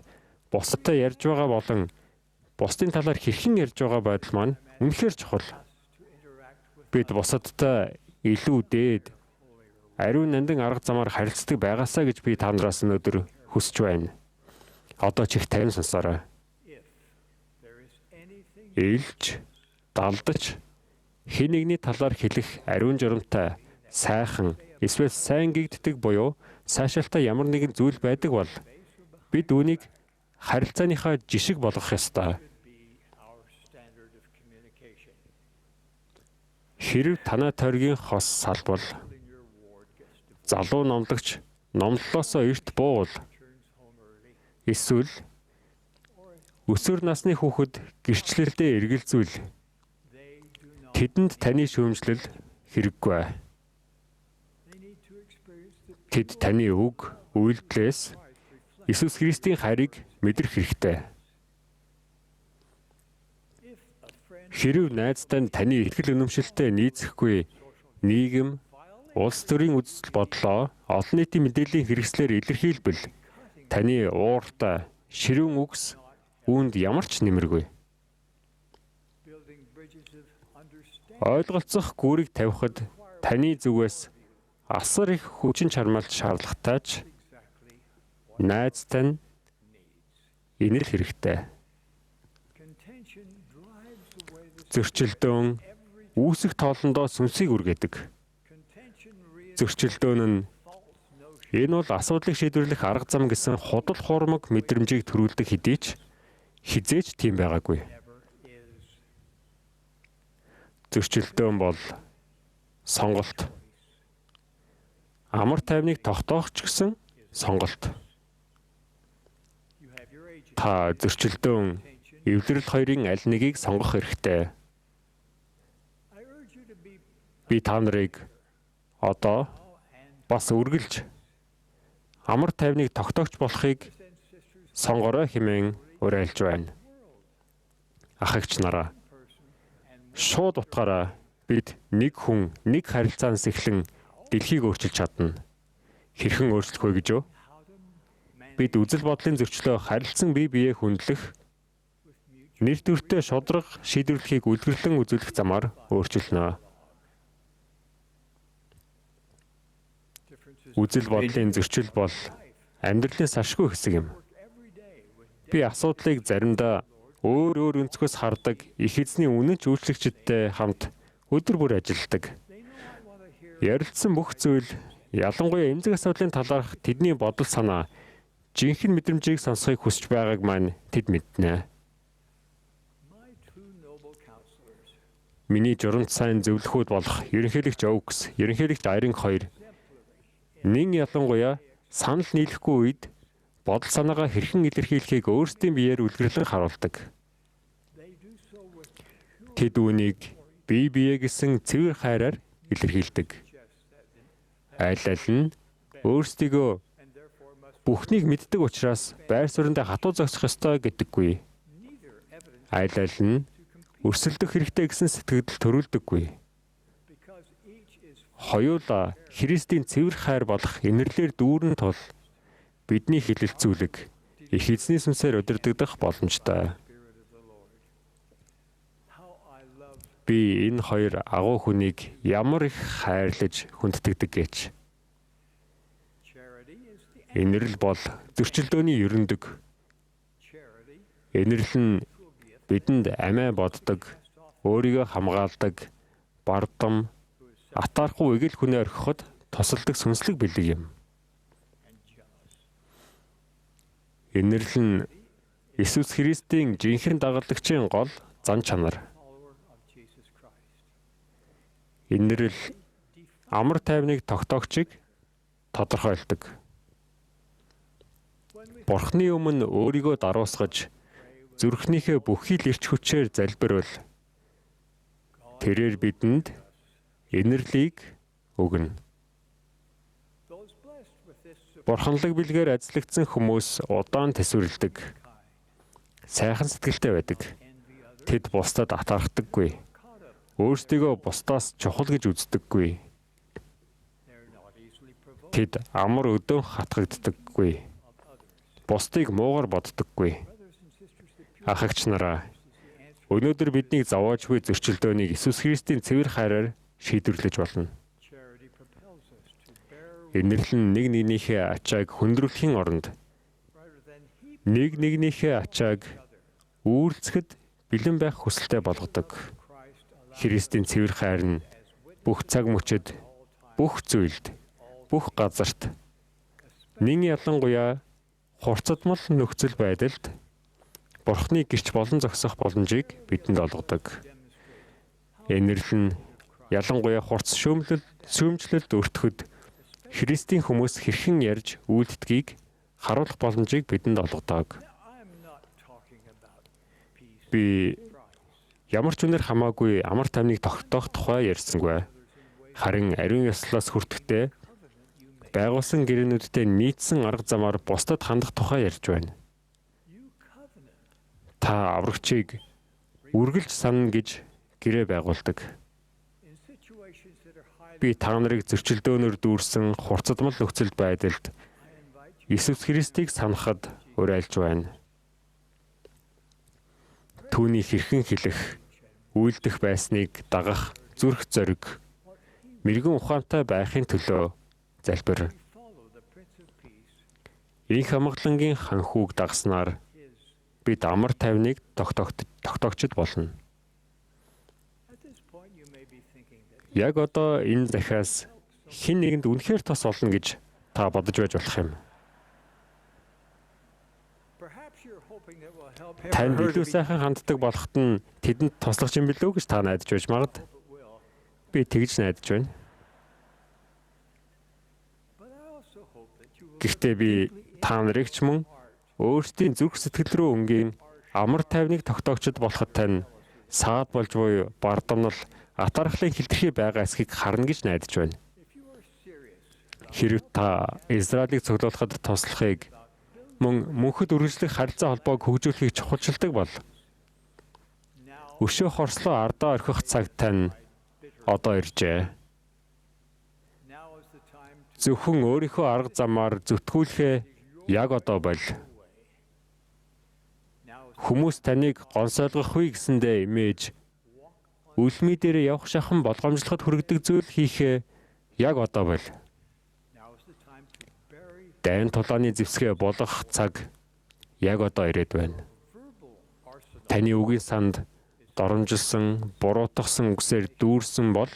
бусадтай ярьж байгаа болон бусдын талаар хэрхэн ярьж байгаа байдал маань үнэхээр чухал. Бид бусадтай илүү дээд, ариун нандин арга замаар харилцдаг байгаасаа гэж би та нараас өнөөдөр хүсэж байна. Одоо ч их тайван сонсоорой. Илж, далдаж, хэн нэгний талаар хэлэх ариун журамтай, сайхан, эсвэл сайн гэгддэг буюу сайшаалтай ямар нэгэн зүйл байдаг бол бид үүнийг харилцааныхаа жишг болгох ёстой. Хэрв танай тойргийн хос салбал залуу номлогч номлолоосоо эрт буувал эсвэл өсвөр насны хүүхэд гэрчлэлдээ эргэлзүүл тэдэнд таны шүүмжлэл хэрэггүй. Тэд таны үг, үйлдэлээс Иесус Христийн хайрыг мэдрэх хэрэгтэй. Хэрв найзтай таны итгэл үнэмшилтэд нийцэхгүй нийгэм, улс төрийн үзэл бодлоо олон нийтийн мэдээллийн хэрэгслээр илэрхийлбэл таны ууртай, ширүүн үгс үүнд ямар ч нэмэргүй. Ойлголцох гүүрийг тавихад таны зүгээс асар их хүчин чармайлт шаардлагатай ч найзтай нь инэл хэрэгтэй. Зөрчилдөөн үүсэх тоолондоо сүнсийг үргээдэг. Зөрчилдөөн нь энэ бол асуудлыг шийдвэрлэх арга зам гэсэн худал хуурмаг мэдрэмжийг төрүүлдэг хэдий ч хизээч тийм байгаагүй. Зөрчилдөөн бол сонголт. Амар тайвныг тогтоох ч гэсэн сонголт. Та зөрчилдөөн, эвлэрэл хоёрын аль нэгийг сонгох хэрэгтэй. Би та нарыг одоо бас үргэлж амар тайвныг тогтоогч болохыг сонгорой хэмээн уриалж байна. Ах эгч нараа, шууд утгаараа бид нэг хүн, нэг харилцаанаас эхлэн дэлхийг өөрчилж чадна. Хэрхэн өөрчлөх вэ гэж юу? Бид үзэл бодлын зөрчлөө харилцан бие биеэ хүндлэх, нэр төртэй шодрог шийдвэрлэхийг үлгэрлэн үзүүлэх замаар өөрчилнө. Үзэл бодлын зөрчил бол амьдралын салшгүй хэсэг юм. Би асуудлыг заримдаа өөр өнцгөөс хардаг их эзний үнэн ч үйлчлэгчдтэй хамт өдөр бүр ажилладаг. Ярилцсан бүх зүйл, ялангуяа эмзэг асуудлын талаарх тэдний бодол санаа, жинхэнэ мэдрэмжийг сонсохыг хүсэж байгааг маань тэд мэднэ. Миний журамт сайн зөвлөхүүд болох ерөнхийлөгч Оукс, ерөнхийлөгч Айринг хоёр нэн ялангуяа санал нийлэхгүй үед бодол санаагаа хэрхэн илэрхийлэхийг өөрсдийн биеэр үлгэрлэн харуулдаг. Тэд үүнийг бие бие гэсэн цэвэр хайраар илэрхийлдэг. Аль аль нь өөрсдийгөө бүхнийг мэддэг учраас байр сууриндаа хатуу зогсох ёстой гэдэггүй. Аль аль нь өрсөлдөх хэрэгтэй гэсэн сэтгэл төрүүлдэггүй. Хоёулаа Христийн цэвэр хайр болох инэрлэр дүүрэн тул бидний хилэлцүүлэг их эзний сүнсээр удирдагдах боломжтой. Би энэ хоёр агуу хүнийг ямар их хайрлаж хүндэтгдэг гэж. Инэрл бол зөрчилдөөний ерөндөг. Инэрл нь бидэнд амиа боддог, өөрийгөө хамгаалдаг, бардам, атаарахгүй эгэл хүнээ орхиход тусалдаг сүнслэг бэлэг юм. Инэрл нь Иесус Христийн жинхэнэ дагалдагчийн гол зан чанар. Инэрл амар тайвныг тогтоогчийг тодорхойлдог. Бурхны өмнө өөрийгөө даруусгаж зүрхнийхээ бүхий л эрч хүчээр залбирвал тэрээр бидэнд инэрлийг өгнө. Бурханлаг бэлгээр ажиллагдсан хүмүүс удаан тэсвэрлэдэг. Сайхан сэтгэлтэй байдаг. Тэд бусдад атаархдаггүй. Өөрсдийгөө бусдаас чухал гэж үздэггүй. Тэд амар өдөөн хатгагддаггүй. Бусдыг муугар боддоггүй. Ах эгч нараа, өнөөдөр биднийг зовоож буй зөрчилдөөнийг Иесус Христийн цэвэр хайраар шийдвэрлэж болно. Инэрл нь нэг нэгнийхээ ачааг хүндрүүлэхийн оронд нэг нэгнийхээ ачааг үүрцэхэд бэлэн байх хүсэлтэй болгодог. Христийн цэвэр хайр нь бүх цаг мөчид, бүх зүйлд, бүх газарт нэн ялангуяа хурцадмал нөхцөл байдалд Бурхны гэрч болон зогсох боломжийг бидэнд олгодог. Инэрл нь ялангуяа хурц шүүмжлэлд өртөхөд Христийн хүмүүс хэрхэн ярьж үйлддгийг харуулах боломжийг бидэнд олгодог. Би ямар ч үнээр хамаагүй амар тайвныг тогтоох тухай ярьсангүй. Харин ариун ёслолоос хүртэхдээ байгуулсан гэрээнүүдтэй нийцсэн арга замаар бусдад хандах тухай ярьж байна. Та аврагчийг үргэлж санана гэж гэрээ байгуулдаг. Би та нарыг зөрчилдөөнөөр дүүрсэн хурцадмал нөхцөл байдалд Иесус Христийг санахад уриалж байна. Түүний хэрхэн хэлэх, үйлдэх байсныг дагах зүрх зориг, мэрэгэн ухаантай байхын төлөө залбир. Инх амгалангийн ханхүүг дагснаар бид амар тайвныг тогтоогчд болно. Яг одоо энэ захиас хэн нэгэнд үнэхээр тос олно гэж та бодож байж болох юм. Танд илүү сайхан ханддаг болоход нь тэдэнд тослох юм билүү гэж та найдаж байж магад. Би тэгж найдаж байна. Гэхдээ би та нарыг ч мөн өөрсдийн зүрх сэтгэл рүү өнгийн амар тайвныг тогтоогчд болоход тань саад болж буй бардамнал атаархлын хилтерхий байгаа эсхийг харна гэж найдаж байна. Хэрв та Израилийг цуглуулахад туслахыг мөнхөд үргэлжлэх харилцаа холбоог хөгжүүлэхийг чухалчилдаг бол өшөө хорслоо ардаа орхих цаг тань одоо иржээ. Зөвхөн өөрийнхөө арга замаар зүтгүүлэхээ яг одоо бол. Хүмүүс таныг гонсойлгохгүй гэсэндээ имэж үлмий дээр явах шахан болгоомжлоход хүргэдэг зүйл хийхээ яг одоо бол. Дайн тулааны зэвсгээ болох цаг яг одоо ирээд байна. Таны үгийн санд доромжилсан, буруутгасан үгсээр дүүрсэн бол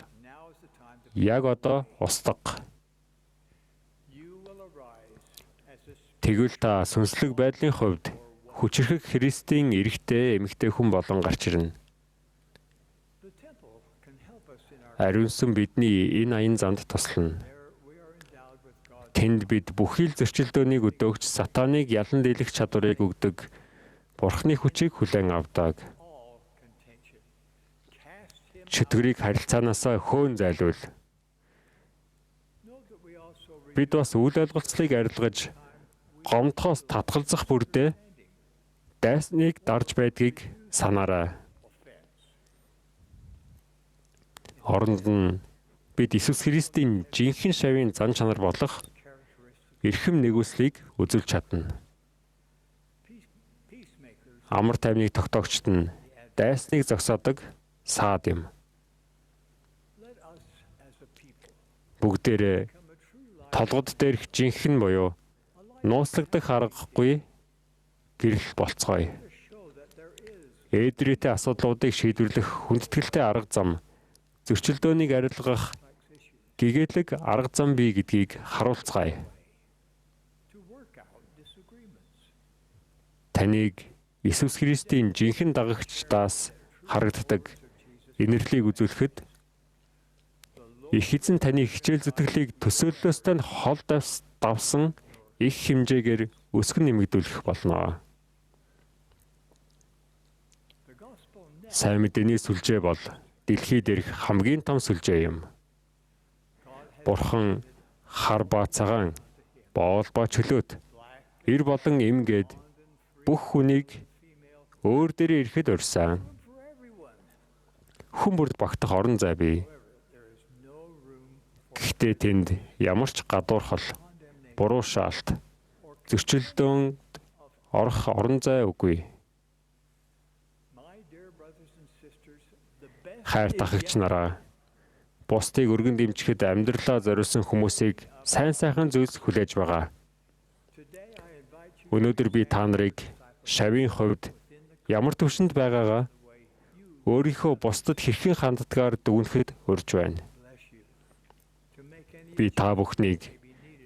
яг одоо устгах. Тэгвэл та сүнслэг байдлын хувьд хүчрхэг Христийн эрэгтэй эмэгтэй хүн болон гарч ирнэ. Ариунсан бидний энэ аян замд туслана. Тэнд бид бүхий л зөрчилдөөнийг өдөөгч сатаныг ялан дийлэх чадварыг өгдөг Бурхны хүчийг хүлээн авдаг. Чөтгөрийг харилцаанаасаа хөөн зайлуул. Бид бас үйл ойлголцлыг арилгаж гомдхоос татгалзах бүрдээ дайсныг дарж байдгийг санаарай. Оронд нь бид Иесус Христийн жинхэнэ шавийн зан чанар болох эрхэм нэгүслийг үзүүлж чадна. Амар тайвныг тогтоогчд нь дайсныг зогсоодог саад юм. Бүгдээрээ толгод дээрх жинхэнэ буюу нууцлагдах аргагүй гэрэл болцгоё. Эдрийтэй асуудлуудыг шийдвэрлэх хүндэтгэлтэй арга зам, зөрчилдөөнийг арилгах гэгээлэг арга зам бий гэдгийг харуулцгаая. Таныг Иесус Христийн жинхэнэ дагагчдаас харагддаг инэрлийг үзүүлэхэд их эзэн таны хичээл зүтгэлийг төсөөллөөсөө хол давсан их хэмжээгээр өсгөн нэмэгдүүлэх болно. Сайн мэдээний сүлжээ бол дэлхий дээрх хамгийн том сүлжээ юм. Бурхан хар ба цагаан, боол ба чөлөөт, эр болон эмгээд бүх хүнийг өөр дээрээ ирэхэд урьсан. Хүн бүрд багтах орон зай бий. Гэхдээ тэнд ямар ч гадуурхал, буруу шаалт, зөрчилдөөнд орох орон зай үгүй. Хайр тахагч нараа, бусдыг өргөн дэмжихэд амьдралаа зориулсан хүмүүсийг сайн сайхан зүйлс хүлээж байгаа. Өнөөдөр би та нарыг шавийн хувьд ямар төвшөнд байгаагаа өөрийнхөө бусдад хэрхэн ханддгаар дүгнэхэд урьж байна. Би та бүхнийг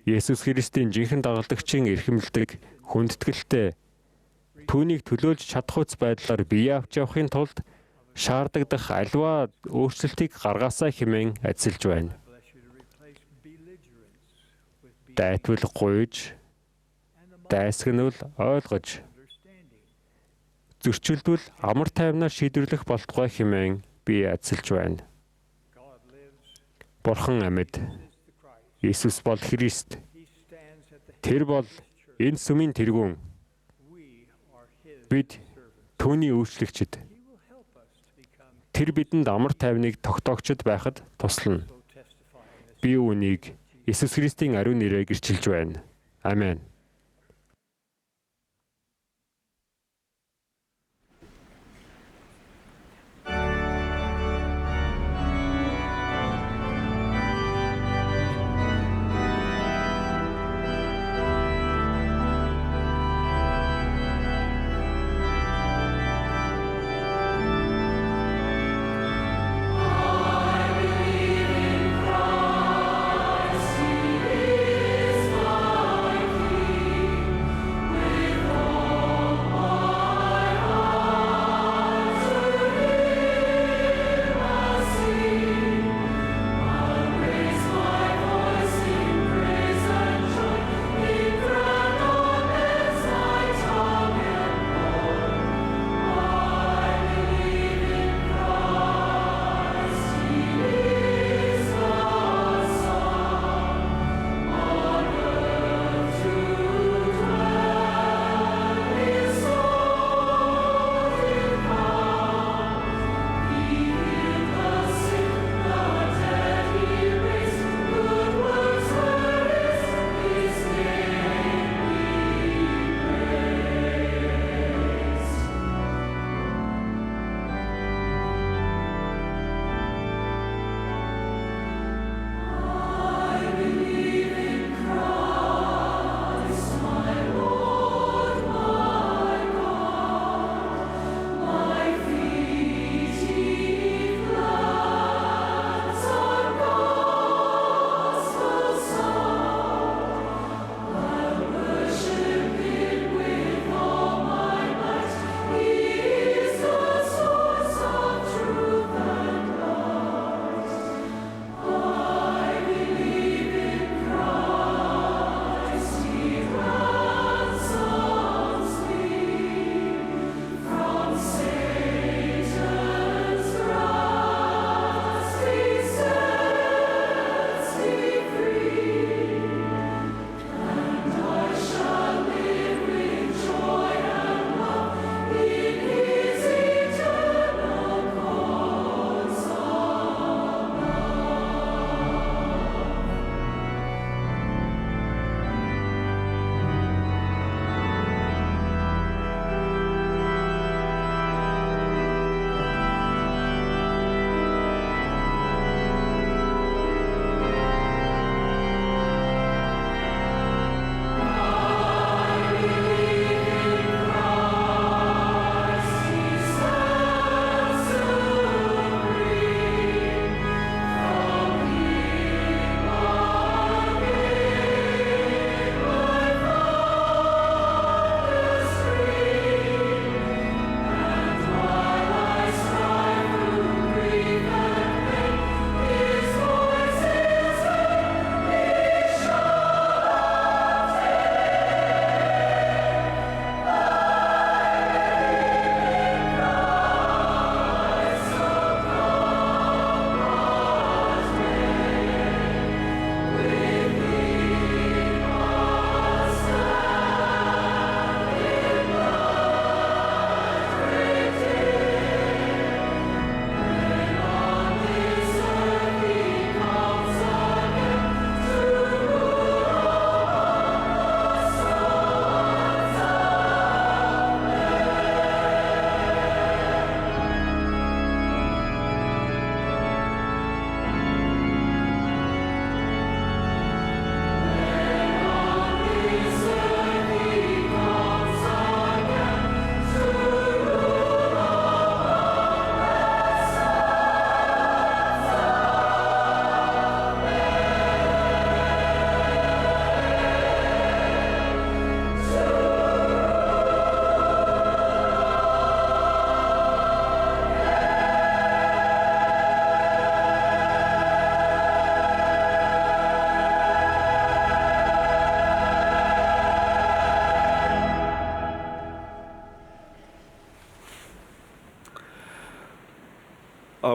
Иесус Христийн жинхэнэ дагалдагчийн эрхэмлдэг хүндэтгэлтэй түүнийг төлөөлж чадах байдлаар бие авч явахын тулд шаардагдах аливаа өөрчлөлтийг гаргаасаа хэмээн ажиллаж байна. Дайтвал гуйж, дайсагнал ойлгож, зөрчилдвөл амар тайвнаар шийдвэрлэх болтугай хэмээн би ажиллаж байна. Бурхан амьд. Иесус бол Христ. Тэр бол энэ сүмийн тэргүүн. Бид түүний үйлчлэгчид. Тэр бидэнд амар тайвныг тогтоогчд байхад туслана. Би үүнийг Иесус Христийн ариун нэрээр гэрчилж байна. Амен. He is my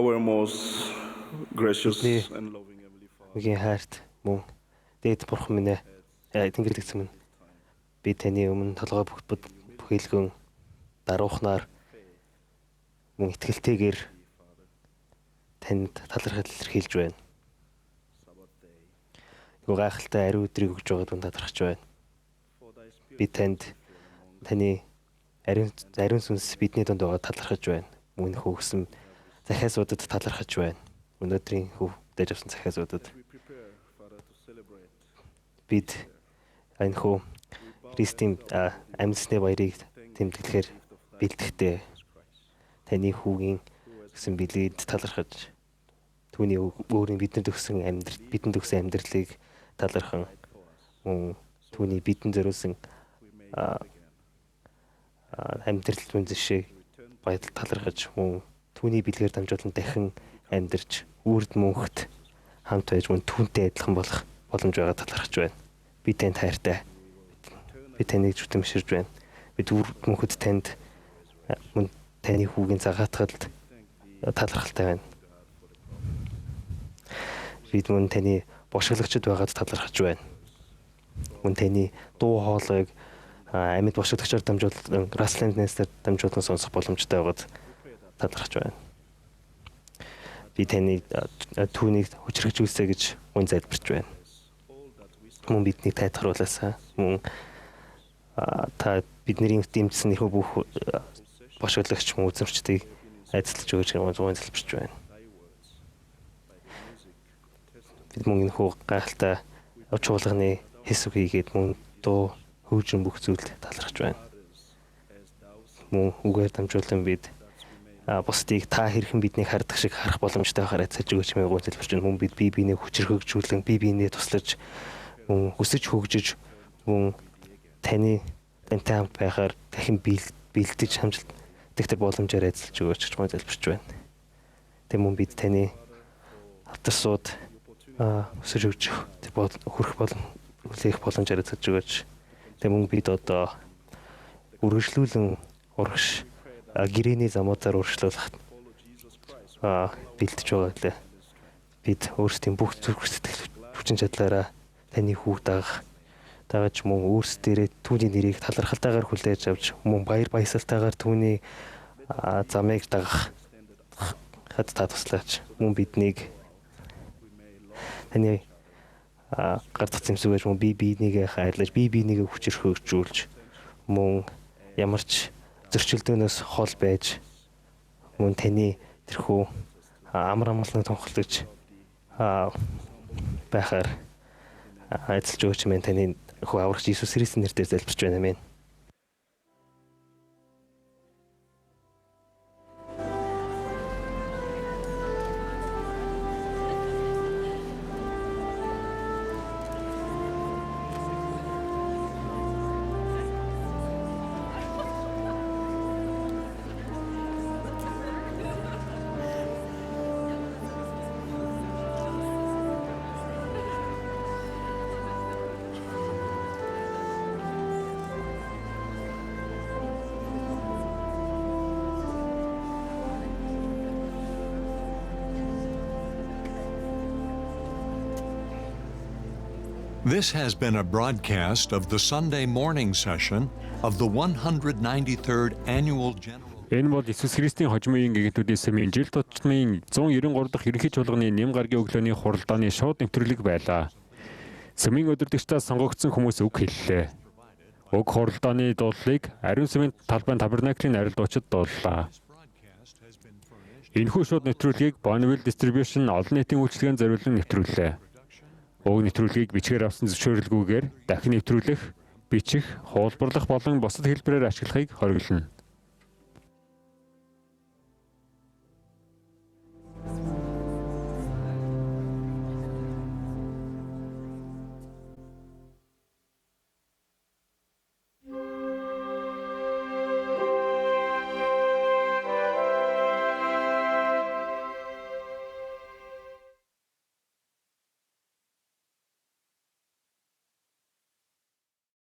Our most gracious and loving Heavenly Father. Үгийн хайрт мөн дээд бурхан минь тэнгэрлэгч минь би таны өмнө толгой бүхэлгэн даруухнаар мөн итгэлтэйгээр танд талархал илэрхийлж байна. Нөгөө гайхалтай ариун өдрийг өгж байгаад түн талархаж байна. Би танд таны ариун сүнс бидний донд байгаа талархаж байна. Мөн хөөсөн захиасуудад талархаж байна. Өнөөдрийн хөвдөж авсан захиасуудад бид энэ хөө Христийн амьсны баярыг тэмдэглэхээр бэлтгэхдээ таны хүүгийн гэсэн билээд талархаж түүний өөрийн бидэнд өгсөн амьдралыг талархан мөн түүний бидэнд зориулсан амьдрал түн зэшээ баяр талархаж мөн түүний бэлгээр дамжуулан дахин амьдарч үрд мөнхөд хамт байж мөн түүнтэй адилхан болох боломж байгаа талархаж байна. Би танд хайртай. Би таныг зүтгэмширж байна. Бид үрд мөнхөд танд мөн таны хүүгийн цагаатгалд талархалтай байна. Бид мөн таны бошголагчд байгаад талархаж байна. Мөн таны дуу хоолойг амьд бошголагчаар дамжуулан Grassland-ээр дамжуулан сонсох боломжтой байгаад талархаж байна. Би таны түүнийг хүчрхэгжүүлсэ гэж мөн залбирч байна. Мөн биднийг тайлбарлаасаа мөн та бидний дэмжсэн нөхөө бүх бошголагч мөн үзэмжтийг айдалж өгч мөн залбирч байна. Бид мөн энэ хөө гайхалтай чуулганы хэсэг хийгээд мөн дуу хөгжин бүх зүйлд талархаж байна. Мөн үгээр дамжуулан бид бусдыг та хэрхэн биднийг хардаг шиг харах боломжтой байхаар айцалж өгч мэй гоо залбирч байна. Мөн бид бие биенээ хүчрхэгжүүлэн бие биенээ туслаж мөн өсөж хөгжиж мөн тантай хамт байхаар дахин бэлдэж хамжилт тэр боломжоор айцалж өгч гэж мөн залбирч байна. Тэг мөн бид таны алдар сууд өсөж өгч хүрэх үлээх боломжоор айцалж өгч тэг мөн бид одоо үргэлжлүүлэн урагш гэрээний замуудаар урагшлуулах бэлдэж байгаа лээ. Бид өөрсдийн бүх зүрх сэтгэл хүчин чадлаараа таны хүүг дагаж мөн өөрсдөө түүний нэрийг талархалтайгаар хүлээж авч мөн баяр баясгалтайгаар түүний замыг дагах та туслаач. Мөн биднийг таны гардах зэмсгэж мөн биенийг хайрлаж биенийг хүчрхэгжүүлж мөн ямарч зөрчилдөөнөөс хол байж мөн таны тэрхүү амар амгалан тунхлагч байхаар айцалж өгч мэн таны хөө аврагч Иесус Христосийн нэрээр залбирч байна. Амен. This has been a broadcast of the Sunday morning session of the 193rd Annual General. Энэ бол Иесус Христийн хожмын гэгэтүүдийн сумын жил тутмын 193 дахь ерөнхий чуулганы нэм гаргийн өглөөний хуралдааны шууд нэвтрүүлэг байлаа. Сумын өдөртөгчдөөс сонгогдсон хүмүүс үг хэллээ. Уг хуралдааны дуулалыг ариун сумын талбайн Табернаклийн арилуучид дууллаа. Энэхүү шууд нэвтрүүлгийг Bonneville Distribution олон нийтийн үйлчилгээнд зориулан нэвтрүүллээ. Уг нэвтрүүлгийг бичгээр авсан зөвшөөрлгүйгээр дахин нэвтрүүлэх, бичих, хуулбарлах болон бусад хэлбэрээр ашиглахыг хориглоно.